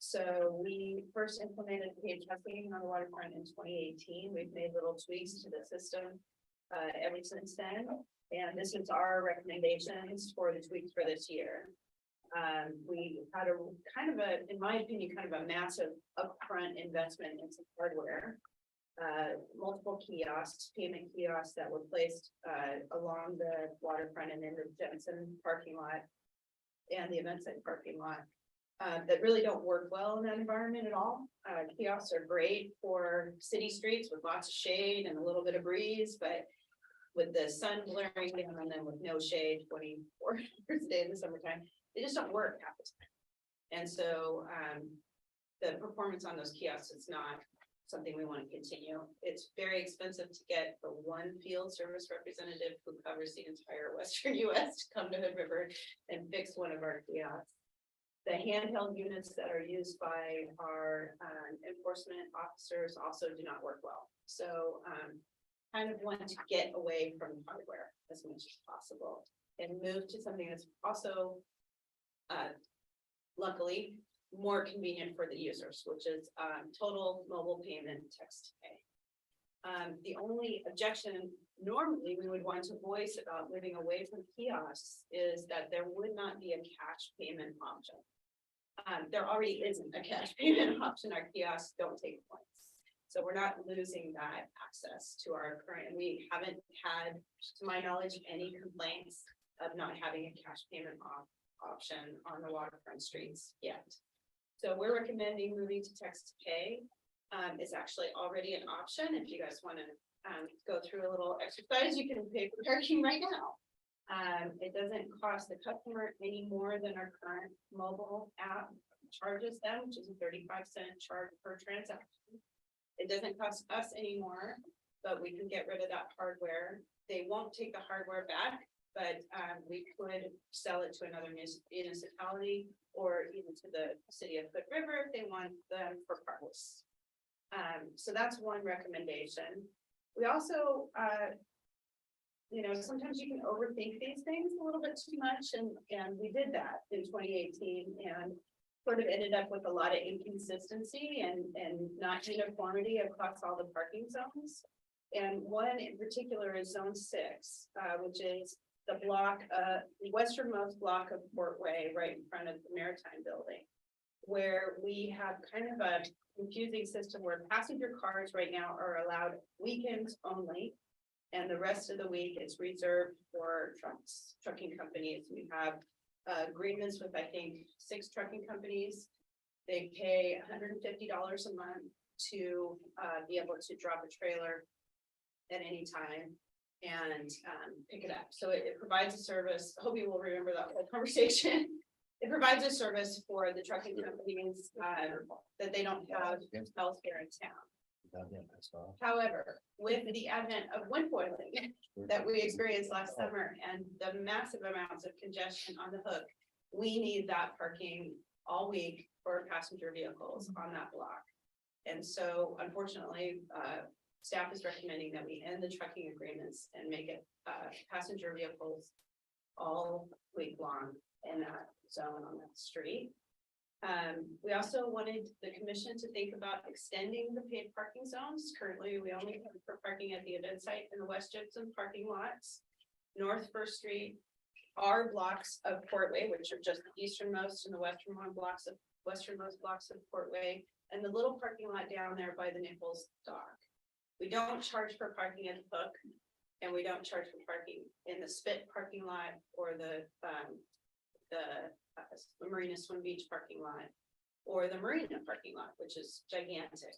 So we first implemented paid testing on the waterfront in 2018. We've made little tweaks to the system ever since then. And this is our recommendations for the tweaks for this year. We had a kind of in my opinion, kind of a massive upfront investment in some hardware. Multiple kiosks, payment kiosks that were placed along the waterfront and in the Jensen parking lot and the event site parking lot that really don't work well in that environment at all. Kiosks are great for city streets with lots of shade and a little bit of breeze, but with the sun blaring down on them with no shade 24 hours a day in the summertime, they just don't work half the time. And so the performance on those kiosks is not something we want to continue. It's very expensive to get the one field service representative who covers the entire Western US to come to Hood River and fix one of our kiosks. The handheld units that are used by our enforcement officers also do not work well. So kind of want to get away from hardware as much as possible and move to something that's also luckily more convenient for the users, which is total mobile payment text to pay. The only objection normally we would want to voice about moving away from kiosks is that there would not be a cash payment option. There already isn't a cash payment option. Our kiosks don't take points. So we're not losing that access to our current, we haven't had, to my knowledge, any complaints of not having a cash payment option on the waterfront streets yet. So we're recommending moving to text to pay. It's actually already an option. If you guys want to go through a little exercise, you can pay for parking right now. It doesn't cost the customer any more than our current mobile app charges them, which is a 35-cent charge per transaction. It doesn't cost us anymore, but we can get rid of that hardware. They won't take the hardware back, but we could sell it to another municipality or even to the city of Hood River if they want them for parks. So that's one recommendation. We also, sometimes you can overthink these things a little bit too much, and we did that in 2018 and sort of ended up with a lot of inconsistency and not uniformity across all the parking zones. And one in particular is Zone 6, which is the block, the westernmost block of Portway, right in front of the Maritime Building, where we have kind of a confusing system where passenger cars right now are allowed weekends only. And the rest of the week is reserved for trucking companies. We have agreements with, I think, 6 trucking companies. They pay $150 a month to be able to drop a trailer at any time and pick it up. So it provides a service. I hope you will remember that whole conversation. It provides a service for the trucking companies that they don't have elsewhere in town. However, with the advent of wind foiling that we experienced last summer and the massive amounts of congestion on the hook, we need that parking all week for passenger vehicles on that block. And so unfortunately, staff is recommending that we end the trucking agreements and make it passenger vehicles all week long in that zone on that street. We also wanted the commission to think about extending the paid parking zones. Currently, we only have for parking at the event site in the West Gypsum parking lots. North First Street, our blocks of Portway, which are just the easternmost and the westernmost blocks of Portway, and the little parking lot down there by the Nichols Dock. We don't charge for parking at the hook, and we don't charge for parking in the Spit parking lot or the Marina Swim Beach parking lot or the Marina parking lot, which is gigantic.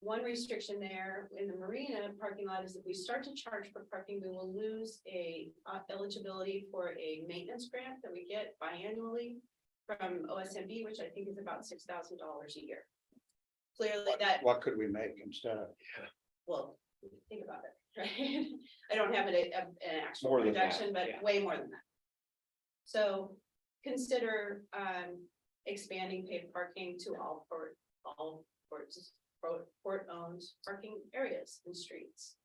One restriction there in the Marina parking lot is if we start to charge for parking, we will lose a eligibility for a maintenance grant that we get biannually from OSMB, which I think is about $6,000 a year. Clearly that. What could we make instead of? Well, think about it, right? I don't have an actual More than that, projection, but yeah. way more than that. So consider expanding paid parking to all port-owned parking areas and streets.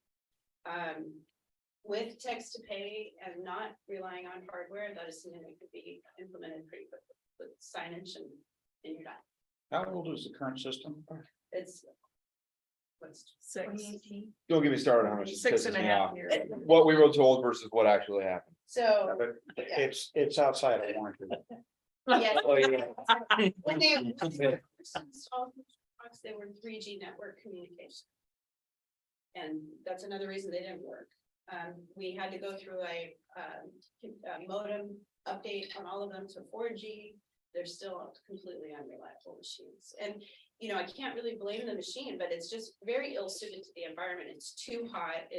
With text to pay and not relying on hardware, that is something that could be implemented pretty quickly with signage and you're done. How old is the current system? It's what's 2018. Don't get me started on how much. it 6 pisses and a me half off. years. What we were told versus what actually happened. so But it's outside of warranty. yes. Oh, yeah. When they installed the trucks, they were 3G network communication. And that's another reason they didn't work. We had to go through a modem update on all of them to 4G. They're still completely unreliable machines. And, I can't really blame the machine, but it's just very ill suited to the environment. It's too hot.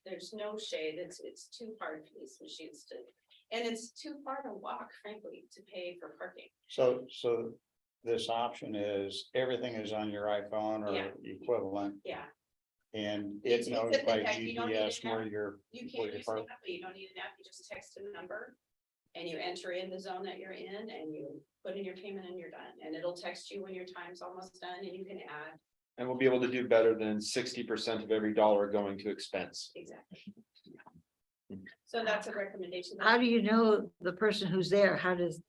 There's no shade. It's too hard for these machines to, and it's too far to walk, frankly, to pay for parking. So this option is everything is on your iPhone or Yeah. equivalent, Yeah, and It's it with the notifies tech, you don't need GPS an where app. you're. you where can't you're use an parked. app, you don't need an app, you just text a number. And you enter in the zone that you're in and you put in your payment and you're done. And it'll text you when your time's almost done and you can add. And we'll be able to do better than 60% of every dollar going to expense. Exactly. So that's a recommendation. How do you know the person who's there? How does,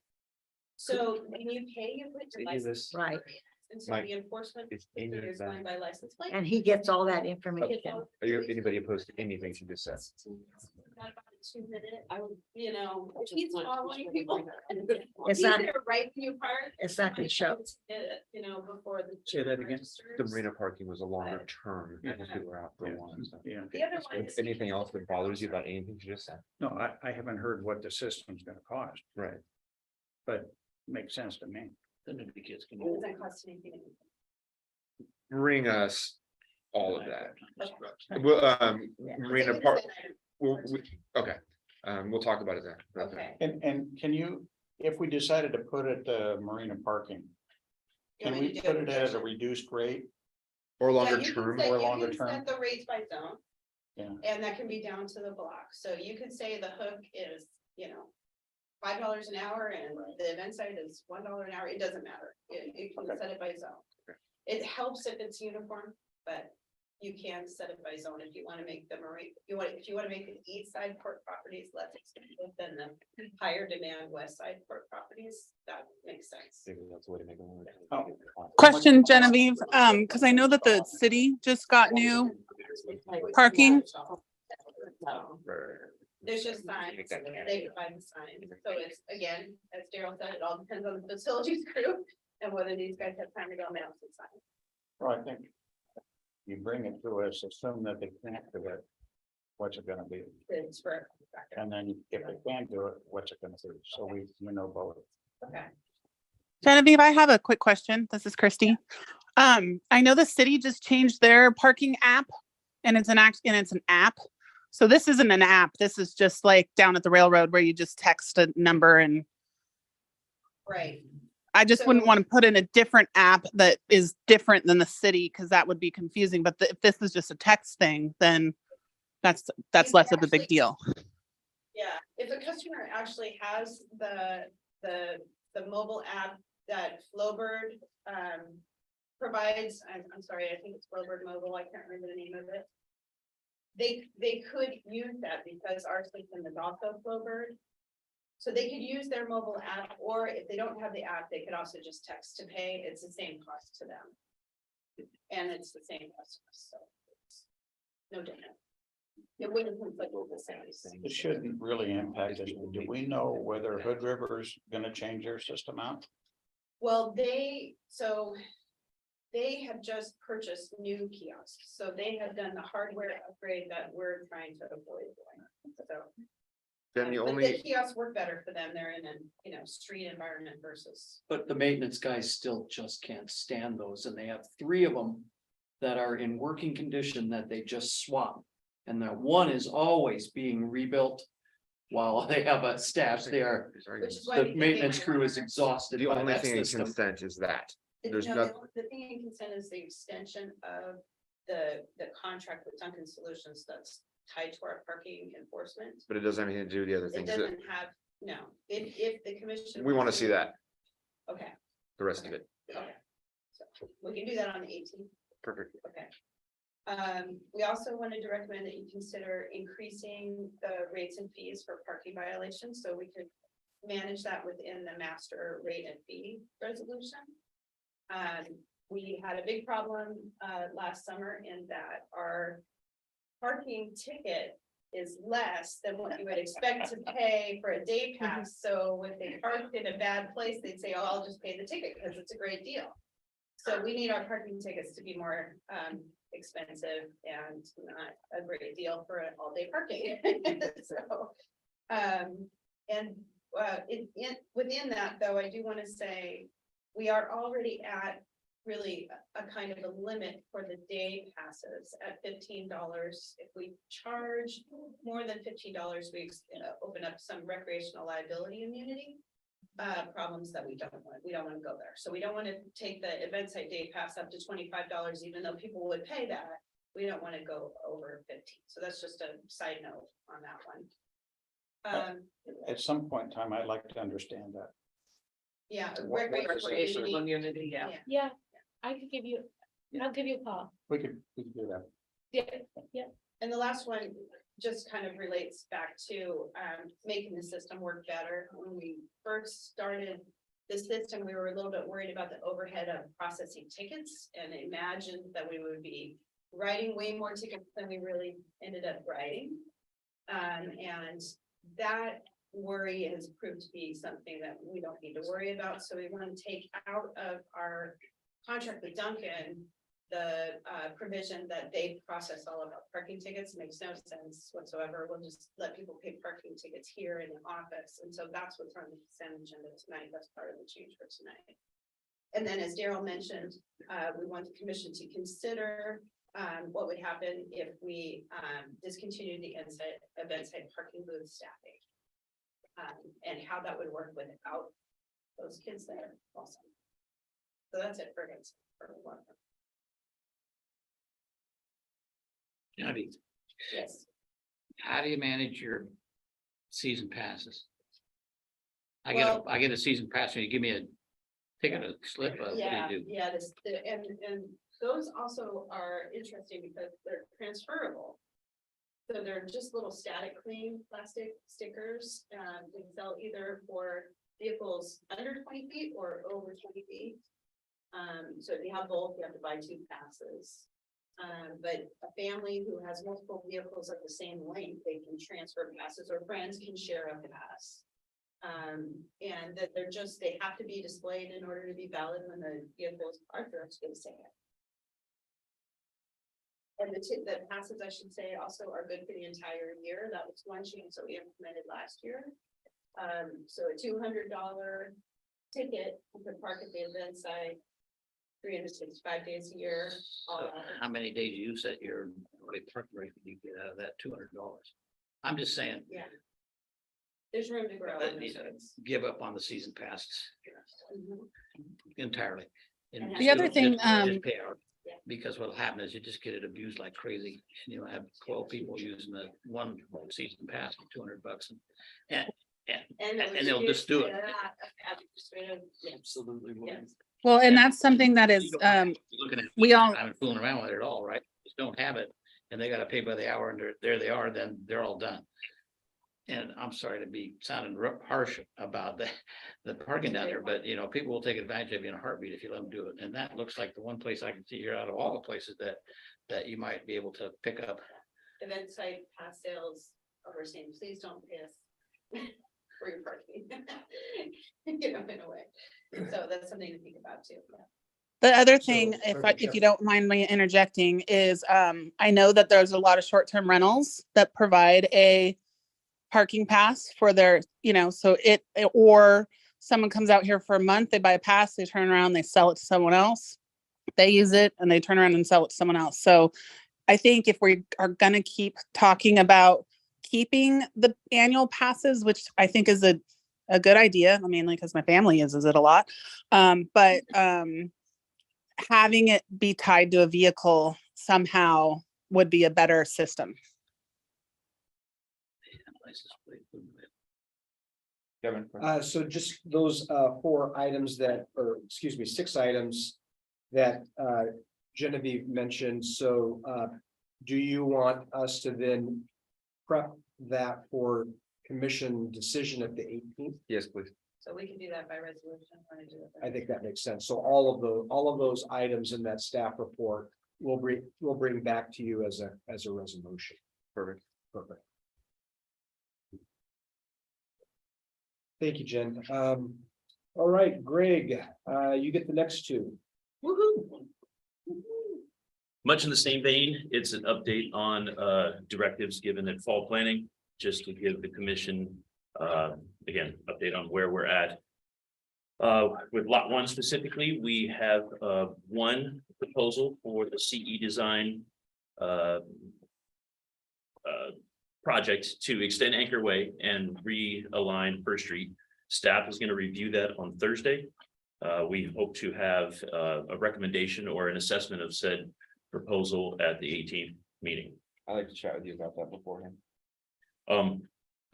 So when you pay, you put your license. right, And so Mike, the enforcement is Amy is back? going by license plate. and he gets all that information. Are you anybody opposed to anything she just said? Not about a 2-minute, you know, he's following people. It's He's not- there right when you park. It's not gonna show. You know, before the. Say that again? The marina parking was a longer term. People who were out for a while. so. Yeah. The other one is. Anything else that bothers you about anything she just said? No, I haven't heard what the system's gonna cost, Right. but makes sense to me. Then the kids can. It doesn't cost anything. Bring us all of that. Okay. Well, Yeah. Marina Park, okay, we'll talk about it then. Okay. And can you, if we decided to put it marina parking, can we put it at a reduced rate? Or Yeah, longer you can term, set- or you longer can term? set the rates by zone. Yeah. And that can be down to the block. So you could say the hook is, you know, $5 an hour and the event site is $1 an hour. It doesn't matter. You can set it by zone. It helps if it's uniform, but you can set it by zone if you want to make the marine, if you want to make the east side port properties less expensive than the higher demand west side port properties, that makes sense. Maybe that's the way to make it work. Question, Genevieve, because I know that the city just got new parking. There's just signs, Make that cash. they find the signs, so it's, again, as Daryl said, it all depends on the facilities group and whether these guys have time to go mail some signs. Well, I think you bring it to us, assume that they can't do it. What's it gonna be? It's for. And then if they can't do it, what's it gonna be? So we know both. Okay. Genevieve, I have a quick question. This is Christy. I know the city just changed their parking app and it's an app. So this isn't an app. This is just like down at the railroad where you just text a number, and Right, I just wouldn't So- want to put in a different app that is different than the city because that would be confusing. But if this is just a text thing, then that's It's less of a big actually- deal. yeah, if a customer actually has the mobile app that Flowbird, provides, I'm sorry, I think it's Flowbird Mobile, I can't remember the name of it. They could use that because our system is also Flowbird. So they could use their mobile app, or if they don't have the app, they could also just text to pay. It's the same cost to them. And it's the same customer, so. It's no different. It wouldn't conflict with the same. It shouldn't really impact us. Do we know whether Hood River's gonna change their system out? Well, they have just purchased new kiosks, so they have done the hardware upgrade that we're trying to avoid doing. So. Then the but only, kiosks work better for them. They're in a, street environment versus. But the maintenance guys still just can't stand those, and they have 3 of them that are in working condition that they just swapped. And that one is always being rebuilt while they have a staff there. Which is why we The think maintenance they might crew is wanna- exhausted the by only that thing in system. consent is that. There's No, nothing. the thing in consent is the extension of the contract with Duncan Solutions that's tied to our parking enforcement. But it doesn't have anything to do with the other It things that, doesn't have, no, if the commission. we want to wants see that, Okay, the rest of it. okay. So we can do that on the 18th. Perfect. Okay. We also wanted to recommend that you consider increasing the rates and fees for parking violations, so we could manage that within the master rate and fee resolution. We had a big problem, last summer in that our parking ticket is less than what you would expect to pay for a day pass. So if they parked in a bad place, they'd say, oh, I'll just pay the ticket because it's a great deal. So we need our parking tickets to be more, expensive and not a great deal for an all-day parking. So, within that, though, I do want to say, we are already at really a kind of a limit for the day passes at $15. If we charge more than $15, we open up some recreational liability immunity. Problems that we don't want to go there. So we don't want to take the event site day pass up to $25, even though people would pay that. We don't want to go over 15. So that's just a side note on that one. At some point in time, I'd like to understand that. Yeah. Recreation community, yeah. Yeah, I could give you, I'll give you a call. We could do that. Yeah, And the last one just kind of relates back to making the system work better. When we first started the system, we were a little bit worried about the overhead of processing tickets and imagined that we would be writing way more tickets than we really ended up writing. And that worry has proved to be something that we don't need to worry about. So we want to take out of our contract with Duncan the provision that they process all of our parking tickets. Makes no sense whatsoever. We'll just let people pay parking tickets here in the office. And so that's what's on the consent agenda tonight. That's part of the change for tonight. And then, as Daryl mentioned, we want the commission to consider what would happen if we discontinue the event site parking booth staffing. And how that would work without those kids there also. So that's it for events. Debbie, Yes. how do you manage your season passes? Well- I get a season pass and you give me a ticket, a slip, what do Yeah, you do? yeah, and those also are interesting because they're transferable. So they're just little static clean plastic stickers, we sell either for vehicles under 20 feet or over 20 feet. So if you have both, you have to buy 2 passes. But a family who has multiple vehicles of the same length, they can transfer passes, or friends can share a pass. And that they have to be displayed in order to be valid when the vehicles are going to say it. And the passes, I should say, also are good for the entire year. That was one change that we implemented last year. So a $200 ticket, you could park at the event site 365 days a year. How many days you set your park rate you get out of that $200? I'm just saying. Yeah. There's room to grow. on those ones. Give up on the season passes Mhm. entirely. And The other just- thing, just pay out. Yeah. Because what'll happen is you just get it abused like crazy, and you'll have 12 people using the one season pass for $200 and they'll just do it. Absolutely. Yes. Well, and that's something that is, Looking at. we all- I'm fooling around with it at all, right? Just don't have it, and they gotta pay by the hour, and there they are, then they're all done. And I'm sorry to be sounding harsh about the parking down there, but you know, people will take advantage of you in a heartbeat if you let them do it. And that looks like the one place I can see here out of all the places that you might be able to pick up. Event site pass sales are saying, please don't pay us for your parking. You know, in a way. So that's something to think about too. the other thing, So, if you don't mind me interjecting, is I know that there's a lot of short-term rentals that provide a parking pass for their, so or someone comes out here for a month, they buy a pass, they turn around, they sell it to someone else. They use it and they turn around and sell it to someone else. So I think if we are gonna keep talking about keeping the annual passes, which I think is a good idea. I mean, like, because my family uses it a lot. But having it be tied to a vehicle somehow would be a better system. Kevin. So just those 4 items or excuse me, 6 items that Genevieve mentioned. So do you want us to then prep that for commission decision at the 18th? Yes, please. So we can do that by resolution. I think that makes sense. So all of those items in that staff report we'll bring back to you as a resolution. Perfect. Perfect. Thank you, Jen. All right, Greg, you get the next 2. Woo-hoo. Much in the same vein, it's an update on directives given at fall planning, just to give the commission again, update on where we're at. With lot 1 specifically, we have one proposal for the CE design project to extend Anchor Way and realign First Street. Staff is going to review that on Thursday. We hope to have a recommendation or an assessment of said proposal at the 18th meeting. I'd like to chat with you about that beforehand.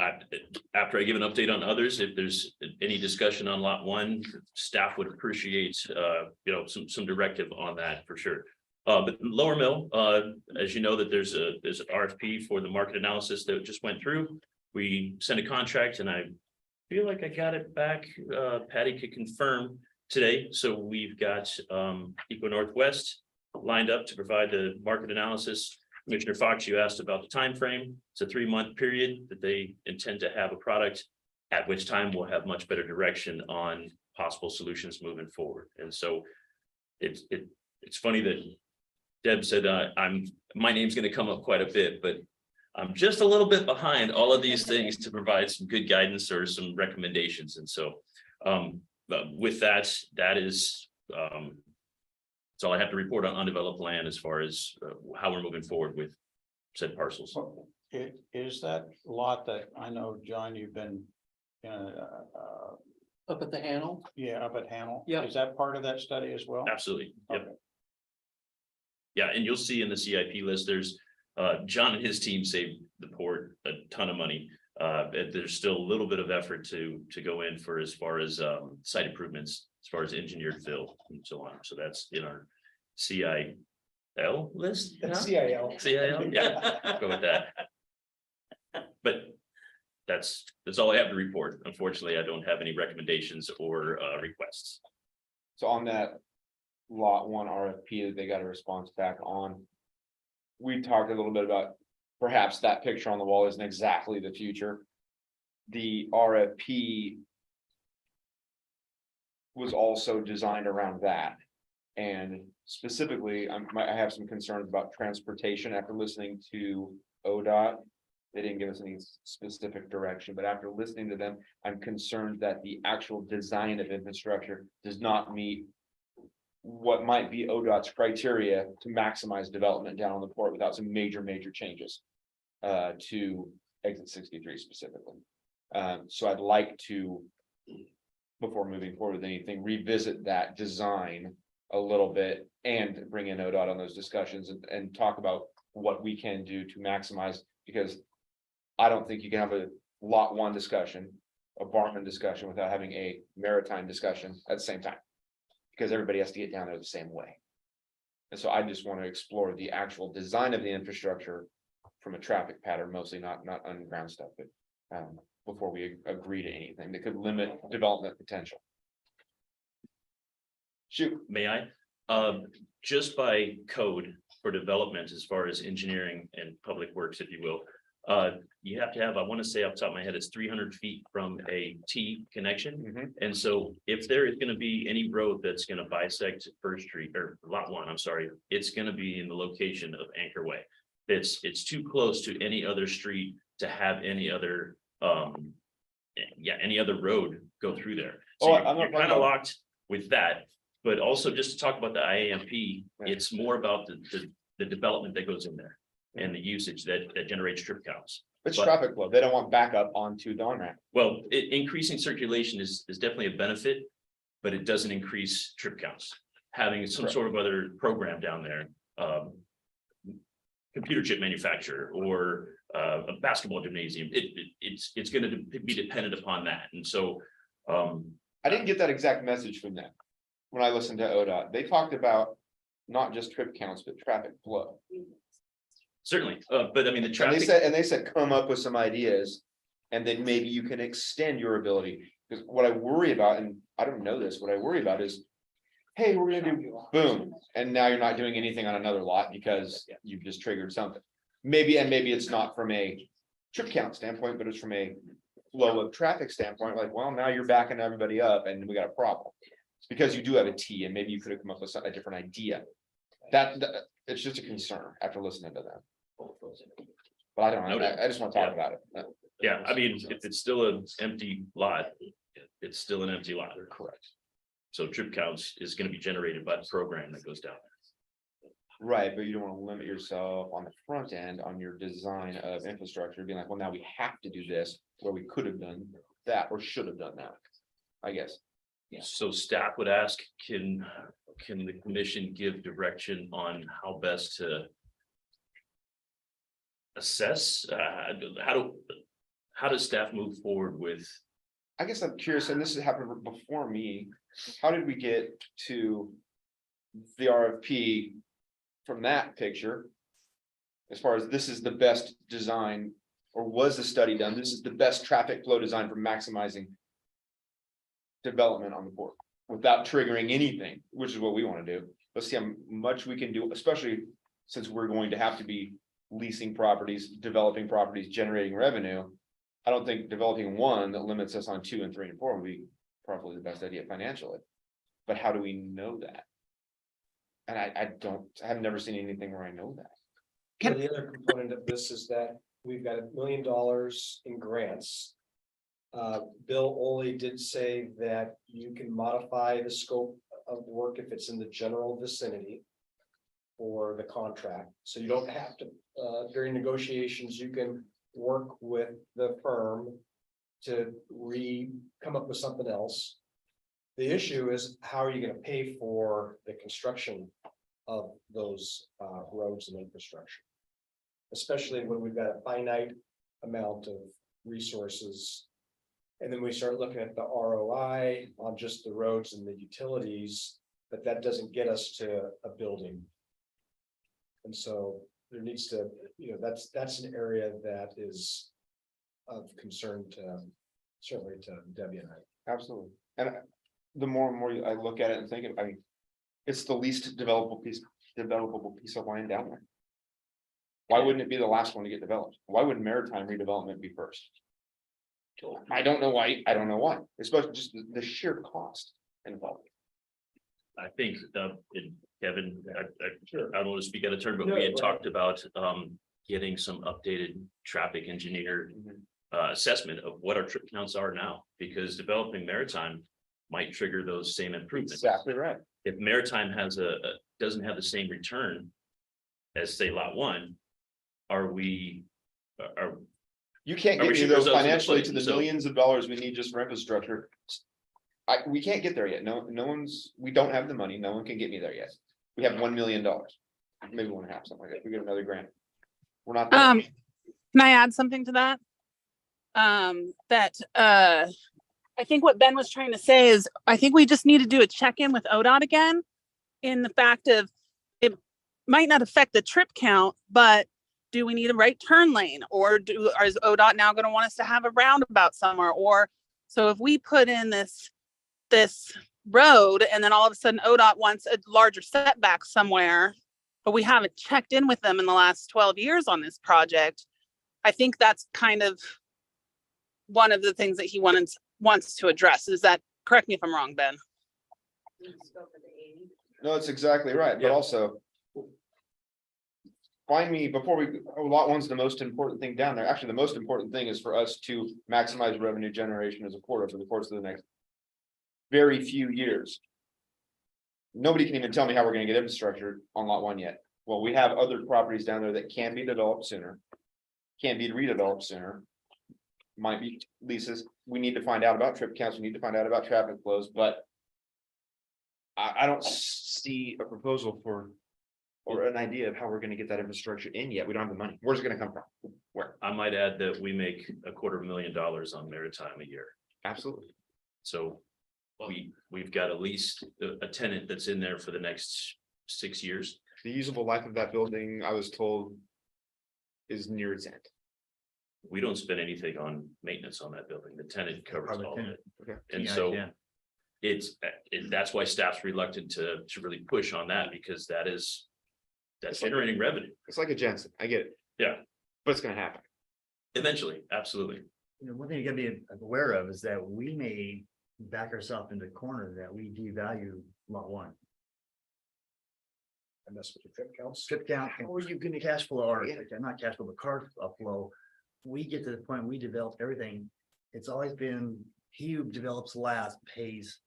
after I give an update on others, if there's any discussion on lot one, staff would appreciate, some directive on that for sure. But Lower Mill, as you know, that there's an RFP for the market analysis that just went through. We sent a contract and I feel like I got it back. Patty could confirm today. So we've got Eco Northwest lined up to provide the market analysis. Commissioner Fox, you asked about the time frame. It's a 3-month period that they intend to have a product, at which time we'll have much better direction on possible solutions moving forward. And so it's funny that Deb said my name's going to come up quite a bit, but I'm just a little bit behind all of these things to provide some good guidance or some recommendations. And so with that is that's all I have to report on undeveloped land as far as how we're moving forward with said parcels. Is that lot that I know, John, you've been Up at the Hannell? yeah, up at Hannell? Yeah. Is that part of that study as well? Absolutely. Yep. Okay. Yeah, and you'll see in the CIP list, there's John and his team saved the port a ton of money. But there's still a little bit of effort to go in for as far as site improvements, as far as engineered fill and so on. So that's in our CIL list. now? CIL. CIL, yeah, go with that. But that's all I have to report. Unfortunately, I don't have any recommendations or requests. So on that lot one RFP that they got a response back on. We talked a little bit about perhaps that picture on the wall isn't exactly the future. The RFP was also designed around that. And specifically, I have some concerns about transportation after listening to ODOT. They didn't give us any specific direction, but after listening to them, I'm concerned that the actual design of infrastructure does not meet what might be ODOT's criteria to maximize development down on the port without some major changes to exit 63 specifically. So I'd like to, before moving forward with anything, revisit that design a little bit and bring in ODOT on those discussions and talk about what we can do to maximize, because I don't think you can have a lot one discussion, a Bartman discussion without having a maritime discussion at the same time. Because everybody has to get down there the same way. And so I just want to explore the actual design of the infrastructure from a traffic pattern, mostly not underground stuff, but before we agree to anything that could limit development potential. Shoot. May I? Just by code for development, as far as engineering and public works, if you will, you have to have, I want to say off the top of my head, it's 300 feet from a T connection. And so if there is going to be any road that's going to bisect First Street or lot one, I'm sorry, it's going to be in the location of Anchor Way. It's too close to any other street to have any other any other road go through there. So you're kind of locked with that. But also just to talk about the IAMP, it's more about the development that goes in there and the usage that generates trip counts. It's traffic flow. They don't want backup onto the on-ramp. Well, increasing circulation is definitely a benefit, but it doesn't increase trip counts. Having some sort of other program down there, computer chip manufacturer or a basketball gymnasium, it's going to be dependent upon that. And so I didn't get that exact message from them when I listened to ODOT. They talked about not just trip counts, but traffic flow. Certainly, but I mean, the traffic. And they said, come up with some ideas, and then maybe you can extend your ability. Because what I worry about, and I don't know this, what I worry about is, hey, we're gonna do boom, and now you're not doing anything on another lot because you've just triggered something. Maybe it's not from a trip count standpoint, but it's from a flow of traffic standpoint, like, well, now you're backing everybody up and we got a problem. It's because you do have a T, and maybe you could have come up with a different idea. That it's just a concern after listening to them. But I don't know. I just want to talk about it. Yeah, I mean, if it's still an empty lot, it's still an empty lot. Correct. So trip counts is going to be generated by the program that goes down there. Right, but you don't want to limit yourself on the front end on your design of infrastructure, being like, well, now we have to do this where we could have done that or should have done that, I guess. Yeah. So staff would ask, can the commission give direction on how best how does staff move forward with? I guess I'm curious, and this has happened before me, how did we get to the RFP from that picture? As far as this is the best design, or was the study done, this is the best traffic flow design for maximizing development on the board without triggering anything, which is what we want to do. Let's see how much we can do, especially since we're going to have to be leasing properties, developing properties, generating revenue. I don't think developing one that limits us on 2 and 3 and 4 would be probably the best idea financially. But how do we know that? And I have never seen anything where I know that. So the other component of this is that we've got $1 million in grants. Bill Oley did say that you can modify the scope of work if it's in the general vicinity for the contract. So you don't have to, during negotiations, you can work with the firm to come up with something else. The issue is, how are you going to pay for the construction of those roads and infrastructure? Especially when we've got a finite amount of resources. And then we start looking at the ROI on just the roads and the utilities, but that doesn't get us to a building. And so there needs to, that's an area that is of concern to, certainly to Debbie and I. Absolutely. And the more and more I look at it and think, it's the least developable piece of land down there. Why wouldn't it be the last one to get developed? Why would maritime redevelopment be first? I don't know why. Especially just the sheer cost involved. I think, Kevin, I don't want to speak out of turn, but we had talked about getting some updated traffic engineer assessment of what our trip counts are now, because developing maritime might trigger those same improvements. Exactly right. If maritime doesn't have the same return as, say, lot 1, you can't get me those financially to the millions of dollars we need just for infrastructure. We can't get there yet. We don't have the money. No one can get me there yet. We have $1 million, maybe 1.5, something like that. We get another grant. We're not there. Can I add something to that? I think what Ben was trying to say is, I think we just need to do a check-in with ODOT again, in the fact of, it might not affect the trip count, but do we need a right turn lane, or is ODOT now going to want us to have a roundabout somewhere? Or, so if we put in this road and then all of a sudden ODOT wants a larger setback somewhere, but we haven't checked in with them in the last 12 years on this project, I think that's kind of one of the things that he wants to address. Is that, correct me if I'm wrong, Ben? No, it's exactly right. But also, find me lot 1's the most important thing down there. Actually, the most important thing is for us to maximize revenue generation as a port over the course of the next very few years. Nobody can even tell me how we're going to get infrastructure on lot 1 yet. Well, we have other properties down there that can be developed sooner, can be redeveloped sooner, might be leases. We need to find out about trip counts. We need to find out about traffic flows, but I don't see a proposal or an idea of how we're going to get that infrastructure in yet. We don't have the money. Where's it going to come from? Where? I might add that we make $250,000 on maritime a year. Absolutely. So we've got at least a tenant that's in there for the next 6 years. The usable life of that building, I was told, is near its end. We don't spend anything on maintenance on that building. The tenant covers all of it. Okay. And Yeah, so yeah. that's why staff's reluctant to really push on that, because that's generating revenue. It's like a Jensen. I get it. Yeah. But it's going to happen. Eventually, absolutely. One thing you gotta be aware of is that we may back ourselves into the corner that we devalue lot 1. And that's what the trip counts. Strip down, or you can cash flow, or not cash flow, but car flow. We get to the point we develop everything. It's always been, he who develops last pays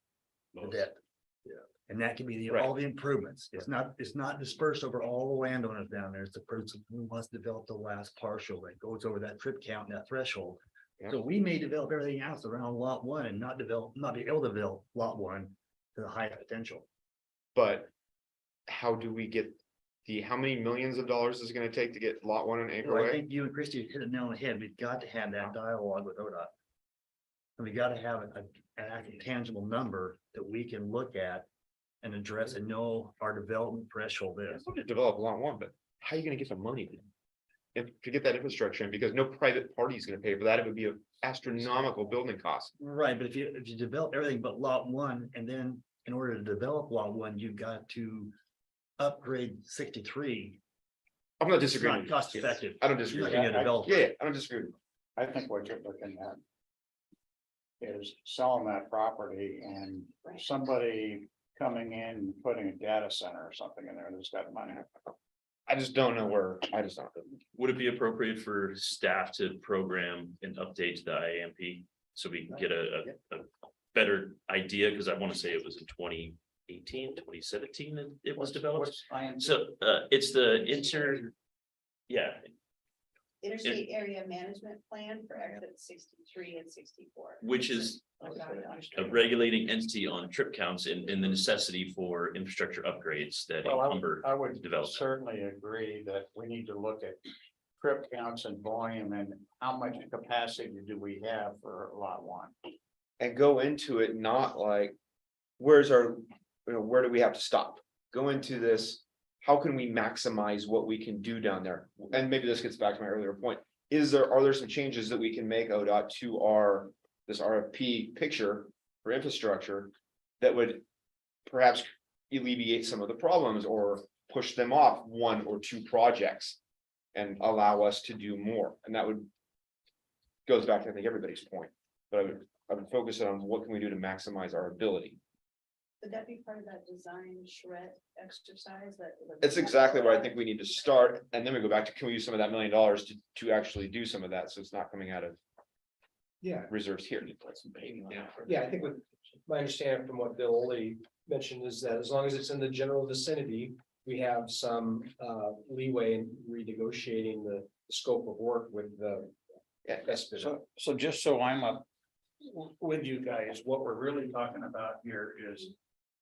the debt. Yeah. And that can be all the improvements. It's not dispersed over all the landowners down there. It's the person who wants to develop the last partial that goes over that trip count and that threshold. Yeah. So we may develop everything else around lot 1 and not be able to develop lot 1 to the highest potential. But how do we get how many millions of dollars is it gonna take to get lot 1 in Anchor Well, I Way? think you and Christie hit it nail on the head. We've got to have that dialogue with ODOT. And we gotta have an actual tangible number that we can look at and address and know our development threshold is. To develop lot 1, but how are you gonna get the money? To get that infrastructure in, because no private party is gonna pay for that, it would be an astronomical building cost. Right, but if you develop everything but lot 1, and then in order to develop lot 1, you've got to upgrade 63. I'm not It's disagreeing. not with you. cost effective. I don't disagree. You're looking at a developer. Yeah, I don't disagree. I think what you're looking at. Is selling that property and somebody coming in and putting a data center or something in there that's got money. I just don't know where, I just don't. Would it be appropriate for staff to program an update to the IAMP? So we can get a better idea, because I want to say it was in 2018, 2017 that it was developed. So it's the yeah, Interstate Area Management Plan for exit 63 and 64. which is a regulating entity on trip counts and the necessity for infrastructure upgrades that encumber I would development. certainly agree that we need to look at trip counts and volume and how much capacity do we have for lot 1? And go into it not like, where's our, where do we have to stop? Go into this, how can we maximize what we can do down there? And maybe this gets back to my earlier point. Are there some changes that we can make, ODOT, to this RFP picture for infrastructure that would perhaps alleviate some of the problems or push them off 1 or 2 projects and allow us to do more? And that goes back to, I think, everybody's point, but I would focus on what can we do to maximize our ability. Would that be part of that design shred exercise that? It's exactly where I think we need to start, and then we go back to, can we use some of that $1 million to actually do some of that, so it's not coming out of reserves here. Yeah, I think with my understanding from what Bill Oley mentioned is that as long as it's in the general vicinity, we have some leeway in renegotiating the scope of work with the. So just so I'm up with you guys, what we're really talking about here is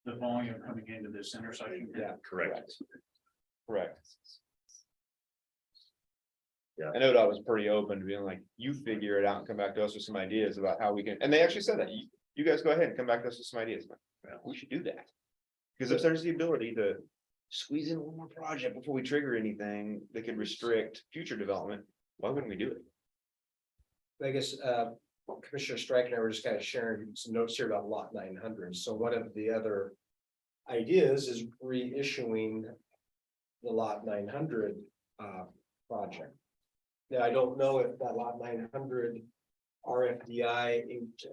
the volume coming into this intersection. Yeah, Correct. Correct. Yeah. I know that was pretty open to being like, you figure it out and come back to us with some ideas about how we can, and they actually said that, you guys go ahead and come back to us with some ideas. We should do that. Because if there's the ability to squeeze in one more project before we trigger anything that could restrict future development, why wouldn't we do it? I guess Commissioner Strike and I were just kind of sharing some notes here about lot 900. So one of the other ideas is reissuing the lot 900 project. Now, I don't know if that lot 900 RFDI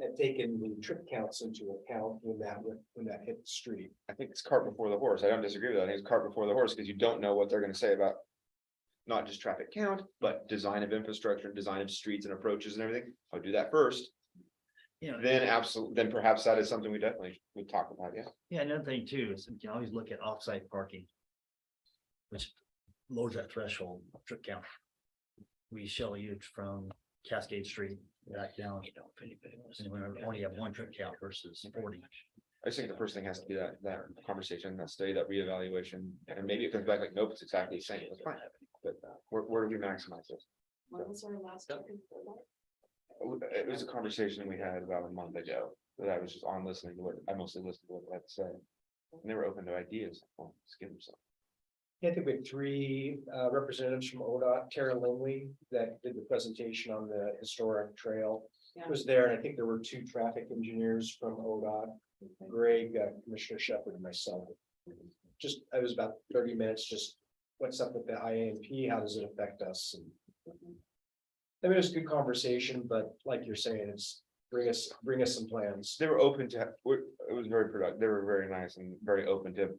had taken the trip counts into account when that hit the street. I think it's cart before the horse. I don't disagree with that. I think it's cart before the horse because you don't know what they're gonna say about not just traffic count, but design of infrastructure, design of streets and approaches and everything. I'll do that first. Yeah. Then perhaps that is something we definitely would talk about, yeah. Yeah, another thing too, is you can always look at offsite parking. Which lowers that threshold trip count. We shell you from Cascade Street back down. And we only have 1 trip count versus 40. I just think the first thing has to be that conversation, that study, that reevaluation, and maybe it comes back like, nope, it's exactly the same, that's fine. But where do we maximize this? When was our last? It was a conversation we had about a month ago, that I was just on listening to what, I mostly listened to what they had to say. And they were open to ideas, well, just give them some. I think we had 3 representatives from ODOT, Tara Lindley, that did the presentation on the historic trail. Was there, and I think there were 2 traffic engineers from ODOT, Greg, Commissioner Shepherd, and myself. Just, it was about 30 minutes, just what's up with the IAMP, how does it affect us? And I mean, it was a good conversation, but like you're saying, it's bring us some plans. They were open to, it was very productive, they were very nice and very open to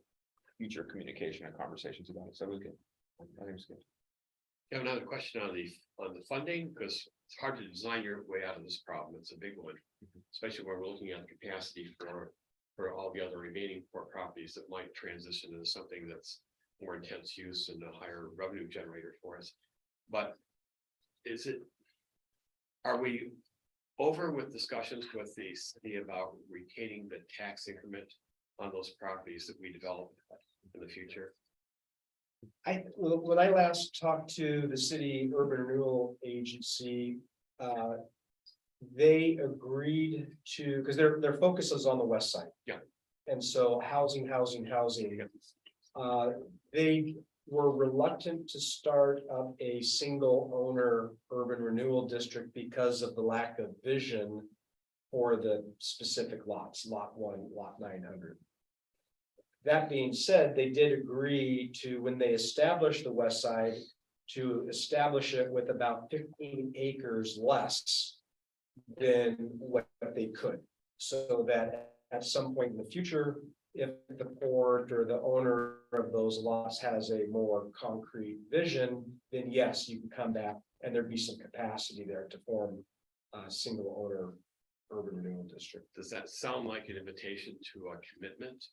future communication and conversations about it, so it was good. I think it was good. I have another question on the funding, because it's hard to design your way out of this problem. It's a big one, especially when we're looking at the capacity for all the other remaining port properties that might transition into something that's more intense use and a higher revenue generator for us. But are we over with discussions with the city about retaining the tax increment on those properties that we develop in the future? When I last talked to the city urban renewal agency, they agreed to, because their focus is on the west side. Yeah. And so housing. They were reluctant to start up a single owner urban renewal district because of the lack of vision for the specific lots, lot 1, lot 900. That being said, they did agree to, when they established the west side, to establish it with about 15 acres less than what they could. So that at some point in the future, if the port or the owner of those lots has a more concrete vision, then yes, you can come back and there'd be some capacity there to form a single owner urban renewal district. Does that sound like an invitation to a commitment?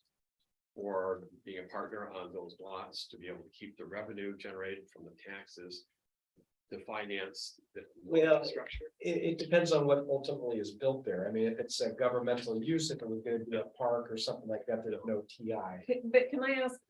Or being a partner on those lots to be able to keep the revenue generated from the taxes to finance the structure? It depends on what ultimately is built there. I mean, if it's a governmental use, if it was going to be a park or something like that, there's no TI. But can I ask,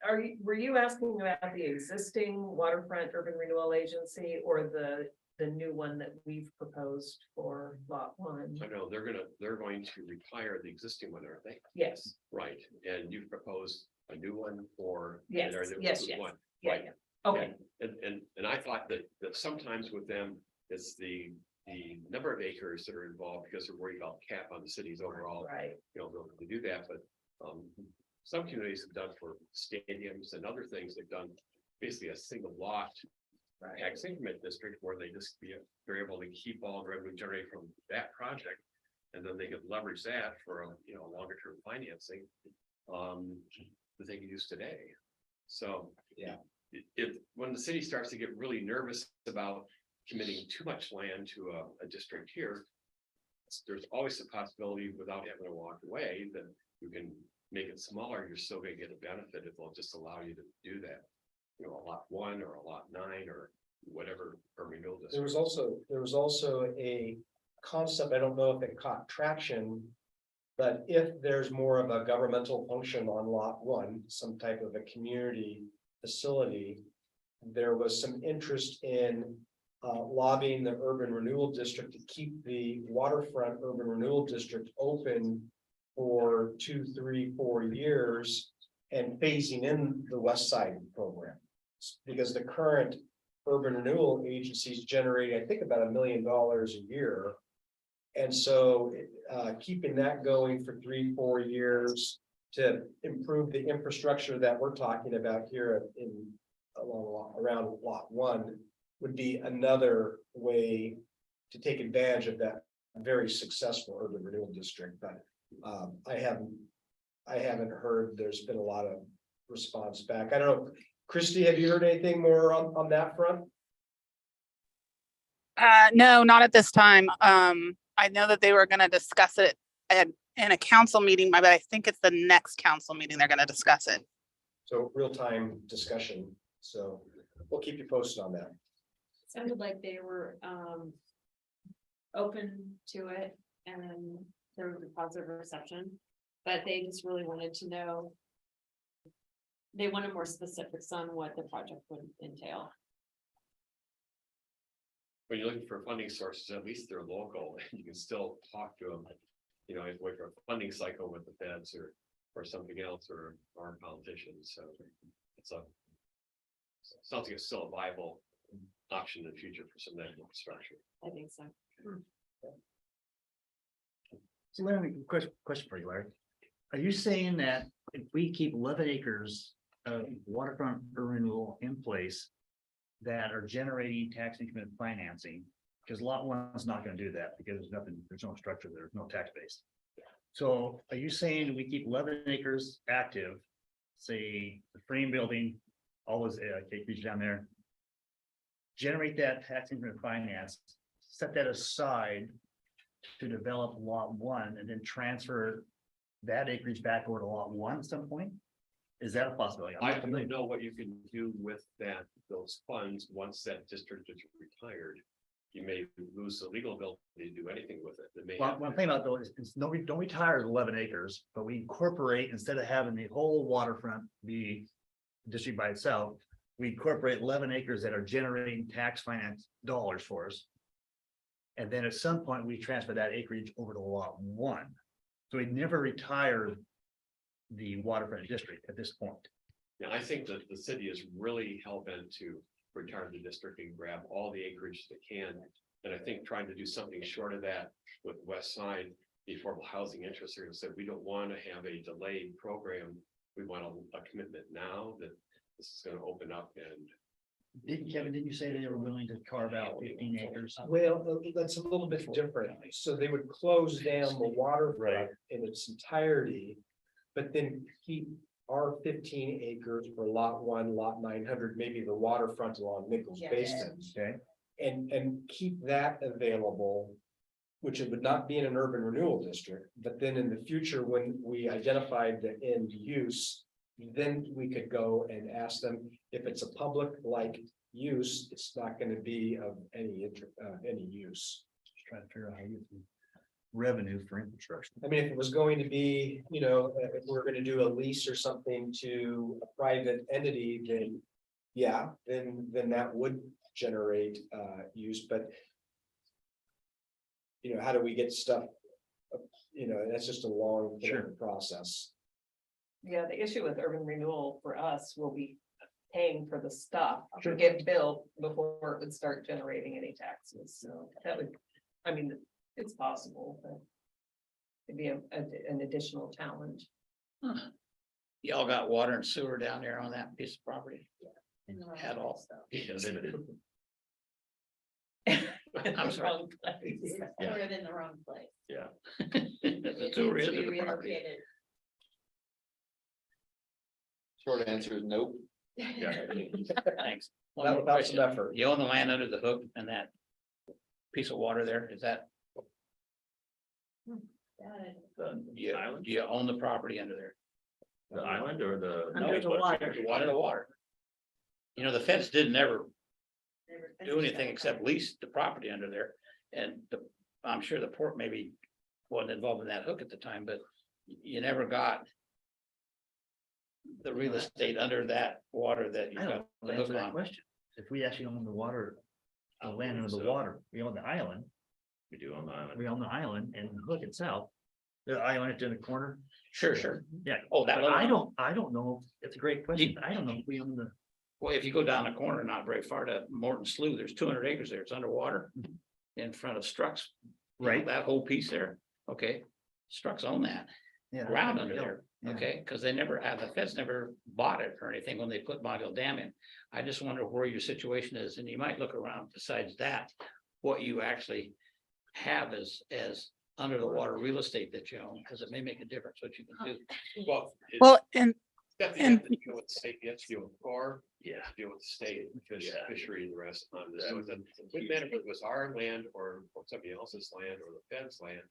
were you asking about the existing waterfront urban renewal agency or the new one that we've proposed for lot 1? I know they're going to retire the existing one, aren't they? Yes. Right, and you've proposed a new one for. Yes, or there yes, was yes. one, Yeah, right. yeah. Okay, And I thought that sometimes with them, it's the number of acres that are involved because they're worried about cap on the city's overall. right. You know, they'll do that, but some communities have done for stadiums and other things, they've done basically a single lot tax increment district where they're able to keep all the revenue generated from that project. And then they could leverage that for a longer term financing that they can use today. So Yeah. When the city starts to get really nervous about committing too much land to a district here, there's always a possibility without having to walk away that you can make it smaller, you're still gonna get a benefit if they'll just allow you to do that. A lot 1 or a lot 9 or whatever urban renewal district. There was also a concept, I don't know if it caught traction. But if there's more of a governmental function on lot 1, some type of a community facility, there was some interest in lobbying the urban renewal district to keep the waterfront urban renewal district open for 2, 3, 4 years and phasing in the west side program. Because the current urban renewal agencies generate, I think, about $1 million a year. And so keeping that going for 3, 4 years to improve the infrastructure that we're talking about here around lot 1 would be another way to take advantage of that very successful urban renewal district. But I haven't heard there's been a lot of response back. I don't know. Christy, have you heard anything more on that front? No, not at this time. I know that they were gonna discuss it in a council meeting, but I think it's the next council meeting they're gonna discuss it. So real-time discussion. So we'll keep you posted on that. Sounded like they were open to it and there was a positive reception, but they just really wanted to know. They wanted more specifics on what the project would entail. When you're looking for funding sources, at least they're local, and you can still talk to them. You know, wait for a funding cycle with the feds or something else or politicians, so sounds like it's still a viable option in the future for some of that infrastructure. I think so. So Larry, question for you, Larry. Are you saying that if we keep 11 acres of waterfront urban renewal in place that are generating tax increment financing, because lot 1 is not going to do that because there's no structure, there's no tax base. So are you saying we keep 11 acres active, say the frame building, all those acreage down there, generate that tax increment finance, set that aside to develop lot 1 and then transfer that acreage back over to lot 1 at some point? Is that a possibility? I don't know what you can do with those funds once that district is retired. You may lose the legal ability to do anything with it. What I'm thinking about though is don't retire 11 acres, but we incorporate, instead of having the whole waterfront be district by itself, we incorporate 11 acres that are generating tax finance dollars for us. And then at some point, we transfer that acreage over to lot 1. So we never retire the waterfront district at this point. Yeah, I think that the city is really hell-bent to retire the district and grab all the acreage they can. And I think trying to do something short of that with West Side, the affordable housing interest group said, we don't want to have a delayed program. We want a commitment now that this is going to open up and. Kevin, didn't you say they were willing to carve out 15 acres? Well, that's a little bit different. So they would close down the waterfront in its entirety. But then keep our 15 acres for lot 1, lot 900, maybe the waterfront along Nichols Yeah. Basin. Okay. And keep that available. Which it would not be in an urban renewal district, but then in the future, when we identified the end use. Then we could go and ask them if it's a public like use, it's not gonna be of any use. Just trying to figure out how you can revenue for infrastructure. I mean, if it was going to be, if we're gonna do a lease or something to a private entity, then. Yeah, then that would generate use, but. How do we get stuff? That's just a long process. Yeah, the issue with urban renewal for us will be paying for the stuff to Sure. get built before it would start generating any taxes. So that would, it's possible, but it'd be an additional challenge. Y'all got water and sewer down there on that piece of property? At all? Yeah, limited. I'm sorry. Wrong place. Yeah. We're in the wrong place. Yeah. The sewer is We in the property. relocated. Short answer is nope. Yeah. Thanks. Not One more without some question. effort. You own the land under the hook and that piece of water there, is that, The island, do you own the property under there? the island or the? Under the water. Water to water. The feds didn't ever do anything except lease the property under there. And I'm sure the port maybe wasn't involved in that hook at the time, but you never got the real estate under that water that you I got don't the answer hook that on. question. If we actually own the water, the land under the water, we own the island, We do on the island. we own the island and the hook itself. The island in the corner, Sure. yeah. Oh, that But little. I don't know, it's a great question, I don't know if we own the. Well, if you go down the corner, not very far to Morton Slough, there's 200 acres there. It's underwater. In front of Strucks. Right. That whole piece there. Okay. Strucks own that Yeah. ground under there. Yeah. Okay, because they never have, the feds never bought it or anything when they put Model Dam in. I just wonder where your situation is, and you might look around besides that, what you actually have as under the water real estate that you own, because it may make a difference what you can do. Well, and definitely have to deal with the state, you have to deal with COR, Yeah. deal with the state, fish, Yeah. fishery, and the rest on this. So the good matter, if it was our land or somebody else's land or the feds' land,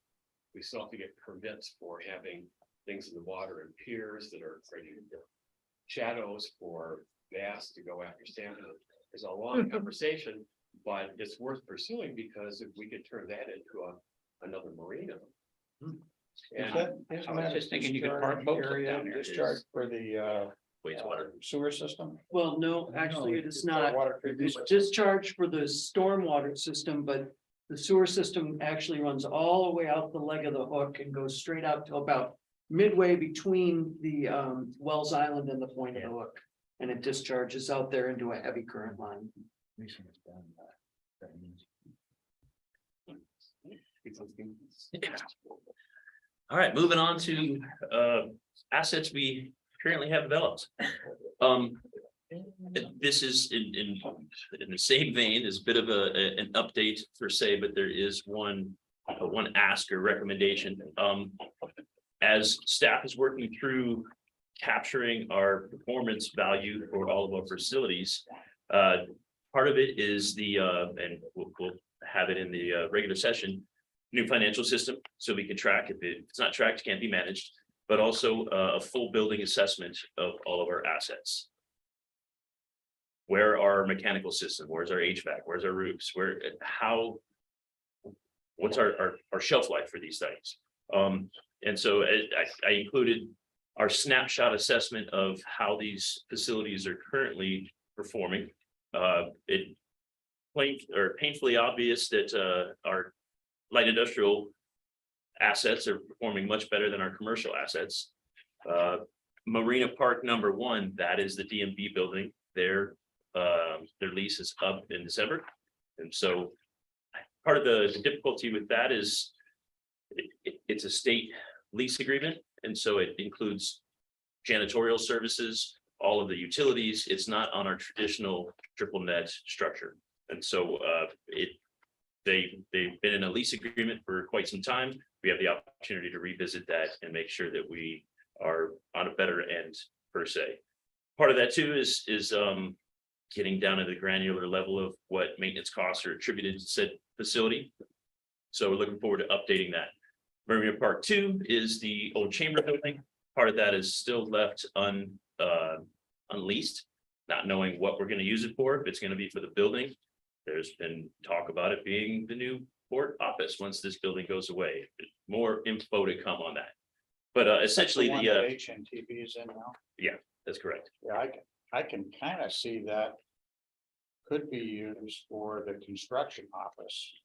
we still have to get permits for having things in the water and piers that are creating shadows for bass to go after salmon. There's a long conversation, but it's worth pursuing because if we could turn that into another marina. And I was just thinking you could park boats up down there. Discharge for the Wastewater. sewer system. Well, no, actually, it is not. Water treatment. It's discharge for the stormwater system, but the sewer system actually runs all the way out the leg of the hook and goes straight out to about midway between the Wells Island and the point of the hook. And it discharges out there into a heavy current line. All right, moving on to assets we currently have developed. This is in the same vein, is a bit of an update per se, but there is one ask or recommendation. As staff is working through capturing our performance value for all of our facilities, part of it is and we'll have it in the regular session, new financial system, so we can track if it's not tracked, it can't be managed, but also a full building assessment of all of our assets. Where are our mechanical system? Where's our HVAC? Where's our roofs? What's our shelf life for these things? And so I included our snapshot assessment of how these facilities are currently performing. It painfully obvious that our light industrial assets are performing much better than our commercial assets. Marina Park #1, that is the DMV building. Their lease is up in December. And so part of the difficulty with that is it's a state lease agreement. And so it includes janitorial services, all of the utilities. It's not on our traditional triple net structure. And so they've been in a lease agreement for quite some time. We have the opportunity to revisit that and make sure that we are on a better end per se. Part of that too is getting down to the granular level of what maintenance costs are attributed to said facility. So we're looking forward to updating that. Marina Park 2 is the old chamber building. Part of that is still left unleased, not knowing what we're going to use it for, if it's going to be for the building. There's been talk about it being the new port office once this building goes away. More info to come on that. But essentially The one the that HNTB is in now. yeah, that's correct. Yeah, I can kind of see that could be used for the construction office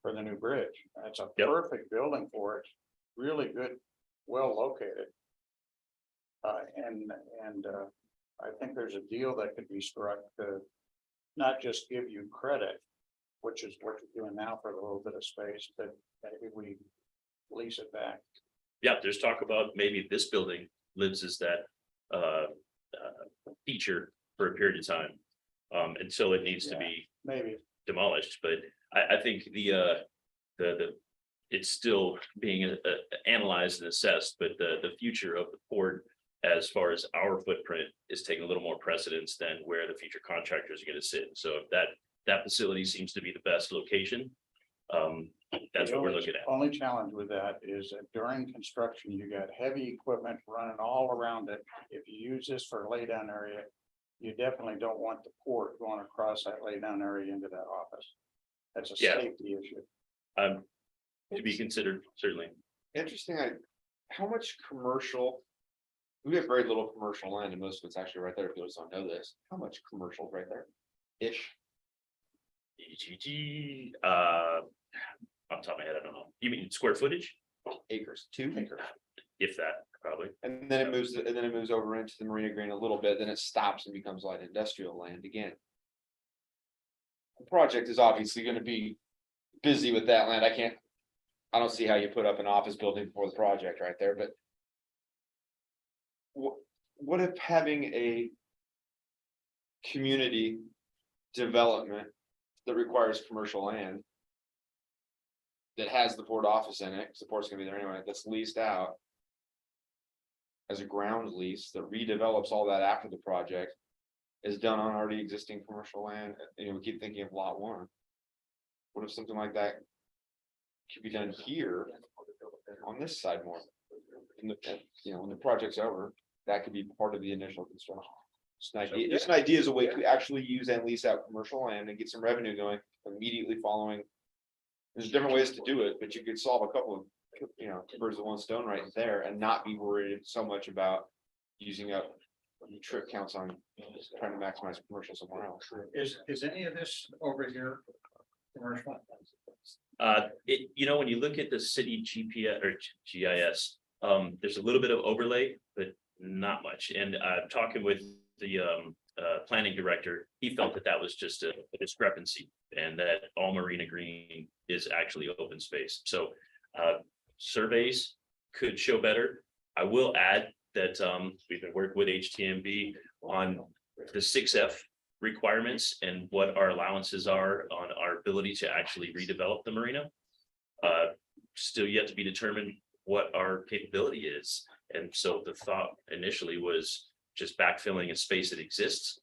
for the new bridge. That's a Yep. perfect building for it. Really good, well located. And I think there's a deal that could be struck to not just give you credit, which is what you're doing now for a little bit of space, but maybe we lease it back. Yeah, there's talk about maybe this building lives as that feature for a period of time until it needs to be Maybe. demolished. But I think the it's still being analyzed and assessed, but the future of the port as far as our footprint is taking a little more precedence than where the future contractors are going to sit. So if that facility seems to be the best location, that's what we're looking at. Only challenge with that is that during construction, you got heavy equipment running all around it. If you use this for a laydown area, you definitely don't want the port going across that laydown area into that office. That's a Yeah. safety issue. To be considered, certainly. Interesting, how much commercial? We have very little commercial land and most of it's actually right there. If you just don't know this, how much commercial is right there? Ish. On top of my head, I don't know. You mean square footage? Acres, 2 acres. If that, probably. And then it moves over into the Marina Green a little bit, then it stops and becomes light industrial land again. The project is obviously gonna be busy with that land. I don't see how you put up an office building for the project right there, but. What if having a community development that requires commercial land that has the port office in it, 'cause the port's gonna be there anyway, that's leased out as a ground lease that redevelops all that after the project is done on already existing commercial land? We keep thinking of lot 1. What if something like that could be done here on this side more? When the project's over, that could be part of the initial construction. Just an idea is a way to actually use and lease out commercial land and get some revenue going immediately following. There's different ways to do it, but you could solve a couple of, birds with one stone right there and not be worried so much about using up trip counts on trying to maximize commercial somewhere else. Is any of this over here commercial? When you look at the city GPS or GIS, there's a little bit of overlay, but not much. And talking with the planning director, he felt that was just a discrepancy and that all Marina Green is actually open space. So surveys could show better. I will add that we've been working with HTMB on the 6F requirements and what our allowances are on our ability to actually redevelop the marina. Still yet to be determined what our capability is. And so the thought initially was just backfilling a space that exists.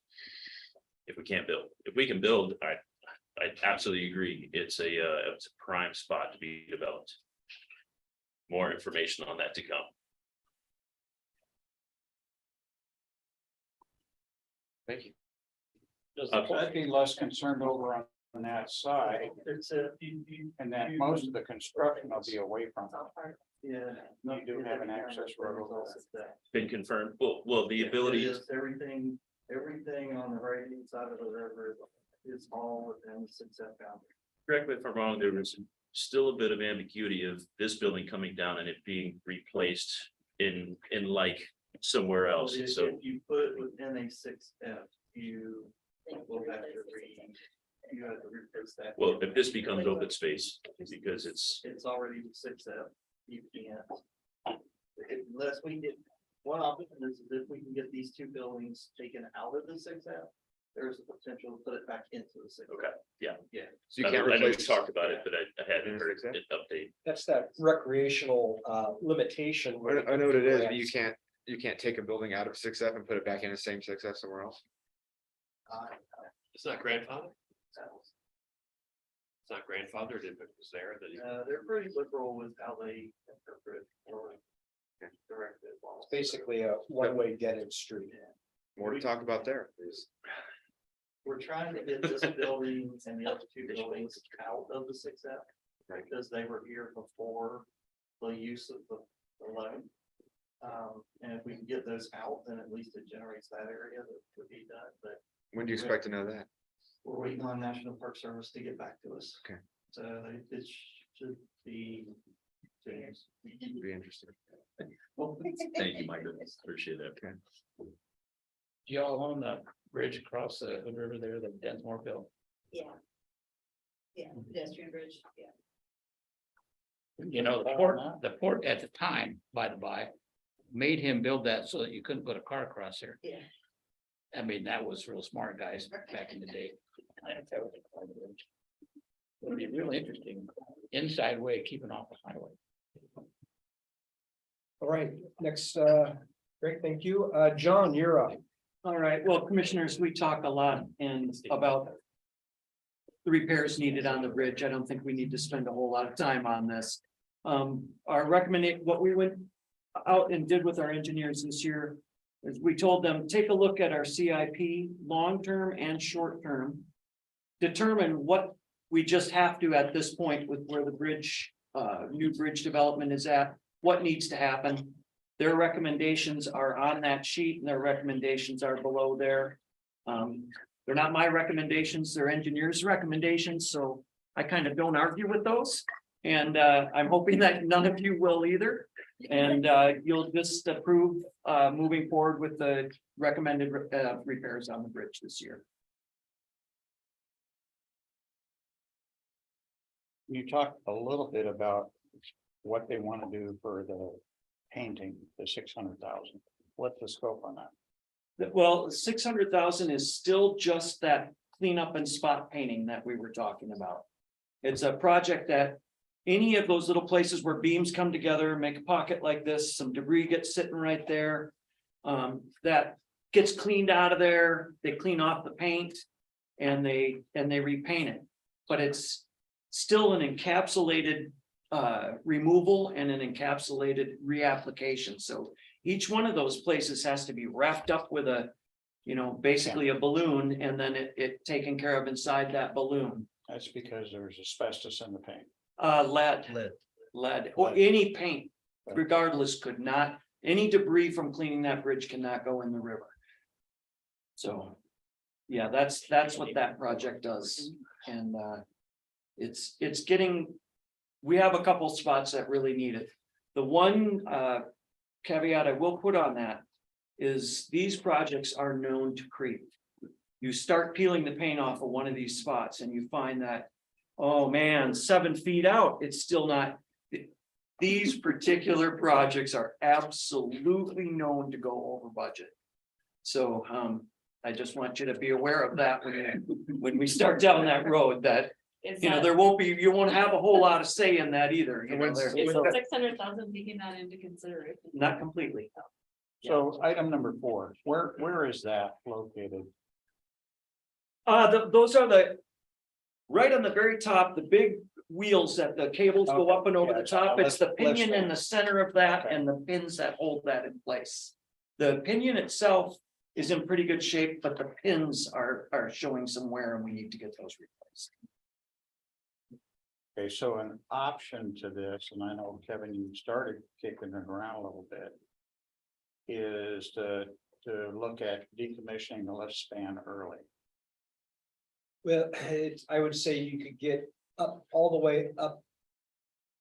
If we can't build, if we can build, I absolutely agree. It's a prime spot to be developed. More information on that to come. Thank you. I'd be less concerned over on that side. And that most of the construction will be away from. Yeah. You do have an access road. Been confirmed. Well, the ability. Everything Everything on the right hand side of the river is all within 6F boundary. Correct me if I'm wrong, there was still a bit of ambiguity of this building coming down and it being replaced in like somewhere else, If so. you put it within a 6F, you will have to you have to replace that. Well, if this becomes open space, because It's already 6F, you can't. Unless we get, one option is if we can get these two buildings taken out of the 6F, there's a potential to put it back into the 6F. Okay, yeah. Yeah. So you I can't know we replace. talked about it, but I hadn't heard Exactly. it update. That's that recreational limitation. I know what it is, but you can't take a building out of 6F and put it back in the same 6F somewhere else. It's not grandfather? It's not grandfathered if it was there that he. They're pretty liberal with how they interpret or direct it. It's basically a one-way dead end street. More to talk about there, please. We're trying to get this building and the other two buildings out of the 6F. Because they were here before the use of the loan. And if we can get those out, then at least it generates that area that could be done, but When do you expect to know that? we're waiting on National Park Service to get back to us. Okay. So it should be. Be interesting. Thank you, Mike, appreciate that. Okay. Y'all own the bridge across the river there that Densmore built? Yeah. Yeah, pedestrian bridge, yeah. You know, the port at the time, by the by, made him build that so that you couldn't put a car across there. Yeah. I mean, that was real smart guys back in the day. It'd be really interesting, inside way, keeping off the highway. All right, next, great, thank you. John, you're up. All right, well, commissioners, we talk a lot and about. The repairs needed on the bridge. I don't think we need to spend a whole lot of time on this. Our recommendation, what we went out and did with our engineers this year. Is we told them, take a look at our CIP, long-term and short-term. Determine what we just have to at this point with where the bridge, new bridge development is at, what needs to happen. Their recommendations are on that sheet and their recommendations are below there. They're not my recommendations, they're engineers' recommendations, so I kind of don't argue with those. And I'm hoping that none of you will either. And you'll just approve moving forward with the recommended repairs on the bridge this year. You talked a little bit about what they want to do for the painting, the 600,000. What's the scope on that? Well, 600,000 is still just that cleanup and spot painting that we were talking about. It's a project that any of those little places where beams come together, make a pocket like this, some debris gets sitting right there. That gets cleaned out of there, they clean off the paint and they repaint it. But it's still an encapsulated removal and an encapsulated reapplication. So each one of those places has to be wrapped up with a, basically a balloon and then it taken care of inside that balloon. That's because there's asbestos in the paint. Lead, or any paint, regardless, could not, any debris from cleaning that bridge cannot go in the river. So, yeah, that's what that project does. And it's getting, we have a couple spots that really need it. The one caveat I will put on that is these projects are known to creep. You start peeling the paint off of one of these spots and you find that, oh man, 7 feet out, it's still not. These particular projects are absolutely known to go over budget. So I just want you to be aware of that when we start down that road, that there won't be, you won't have a whole lot of say in that either. Is 600,000 taking that into consideration? Not completely. So item number 4, where is that located? Those are right on the very top, the big wheels that the cables go up and over the top. It's the pinion in the center of that and the pins that hold that in place. The pinion itself is in pretty good shape, but the pins are showing some wear and we need to get those replaced. Okay, so an option to this, and I know Kevin, you started kicking it around a little bit, is to to look at decommissioning the lift span early? Well, I would say you could get up, all the way up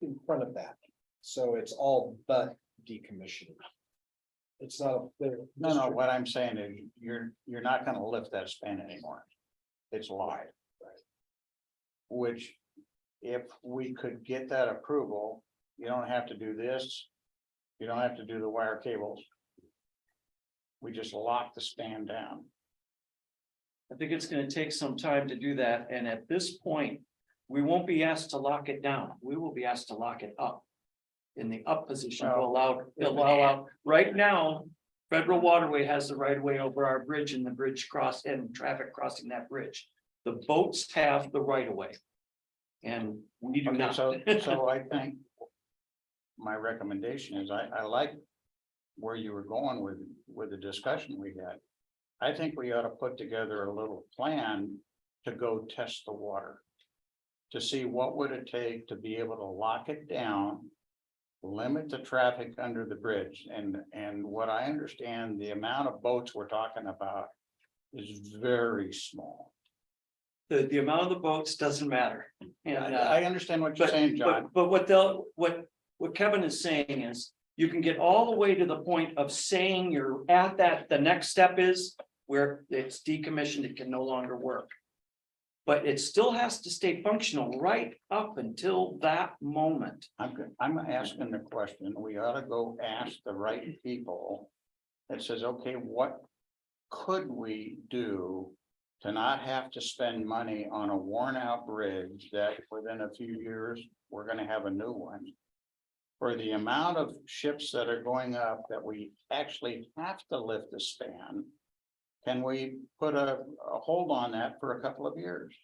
in front of that. So it's all but decommissioned. It's not. No, what I'm saying is you're not gonna lift that span anymore. It's live. Which, if we could get that approval, you don't have to do this. You don't have to do the wire cables. We just lock the span down. I think it's gonna take some time to do that, and at this point, we won't be asked to lock it down, we will be asked to lock it up. In the up position to allow out, right now, Federal Waterway has the right of way over our bridge and the bridge cross and traffic crossing that bridge. The boats have the right of way. And we do Okay, not. so I think. My recommendation is, I like where you were going with the discussion we had. I think we ought to put together a little plan to go test the water. To see what would it take to be able to lock it down. Limit the traffic under the bridge, and what I understand, the amount of boats we're talking about is very small. The amount of the boats doesn't matter. And I understand what you're saying, John. But what Kevin is saying is, you can get all the way to the point of saying you're at that, the next step is where it's decommissioned, it can no longer work. But it still has to stay functional right up until that moment. I'm asking the question, we ought to go ask the right people. That says, okay, what could we do to not have to spend money on a worn out bridge that within a few years, we're gonna have a new one. For the amount of ships that are going up that we actually have to lift the span. Can we put a hold on that for a couple of years?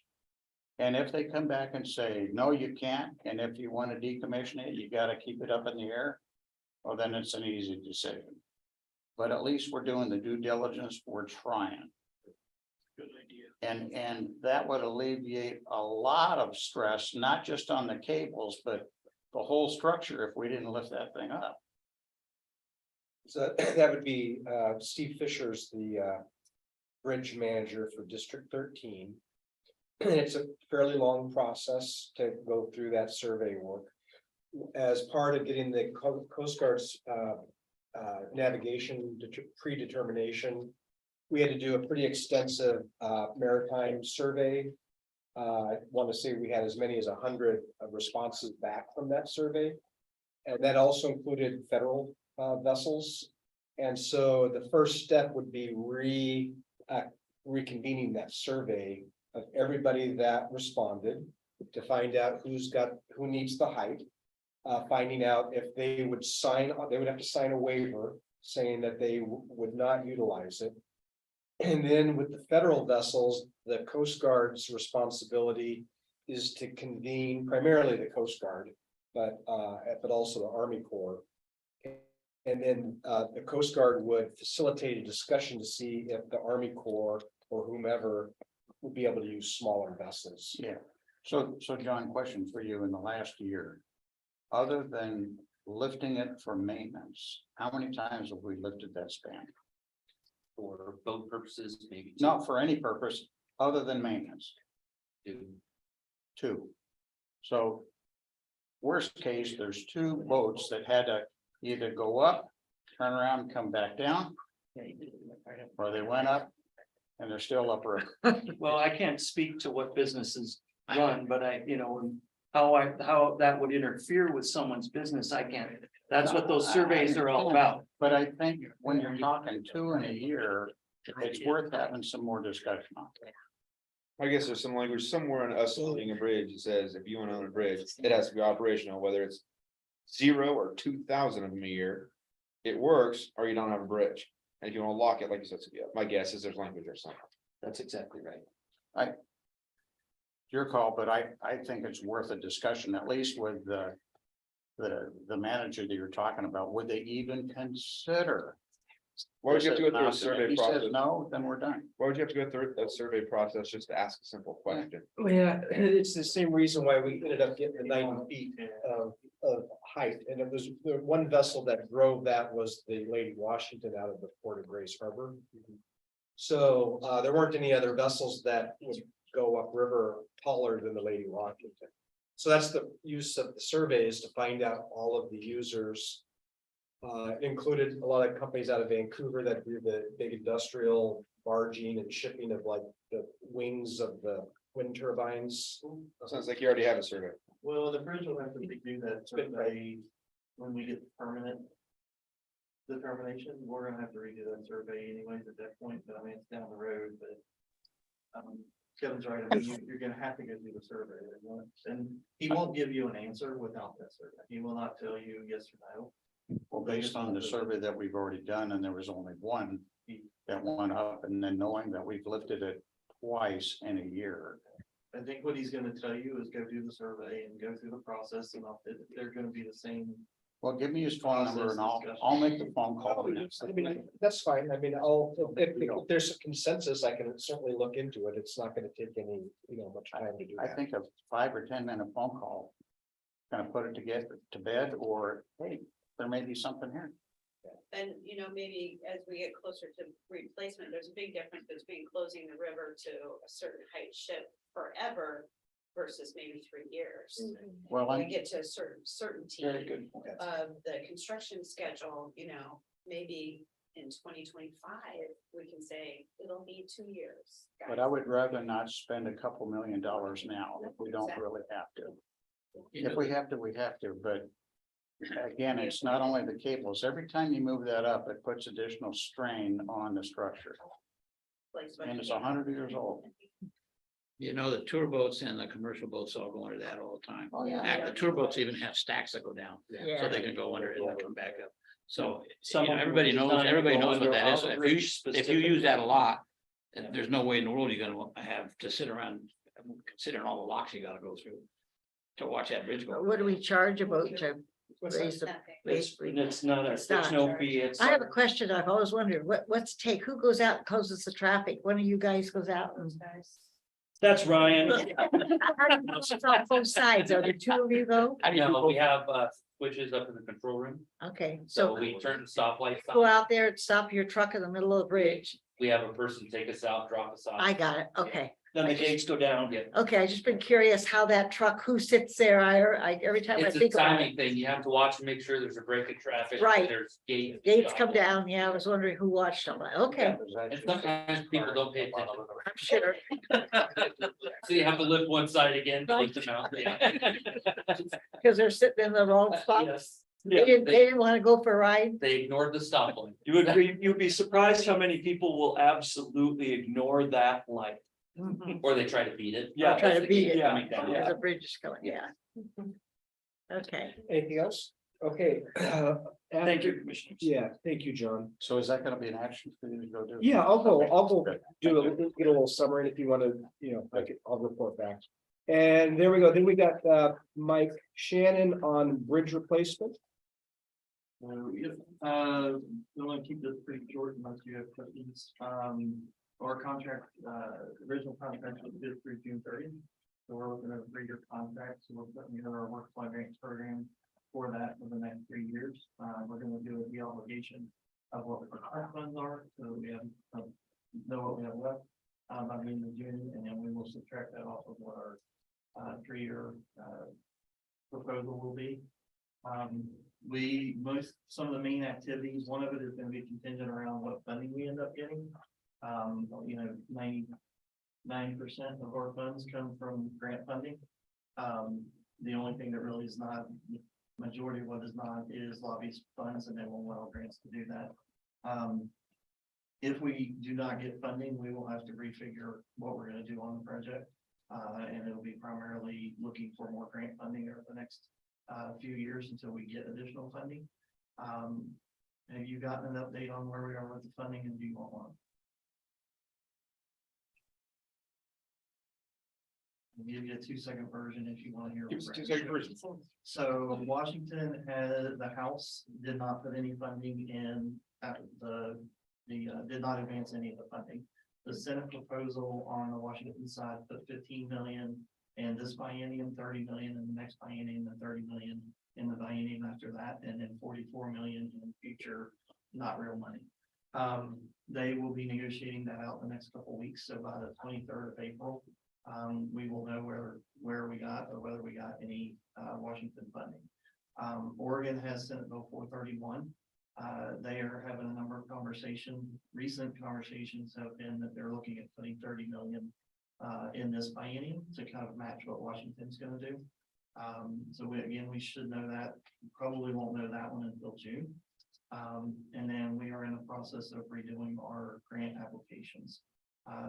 And if they come back and say, no, you can't, and if you want to decommission it, you gotta keep it up in the air. Well, then it's an easy decision. But at least we're doing the due diligence, we're trying. Good idea. And that would alleviate a lot of stress, not just on the cables, but the whole structure if we didn't lift that thing up. So that would be Steve Fisher's the bridge manager for District 13. And it's a fairly long process to go through that survey work. As part of getting the Coast Guard's navigation predetermination, we had to do a pretty extensive maritime survey. I want to say we had as many as 100 responses back from that survey. And that also included federal vessels. And so the first step would be reconvening that survey of everybody that responded to find out who needs the height. Finding out if they would have to sign a waiver saying that they would not utilize it. And then with the federal vessels, the Coast Guard's responsibility is to convene primarily the Coast Guard, but also the Army Corps. And then the Coast Guard would facilitate a discussion to see if the Army Corps or whomever would be able to use smaller vessels. Yeah. So John, question for you in the last year. Other than lifting it for maintenance, how many times have we lifted that span? For both purposes, maybe. Not for any purpose other than maintenance. Two. So. Worst case, there's two boats that had to either go up, turn around and come back down. Or they went up and they're still up. Well, I can't speak to what businesses run, but how that would interfere with someone's business, I can't. That's what those surveys are all about. But I think when you're talking 2 in a year, it's worth having some more discussion on. I guess there's some language somewhere in us owning a bridge that says if you want to own a bridge, it has to be operational, whether it's 0 or 2,000 of them a year. It works, or you don't have a bridge. And if you want to lock it, like you said, my guess is there's language or something. That's exactly right. Your call, but I think it's worth a discussion, at least with the manager that you're talking about. Would they even consider? Why would you have to go through a survey He says process? no, then we're done. Why would you have to go through a survey process just to ask a simple question? Yeah, it's the same reason why we ended up getting the 90 feet of height, and it was the one vessel that drove that was the Lady Washington out of the Port of Grace Harbor. So there weren't any other vessels that would go upriver taller than the Lady Washington. So that's the use of the surveys to find out all of the users. It included a lot of companies out of Vancouver that do the big industrial barging and shipping of like the wings of the wind turbines. Sounds like you already have a survey. Well, the bridge will have to do that survey when we get the permanent determination. We're gonna have to redo that survey anyways at that point, but I mean, it's down the road, but. Kevin's right, I mean, you're gonna have to go through the survey, and he won't give you an answer without that survey. He will not tell you yes or no. Well, based on the survey that we've already done, and there was only one that went up, and then knowing that we've lifted it twice in a year. I think what he's gonna tell you is go do the survey and go through the process, and if they're gonna be the same. Well, give me his phone number and I'll make the phone call. I mean, that's fine. I mean, if there's a consensus, I can certainly look into it. It's not gonna take any, much time to do I that. think a 5 or 10 minute phone call. Kind of put it together to bed, or hey, there may be something here. And, maybe as we get closer to replacement, there's a big difference between closing the river to a certain height ship forever versus maybe 3 years. Well, When we I'm, get to a certain certainty very good. of the construction schedule, maybe in 2025, we can say it'll be 2 years. But I would rather not spend a couple $1 million now if we don't really have to. If we have to, we have to, but. Again, it's not only the cables. Every time you move that up, it puts additional strain on the structure. And it's 100 years old. The tour boats and the commercial boats all go under that all the time. Oh, yeah. The tour boats even have stacks that go down, so they can go under it and come back up. So, everybody knows what that is. If you use that a lot, there's no way in the world you're gonna have to sit around considering all the locks you gotta go through to watch that bridge go. What do we charge about to raise the? It's not, It's there's not. no fee, it's. I have a question. I've always wondered, what's the take? Who goes out and closes the traffic? One of you guys goes out and. That's Ryan. It's on both sides. Are there two of you go? We have switches up in the control room, Okay, so so we turn the stoplights go on. out there and stop your truck in the middle of the bridge. We have a person take us out, drop us off. I got it. Okay. Then the gates go down. Okay, I just been curious how that truck, who sits there? I every time I It's a think about it. timing thing. You have to watch and make sure there's a break in traffic. Right. There's gates. Gates come down. Yeah, I was wondering who watched them. Okay, And sometimes people don't pay attention. I'm sure. So you have to lift one side again, to lift them out. Because they're sitting in the wrong spot. Yes. They didn't want to go for a ride. They ignored the stoplight. You'd be surprised how many people will absolutely ignore that light. Or they try to beat it. Yeah. Try to beat it. Yeah. Coming down. As the bridge is coming, yeah. Okay. Anything else? Okay. Thank you, Commissioners. Yeah, thank you, John. So is that gonna be an action for you to go do? Yeah, I'll go Good. get a little summary if you want to, I'll report back. And there we go. Then we got Mike Shannon on bridge replacement. I want to keep this pretty short unless you have questions. Our contract, original contract was good through June 30th. So we're looking at a 3-year contract, so we're putting together our work plan grants program for that for the next 3 years. We're gonna do a de-obligation of what the current funds are, so we have, know what we have left. By the end of June, and then we will subtract that off of what our 3-year proposal will be. Some of the main activities, one of it is gonna be contingent around what funding we end up getting. 99% of our funds come from grant funding. The only thing that really is not, majority of what is not is lobbyist funds, and then we'll allow grants to do that. If we do not get funding, we will have to refigure what we're gonna do on the project. And it'll be primarily looking for more grant funding over the next few years until we get additional funding. Have you gotten an update on where we are with the funding, and do you want one? I'll give you a 2-second version if you want to hear. Give us a 2-second version. So Washington the House did not put any funding in did not advance any of the funding. The Senate proposal on the Washington side put 15 million, and in this biennium, 30 million, in the next biennium, and 30 million in the biennium after that, and then 44 million in future, not real money. They will be negotiating that out in the next couple of weeks, so by the 23rd of April, we will know where we got or whether we got any Washington funding. Oregon has Senate Bill 431. They are having a number of recent conversations have been that they're looking at putting 30 million in this biennium to kind of match what Washington's gonna do. So we should know that, probably won't know that one until June. And then we are in the process of redoing our grant applications.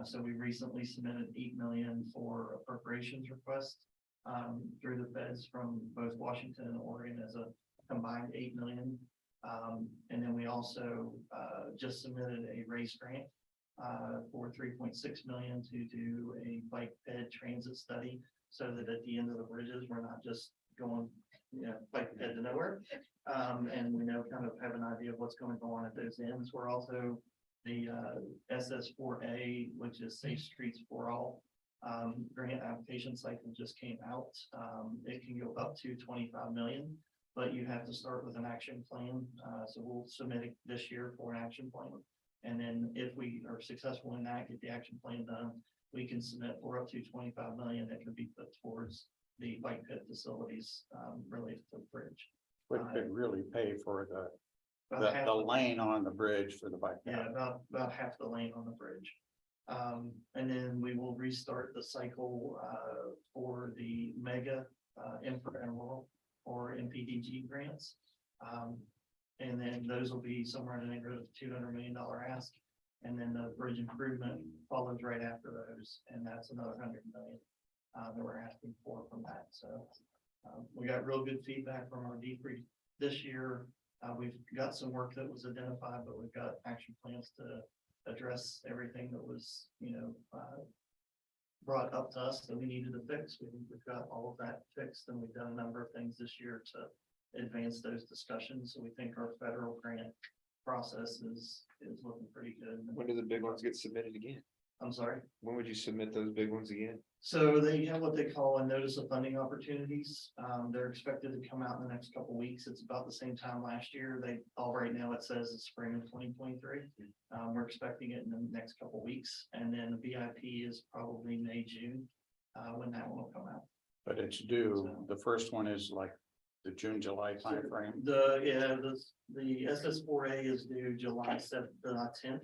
So we recently submitted 8 million for appropriations request through the feds from both Washington and Oregon as a combined 8 million. And then we also just submitted a raise grant for 3.6 million to do a bike ped transit study, so that at the end of the bridges, we're not just going, bike ped to nowhere. And we know kind of have an idea of what's going to go on at those ends. We're also the SS4A, which is Safe Streets for All. Grant application cycle just came out. It can go up to 25 million, but you have to start with an action plan. So we'll submit it this year for an action plan. And then if we are successful in that, get the action plan done, we can submit for up to 25 million that could be put towards the bike pit facilities related to the bridge. Which could really pay for About half the of- lane on the bridge for the bike path. Yeah, about half the lane on the bridge. And then we will restart the cycle for the mega infra and rural or MPDG grants. And then those will be somewhere in the neighborhood of $200 million ask. And then the bridge improvement follows right after those, and that's another 100 million that we're asking for from that. So we got real good feedback from our D3 this year. We've got some work that was identified, but we've got action plans to address everything that was, brought up to us that we needed to fix. We've got all of that fixed, and we've done a number of things this year to advance those discussions. So we think our federal grant process is looking pretty good. When do the big ones get submitted again? I'm sorry. When would you submit those big ones again? So they have what they call a notice of funding opportunities. They're expected to come out in the next couple of weeks. It's about the same time last year. Right now it says it's spring of 2023. We're expecting it in the next couple of weeks, and then the VIP is probably May, June, when that one will come out. But it's due, the first one is like the June, July timeframe. The SS4A is due July 10th.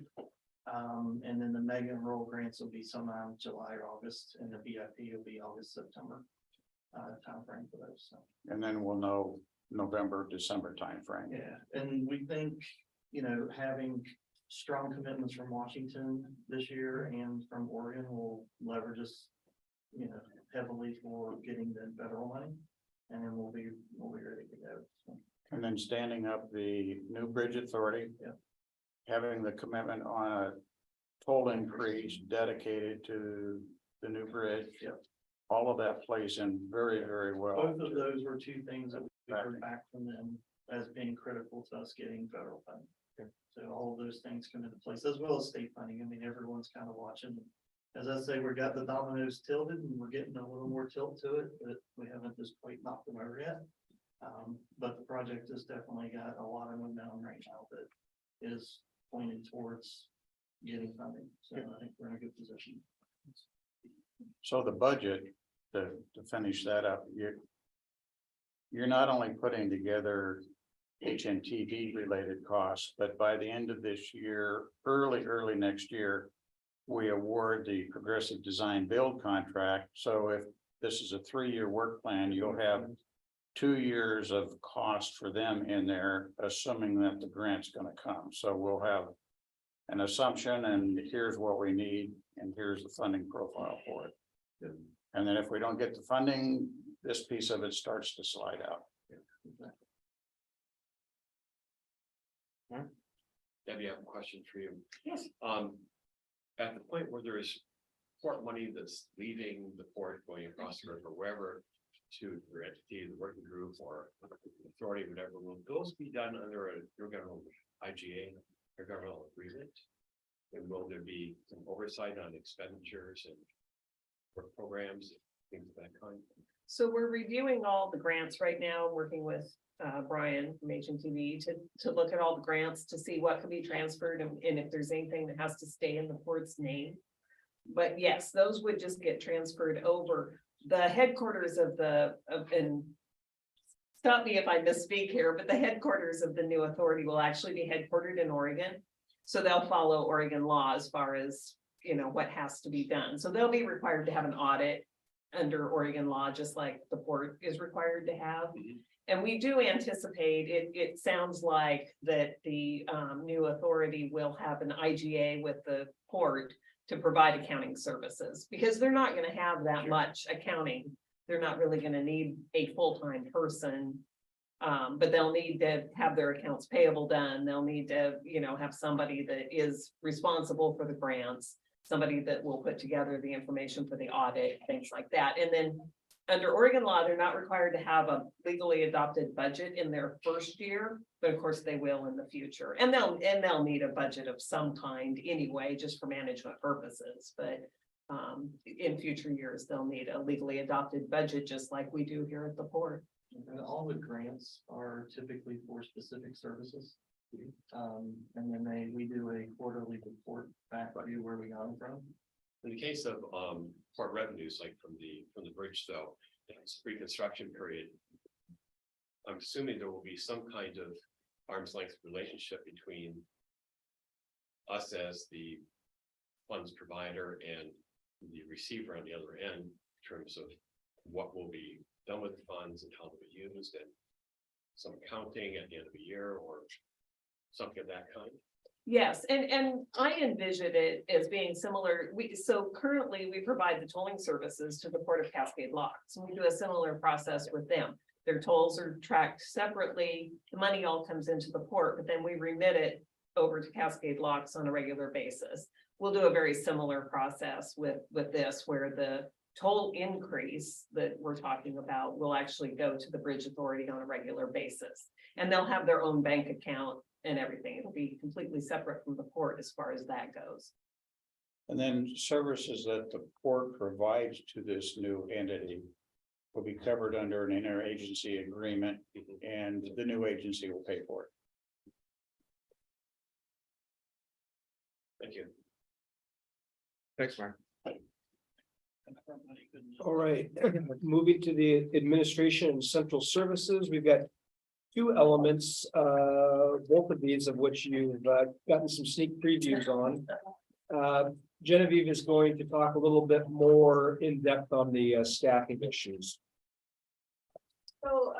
And then the mega and rural grants will be sometime July or August, and the VIP will be August, September timeframe for those. So. And then we'll know November, December timeframe. Yeah, and we think, having strong commitments from Washington this year and from Oregon will leverage us, heavily for getting the federal money, and then we'll be ready to go. So. And then standing up the new bridge authority. Yeah. Having the commitment on a toll increase dedicated to the new bridge. Yep. All of that plays in very, very well. Both of those were two things that we heard back from them as being critical to us getting federal funding. Okay. So all of those things come into place, as well as state funding. I mean, everyone's kind of watching. As I say, we got the dominoes tilted and we're getting a little more tilt to it, but we haven't just quite knocked them over yet. But the project has definitely got a lot of momentum right now that is pointed towards getting funding. So I think we're in a good position. So the budget, to finish that up, you're not only putting together HNTV related costs, but by the end of this year, early next year, we award the progressive design build contract. So if this is a 3-year work plan, you'll have 2 years of cost for them in there, assuming that the grant's going to come. So we'll have an assumption, and here's what we need, and here's the funding profile for it. And then if we don't get the funding, this piece of it starts to slide out. Debbie, I have a question for you. Yes. At the point where there is port money that's leaving the port, going across the river, wherever, to your entity, the working group or authority, whatever, will those be done under your governmental IGA, your governmental agreement? And will there be some oversight on expenditures and work programs? things of that kind. So we're reviewing all the grants right now, working with Brian from HNTV to look at all the grants to see what can be transferred and if there's anything that has to stay in the port's name. But yes, those would just get transferred over. The headquarters and stop me if I misspeak here, but the headquarters of the new authority will actually be headquartered in Oregon. So they'll follow Oregon law as far as, what has to be done. So they'll be required to have an audit under Oregon law, just like the port is required to have. And we do anticipate, it sounds like that the new authority will have an IGA with the port to provide accounting services, because they're not gonna have that much accounting. They're not really gonna need a full-time person. But they'll need to have their accounts payable done. They'll need to, have somebody that is responsible for the grants, somebody that will put together the information for the audit, things like that. And then under Oregon law, they're not required to have a legally adopted budget in their first year, but of course they will in the future. And they'll need a budget of some kind anyway, just for management purposes. But in future years, they'll need a legally adopted budget, just like we do here at the port. And all the grants are typically for specific services. And then we do a quarterly report back to you where we got them from. In the case of port revenues, like from the bridge, though, it's pre-construction period. I'm assuming there will be some kind of arm's length relationship between us as the funds provider and the receiver on the other end, in terms of what will be done with the funds and how they'll be used, and some accounting at the end of the year or something of that kind. Yes, and I envisioned it as being similar. So currently we provide the tolling services to the Port of Cascade Locks. And we do a similar process with them. Their tolls are tracked separately. The money all comes into the port, but then we remit it over to Cascade Locks on a regular basis. We'll do a very similar process with this, where the toll increase that we're talking about will actually go to the Bridge Authority on a regular basis. And they'll have their own bank account and everything. It'll be completely separate from the port as far as that goes. And then services that the port provides to this new entity will be covered under an interagency agreement, and the new agency will pay for it. Thank you. Thanks, Mark. All right, moving to the administration and central services, we've got two elements, both of these of which you've gotten some sneak previews on. Genevieve is going to talk a little bit more in depth on the staffing issues. So,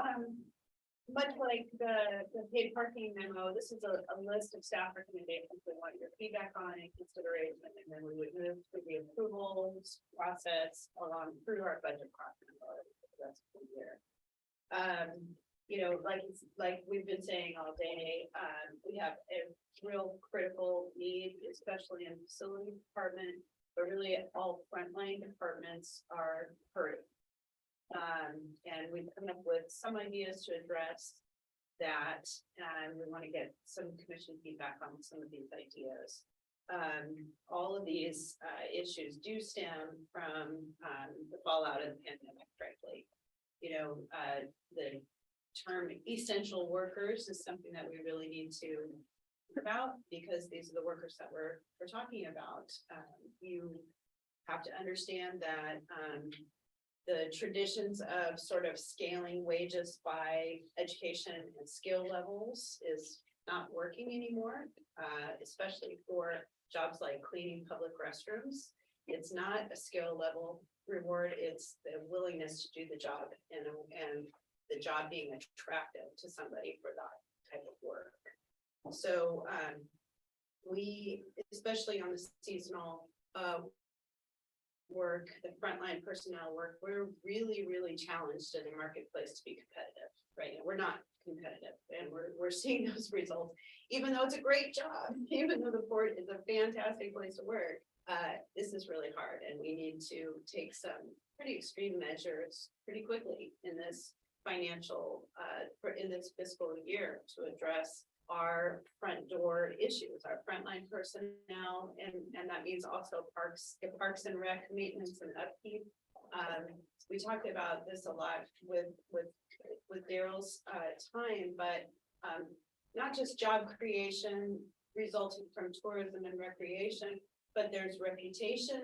much like the paid parking memo, this is a list of staff recommendations we want your feedback on and consideration, and then we would move to the approvals process along through our budget process for the rest of the year. Like we've been saying all day, we have a real critical need, especially in the facility department, but really all frontline departments are hurting. And we've come up with some ideas to address that, and we want to get some commission feedback on some of these ideas. All of these issues do stem from the fallout of the pandemic, frankly. The term essential workers is something that we really need to think about, because these are the workers that we're talking about. You have to understand that the traditions of sort of scaling wages by education and skill levels is not working anymore, especially for jobs like cleaning public restrooms. It's not a skill level reward, it's the willingness to do the job and the job being attractive to somebody for that type of work. So we, especially on the seasonal work, the frontline personnel work, we're really, really challenged in the marketplace to be competitive, right? And we're not competitive, and we're seeing those results, even though it's a great job, even though the port is a fantastic place to work. This is really hard, and we need to take some pretty extreme measures pretty quickly in this financial, in this fiscal year to address our front door issues, our frontline personnel, and that means also parks and rec maintenance and upkeep. we talked about this a lot with Daryl's time, but not just job creation resulting from tourism and recreation, but there's reputation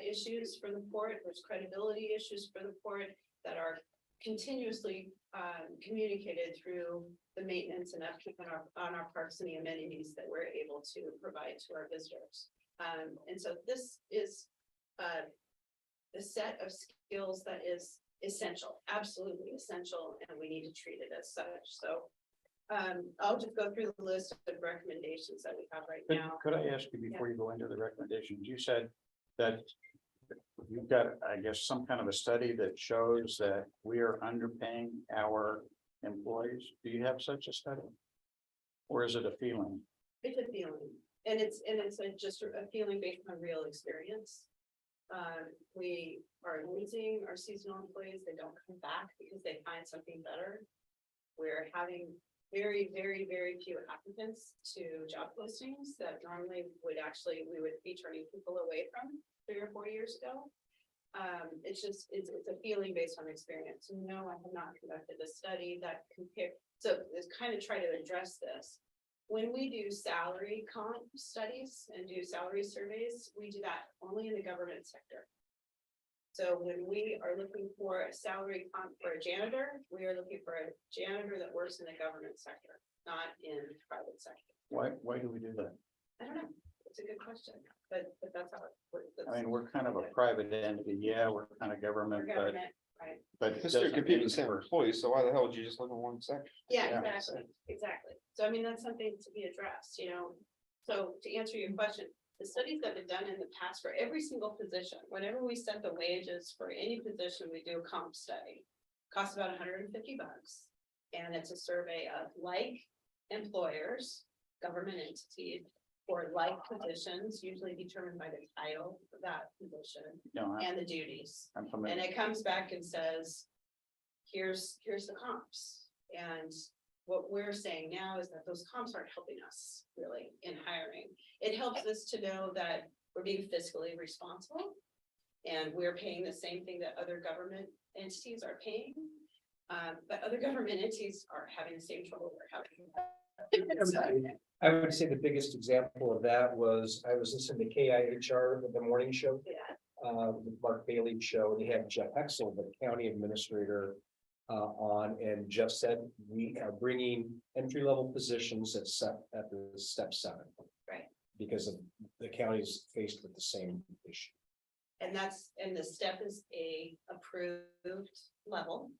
issues for the port, there's credibility issues for the port that are continuously communicated through the maintenance and upkeep on our parks and the amenities that we're able to provide to our visitors. And so this is a set of skills that is essential, absolutely essential, and we need to treat it as such. So I'll just go through the list of recommendations that we have right now. Could I ask you before you go into the recommendations, you said that you've got, I guess, some kind of a study that shows that we are underpaying our employees. Do you have such a study? Or is it a feeling? It's a feeling, and it's just a feeling based on real experience. We are losing our seasonal employees. They don't come back because they find something better. We're having very, very, very few applicants to job postings that normally we would be turning people away from 3 or 4 years ago. It's a feeling based on experience. No, I have not conducted a study that so it's kind of try to address this. When we do salary comp studies and do salary surveys, we do that only in the government sector. So when we are looking for a salary comp for a janitor, we are looking for a janitor that works in the government sector, not in the private sector. Why do we do that? I don't know. It's a good question, but that's how it works. I mean, we're kind of a private entity. Yeah, we're kind of government, We're government, right? but. it Because they're doesn't competing mean with the same we're- employees, so why the hell would you just live in one section? Yeah, Yeah. exactly. So I mean, that's something to be addressed, you know. So to answer your question, the studies that have been done in the past for every single position, whenever we set the wages for any position, we do a comp study. Costs about $150. And it's a survey of like employers, government entities, for like positions, usually determined by the title of that position No, and the duties. I'm And familiar. it comes back and says, here's the comps. And what we're saying now is that those comps aren't helping us really in hiring. It helps us to know that we're being fiscally responsible. And we're paying the same thing that other government entities are paying. But other government entities are having the same trouble we're having. I would say the biggest example of that was, I was listening to KIHR, the morning show. Yeah. The Mark Bailey show, and they had Jeff Hexel, the county administrator, on, and Jeff said, we are bringing entry-level positions at the step 7. Right. Because of the county's faced with the same issue. And the step is a approved level.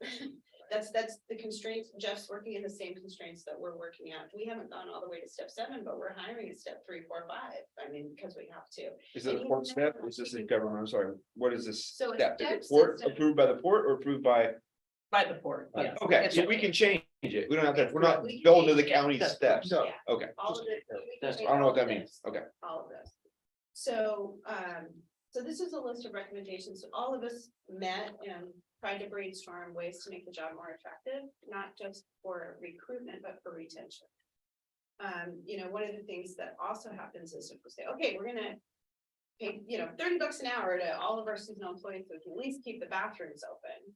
That's the constraints. Jeff's working in the same constraints that we're working at. We haven't gone all the way to step 7, but we're hiring at step 3, 4, 5. I mean, because we have to. Is it a port step? Is this a government? I'm sorry, what is this So it's step? Is step it port, system. approved by the port or approved by? By the port, yes. Okay, so we can change it. We don't have to, we're not going to the county steps. Yeah. Okay. All of it. I don't know what that means. Okay. All of this. So, so this is a list of recommendations. All of us met and tried to brainstorm ways to make the job more attractive, not just for recruitment, but for retention. You know, one of the things that also happens is if we say, okay, we're gonna pay, $30 an hour to all of our seasonal employees, so we can at least keep the bathrooms open.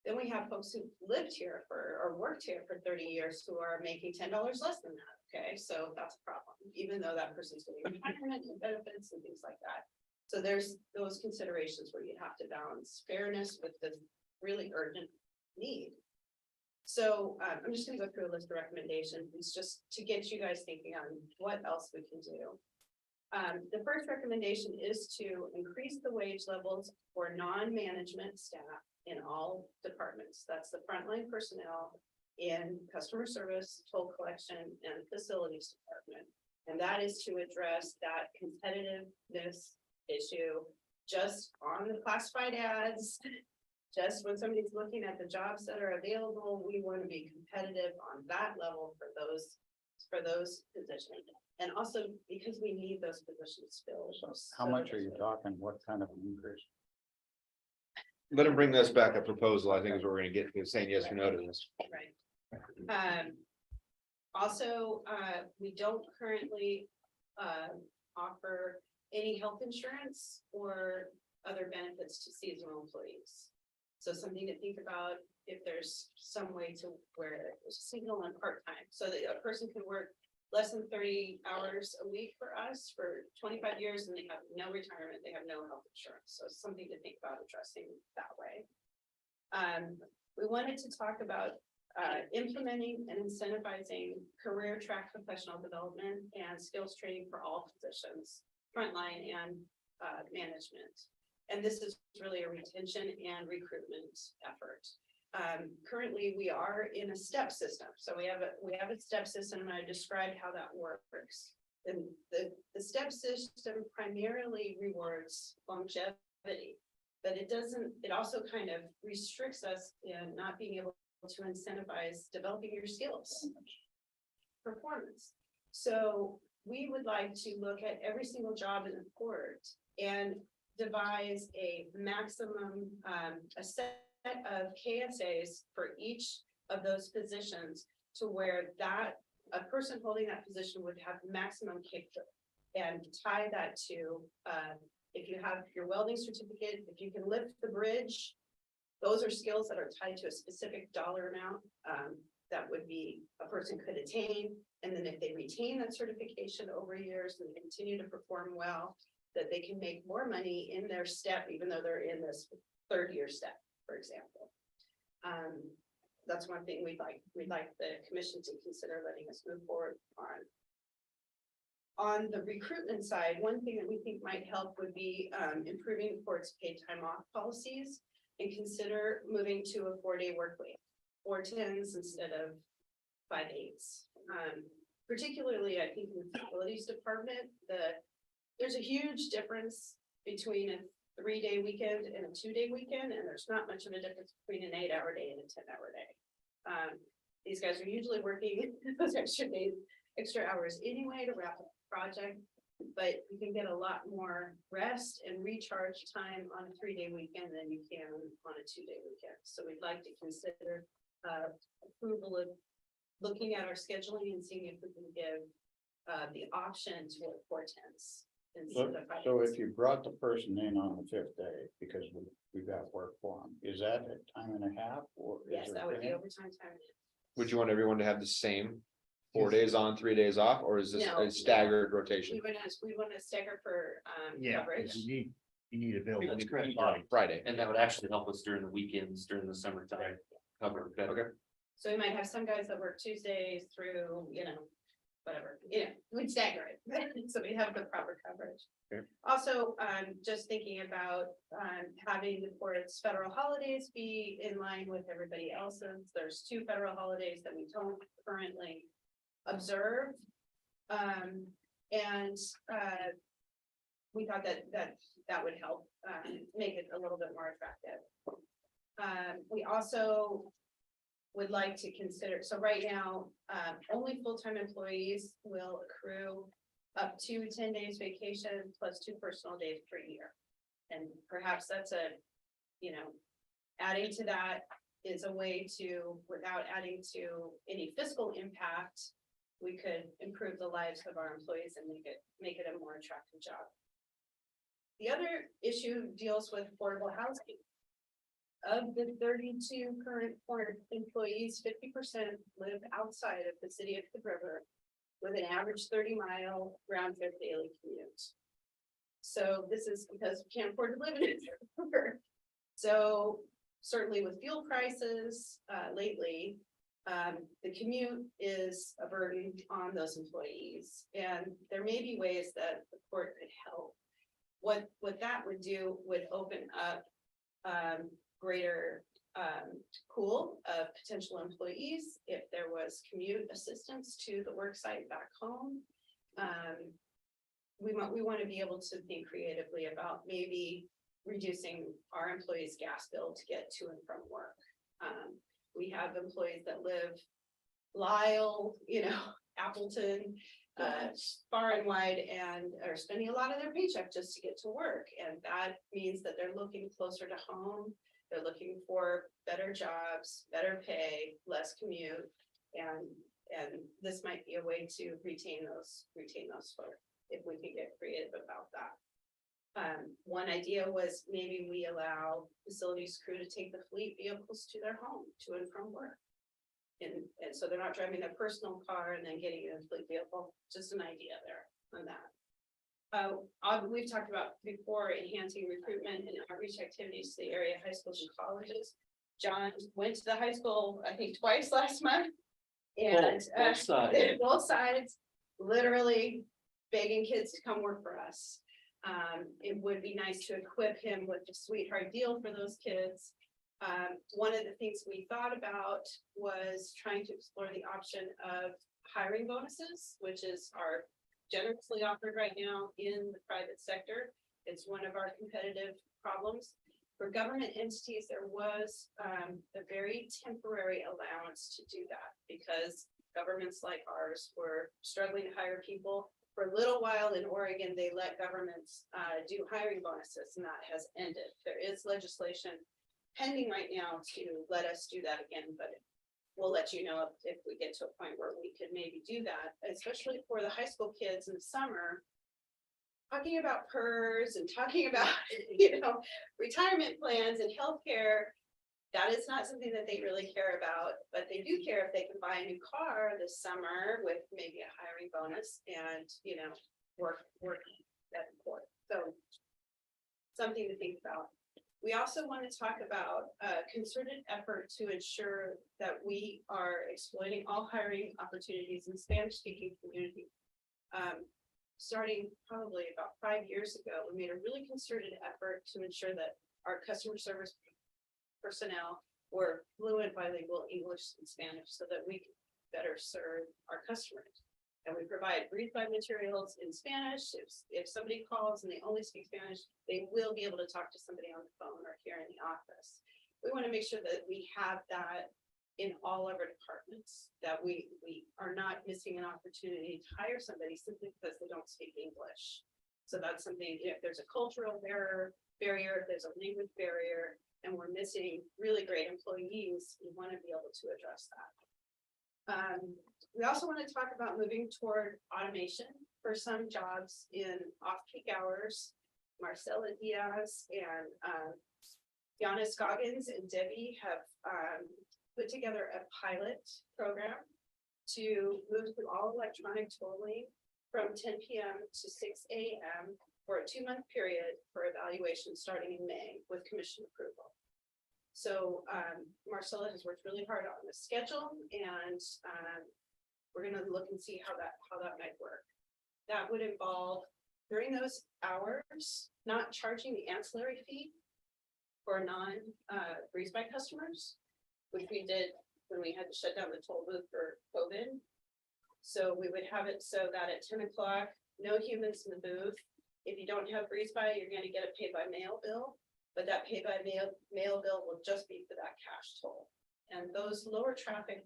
Then we have folks who lived here or worked here for 30 years who are making $10 less than that. Okay, so that's a problem, even though that person's getting retirement and benefits and things like that. So there's those considerations where you have to balance fairness with the really urgent need. So I'm just gonna go through a list of recommendations. It's just to get you guys thinking on what else we can do. The first recommendation is to increase the wage levels for non-management staff in all departments. That's the frontline personnel in customer service, toll collection, and facilities department. And that is to address that competitiveness issue just on the classified ads. Just when somebody's looking at the jobs that are available, we want to be competitive on that level for those positions. And also because we need those positions filled. How much are you talking? What kind of an increase? Let him bring this back a proposal, I think is what we're gonna get to, saying yes or no to this. Right. Also, we don't currently offer any health insurance or other benefits to seasonal employees. So something to think about if there's some way to where there's a signal on part-time, so that a person can work less than 30 hours a week for us for 25 years and they have no retirement, they have no health insurance. So it's something to think about addressing that way. We wanted to talk about implementing and incentivizing career track professional development and skills training for all positions, frontline and management. And this is really a retention and recruitment effort. Currently, we are in a step system. So we have a step system, and I described how that works. And the step system primarily rewards longevity, but it also kind of restricts us in not being able to incentivize developing your skills, performance. So we would like to look at every single job in the port and devise a maximum, a set of KSAs for each of those positions to where a person holding that position would have maximum capability, and tie that to, if you have your welding certificate, if you can lift the bridge, those are skills that are tied to a specific dollar amount that would be a person could attain. And then if they retain that certification over years and continue to perform well, that they can make more money in their step, even though they're in this third year step, for example. That's one thing we'd like the commission to consider letting us move forward on. On the recruitment side, one thing that we think might help would be improving the port's paid time off policies and consider moving to a 4-day work week, 4 10s instead of 5 8s. Particularly, I think in the facilities department, there's a huge difference between a 3-day weekend and a 2-day weekend, and there's not much of a difference between an 8-hour day and a 10-hour day. These guys are usually working those extra hours anyway to wrap up the project, but you can get a lot more rest and recharge time on a 3-day weekend than you can on a 2-day weekend. So we'd like to consider approval of looking at our scheduling and seeing if we can give the option to work 4 10s. So if you brought the person in on the 5th day, because we've got work for them, is that a time and a half or? Yes, that would be overtime time. Would you want everyone to have the same 4 days on, 3 days off, or is this No, a staggered rotation? We want to stagger for Yeah, coverage. you need a bill. That's correct. Friday. And that would actually help us during the weekends, during the summertime. Cover better. Okay. So we might have some guys that work Tuesdays through, whatever, we'd stagger it. So we have the proper coverage. Okay. Also, just thinking about having the port's federal holidays be in line with everybody else's. There's 2 federal holidays that we don't currently observe. We thought that would help make it a little bit more attractive. We also would like to consider, so right now, only full-time employees will accrue up to 10 days vacation plus 2 personal days per year. And perhaps that's adding to that is a way to, without adding to any fiscal impact, we could improve the lives of our employees and make it a more attractive job. The other issue deals with affordable housing. Of the 32 current port employees, 50% live outside of the city of Hood River with an average 30-mile round-trip daily commute. So this is because we can't afford to live in Hood River. So certainly with fuel prices lately, the commute is a burden on those employees, and there may be ways that the port could help. What that would do would open up greater pool of potential employees if there was commute assistance to the work site back home. We want to be able to think creatively about maybe reducing our employees' gas bill to get to and from work. We have employees that live Lyle, Appleton, far and wide, and are spending a lot of their paycheck just to get to work. And that means that they're looking closer to home. They're looking for better jobs, better pay, less commute, and this might be a way to retain those folks if we can get creative about that. One idea was maybe we allow facilities crew to take the fleet vehicles to their home, to and from work. And so they're not driving their personal car and then getting in a fleet vehicle, just an idea there on that. We've talked about before enhancing recruitment and outreach activities to the area high schools and colleges. John went to the high school, I think, twice last month. And Both sides. both sides, literally begging kids to come work for us. It would be nice to equip him with a sweetheart deal for those kids. One of the things we thought about was trying to explore the option of hiring bonuses, which are generously offered right now in the private sector. It's one of our competitive problems. For government entities, there was a very temporary allowance to do that because governments like ours were struggling to hire people. For a little while in Oregon, they let governments do hiring bonuses, and that has ended. There is legislation pending right now to let us do that again, but we'll let you know if we get to a point where we could maybe do that, especially for the high school kids in the summer. Talking about PERS and talking about, retirement plans and healthcare, that is not something that they really care about, but they do care if they can buy a new car this summer with maybe a hiring bonus and, work that important. So something to think about. We also want to talk about a concerted effort to ensure that we are exploiting all hiring opportunities in Spanish-speaking community. Starting probably about 5 years ago, we made a really concerted effort to ensure that our customer service personnel were fluent bilingual English and Spanish so that we could better serve our customers. And we provide brief-by materials in Spanish. If somebody calls and they only speak Spanish, they will be able to talk to somebody on the phone or here in the office. We want to make sure that we have that in all of our departments, that we are not missing an opportunity to hire somebody simply because they don't speak English. So that's something, if there's a cultural barrier, if there's a language barrier, and we're missing really great employees, we want to be able to address that. We also want to talk about moving toward automation for some jobs in off-peak hours. Marcela Diaz and Yana Scoggins and Debbie have put together a pilot program to move to all electronic tolling from 10 p.m. to 6 a.m. for a 2-month period for evaluation starting in May with commission approval. So Marcella has worked really hard on the schedule, and we're going to look and see how that might work. That would involve during those hours not charging the ancillary fee for non-Breezeby customers, which we did when we had to shut down the toll booth for COVID. So we would have it so that at 10 o'clock, no humans in the booth. If you don't have Breezeby, you're going to get a pay by mail bill, but that pay by mail bill will just be for that cash toll. And those lower traffic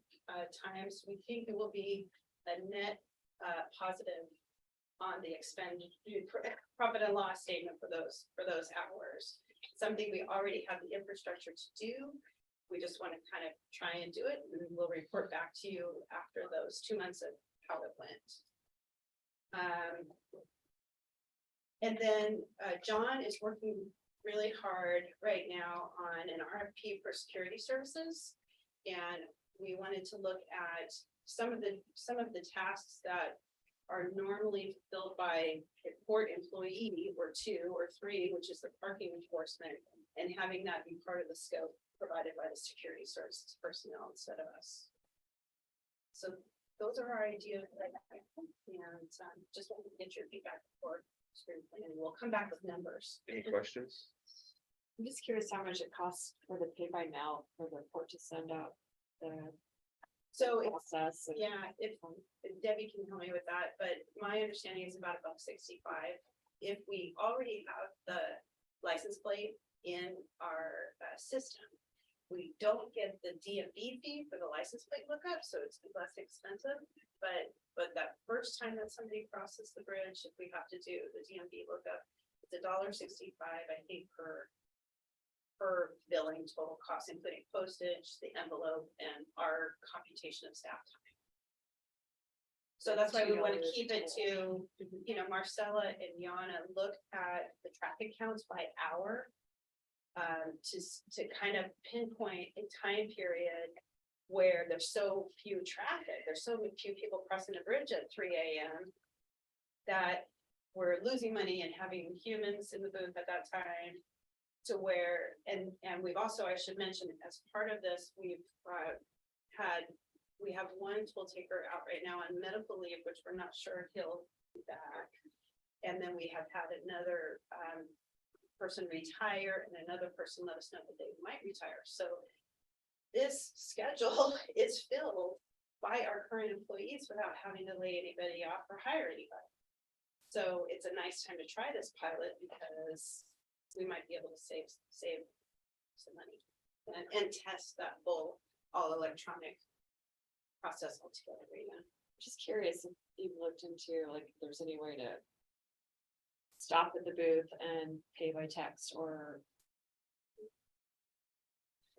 times, we think it will be a net positive on the profit and loss statement for those hours. Something we already have the infrastructure to do. We just want to kind of try and do it, and we'll report back to you after those 2 months of how it went. And then John is working really hard right now on an RFP for security services, and we wanted to look at some of the tasks that are normally filled by a port employee or 2 or 3, which is the parking enforcement, and having that be part of the scope provided by the security services personnel instead of us. So those are our ideas, and just want to get your feedback before and we'll come back with numbers. Any questions? I'm just curious how much it costs for the pay by mail for the port to send out the process. Yeah, if Debbie can help me with that, but my understanding is about $1.65. If we already have the license plate in our system, we don't get the DMV fee for the license plate lookup, so it's less expensive. But that first time that somebody crosses the bridge, if we have to do the DMV lookup, it's $1.65, I think, per billing total cost, including postage, the envelope, and our computation of staff time. So that's why we want to $2. keep it to, you know, Marcella and Yana look at the traffic counts by hour. To kind of pinpoint a time period where there's so few traffic, there's so few people crossing the bridge at 3 AM. That we're losing money and having humans in the booth at that time. To where, and we've also, I should mention, as part of this, we have one tool taker out right now on medical leave, which we're not sure if he'll be back. And then we have had another person retire and another person let us know that they might retire. So this schedule is filled by our current employees without having to lay anybody off or hire anybody. So it's a nice time to try this pilot because we might be able to save some money and test that full all electronic process altogether right now. Just curious if you've looked into, like, if there's any way to stop at the booth and pay by text or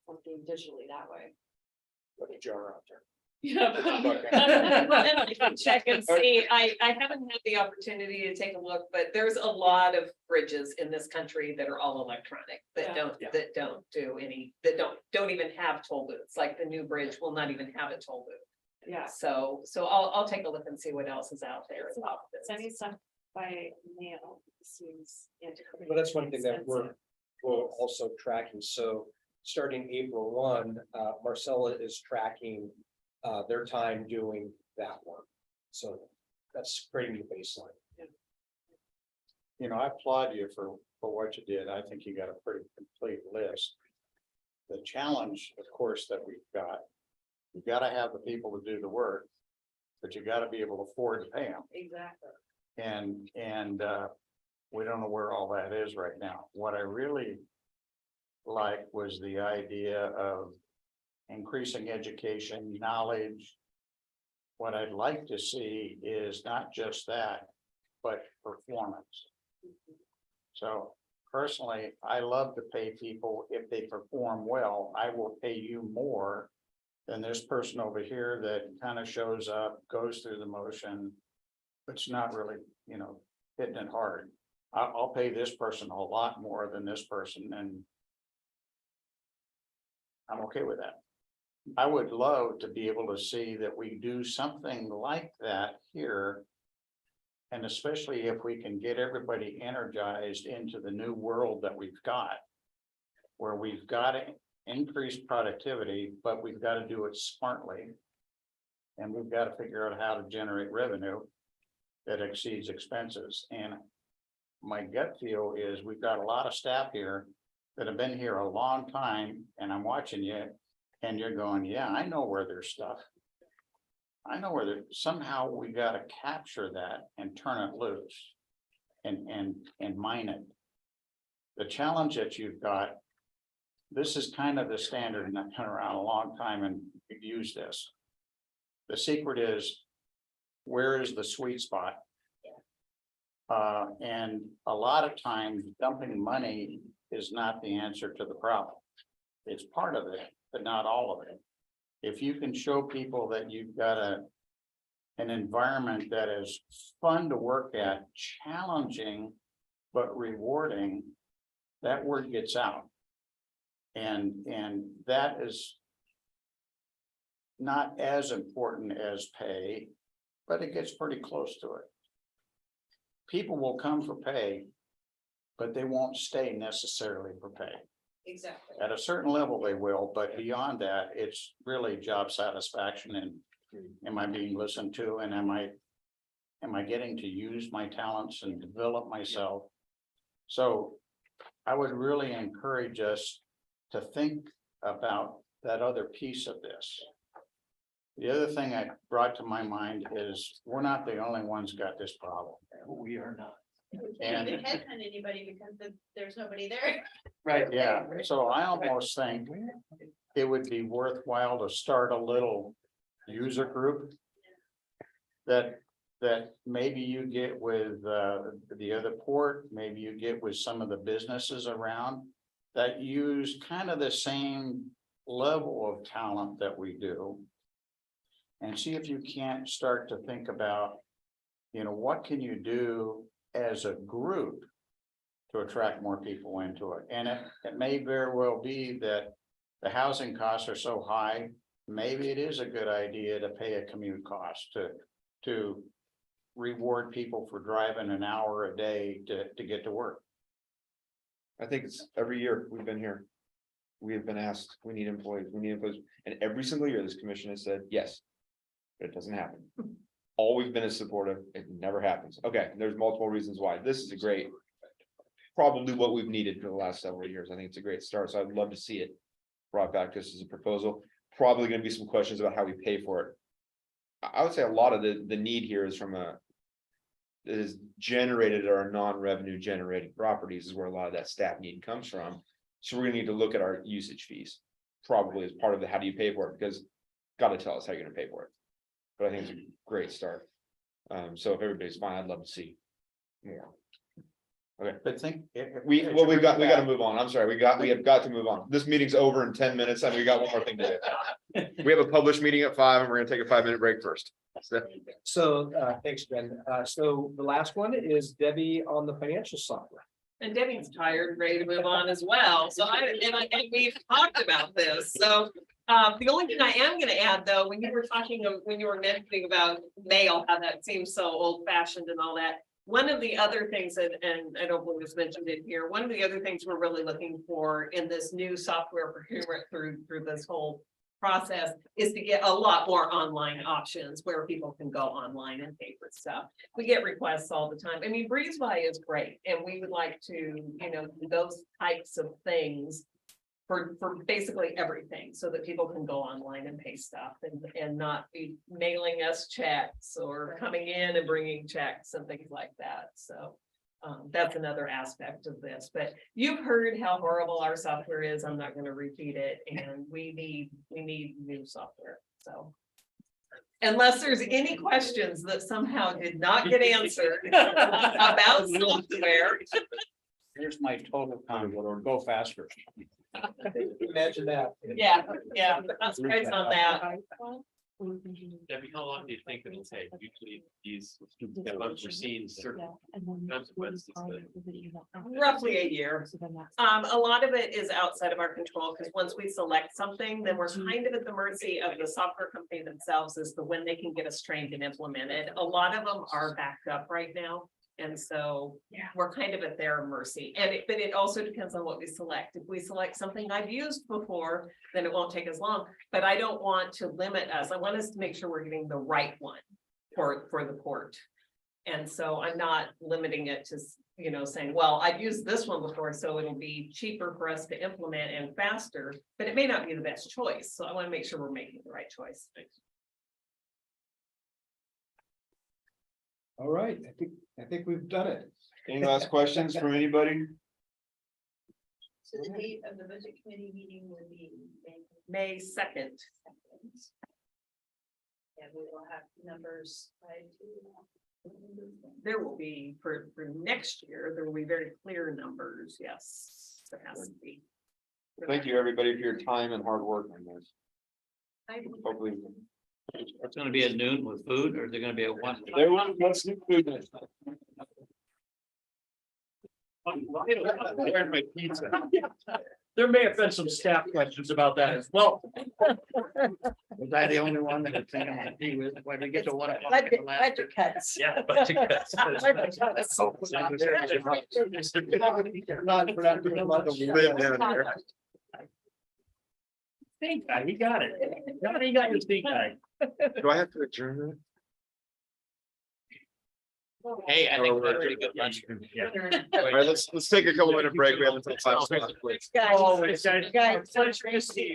something digitally that way. Put a jar out there. Yeah. I can check and see. I haven't had the opportunity to take a look, but there's a lot of bridges in this country that are all electronic, that Yeah. don't do any, that don't even have toll booths. Like the new bridge will not even have a toll booth. Yeah. So I'll take a look and see what else is out there. about this. Sending stuff by mail seems antiquated. Well, that's one thing that expensive. we're also tracking. So starting April 1, Marcella is tracking their time doing that work. So that's creating the baseline. You know, I applaud you for what you did. I think you got a pretty complete list. The challenge, of course, that we've got, you've got to have the people to do the work, but you got to be able to afford to pay them. Exactly. And we don't know where all that is right now. What I really liked was the idea of increasing education, knowledge. What I'd like to see is not just that, but performance. So personally, I love to pay people if they perform well. I will pay you more than this person over here that kind of shows up, goes through the motion, but's not really, you know, hitting it hard. I'll pay this person a lot more than this person, and I'm okay with that. I would love to be able to see that we do something like that here. And especially if we can get everybody energized into the new world that we've got. Where we've got to increase productivity, but we've got to do it smartly. And we've got to figure out how to generate revenue that exceeds expenses. And my gut feel is we've got a lot of staff here that have been here a long time, and I'm watching you, and you're going, yeah, I know where there's stuff. I know where somehow we got to capture that and turn it loose and mine it. The challenge that you've got, this is kind of the standard, and I've been around a long time and we've used this. The secret is, where is the sweet spot? And a lot of times dumping money is not the answer to the problem. It's part of it, but not all of it. If you can show people that you've got an environment that is fun to work at, challenging, but rewarding, that word gets out. And that is not as important as pay, but it gets pretty close to it. People will come for pay, but they won't stay necessarily for pay. Exactly. At a certain level, they will, but beyond that, it's really job satisfaction and am I being listened to, and am I getting to use my talents and develop myself? So I would really encourage us to think about that other piece of this. The other thing I brought to my mind is we're not the only ones got this problem. We are not. We can't even headhunt anybody because there's nobody there. Right, yeah, so I almost think it would be worthwhile to start a little user group. That maybe you get with the other port, maybe you get with some of the businesses around. That use kind of the same level of talent that we do. And see if you can't start to think about, what can you do as a group to attract more people into it? And it may very well be that the housing costs are so high, maybe it is a good idea to pay a commute cost to reward people for driving an hour a day to get to work. I think it's every year we've been here. We have been asked, we need employees, and every single year this commission has said, yes. But it doesn't happen. Always been as supportive, it never happens. Okay, there's multiple reasons why. This is a great. Probably what we've needed for the last several years. I think it's a great start, so I'd love to see it brought back to us as a proposal. Probably gonna be some questions about how we pay for it. I would say a lot of the need here is from it is generated at our non-revenue generating properties is where a lot of that staff need comes from. So we're gonna need to look at our usage fees, probably as part of the how do you pay for it, because gotta tell us how you're gonna pay for it. But I think it's a great start. So if everybody's fine, I'd love to see more. Okay, But think. we gotta move on. I'm sorry, we have got to move on. This meeting's over in 10 minutes and we got one more thing to do. We have a published meeting at 5 and we're gonna take a 5-minute break first. So, thanks, Ben. So the last one is Debbie on the financial software. And Debbie's tired, ready to move on as well. So and we've talked about this. So the only thing I am gonna add, though, when you were mentioning about mail, how that seems so old fashioned and all that. One of the other things that, and I don't believe it's mentioned in here, one of the other things we're really looking for in this new software procurement through this whole process is to get a lot more online options where people can go online and pay for stuff. We get requests all the time. I mean, BreezeBuy is great, and we would like to, do those types of things for basically everything, so that people can go online and pay stuff and not be mailing us checks or coming in and bringing checks and things like that. So that's another aspect of this, but you've heard how horrible our software is. I'm not going to repeat it, and we need new software. So unless there's any questions that somehow did not get answered about software. Here's my total comment, or go faster. Imagine that. Yeah, that's price on that. Debbie, how long do you think it'll take? Usually these have unforeseen certain consequences. Roughly a year. A lot of it is outside of our control, because once we select something, then we're kind of at the mercy of the software company themselves as to when they can get us trained and implemented. A lot of them are backed up right now. And so we're kind of at their mercy. But it also depends on what we select. If we select something I've used before, then it won't take as long. But I don't want to limit us. I want us to make sure we're getting the right one for the port. And so I'm not limiting it to, saying, well, I've used this one before, so it'll be cheaper for us to implement and faster, but it may not be the best choice. So I want to make sure we're making the right choice. All right, I think we've done it. Any last questions from anybody? So the date of the budget committee meeting will be May 2nd. and we will have numbers by There will be for next year, there will be very clear numbers. Yes, there has to be. Thank you, everybody, for your time and hard work on this. Hopefully. It's gonna be at noon with food, or is it gonna be at 1? There was what's new food. Where's my pizza? There may have been some staff questions about that as well. Was I the only one that was thinking that he was, when we get to 1 o'clock? Budget cuts. Yeah. Budget cuts. Stink guy, he got it. He got your stink guy. Do I have to adjourn it? Hey, I think we're pretty good lunch. Yeah. All right, let's take a couple minute break. We have until 5 o'clock. Guys, Always, guys. guys. Pleasure to see you.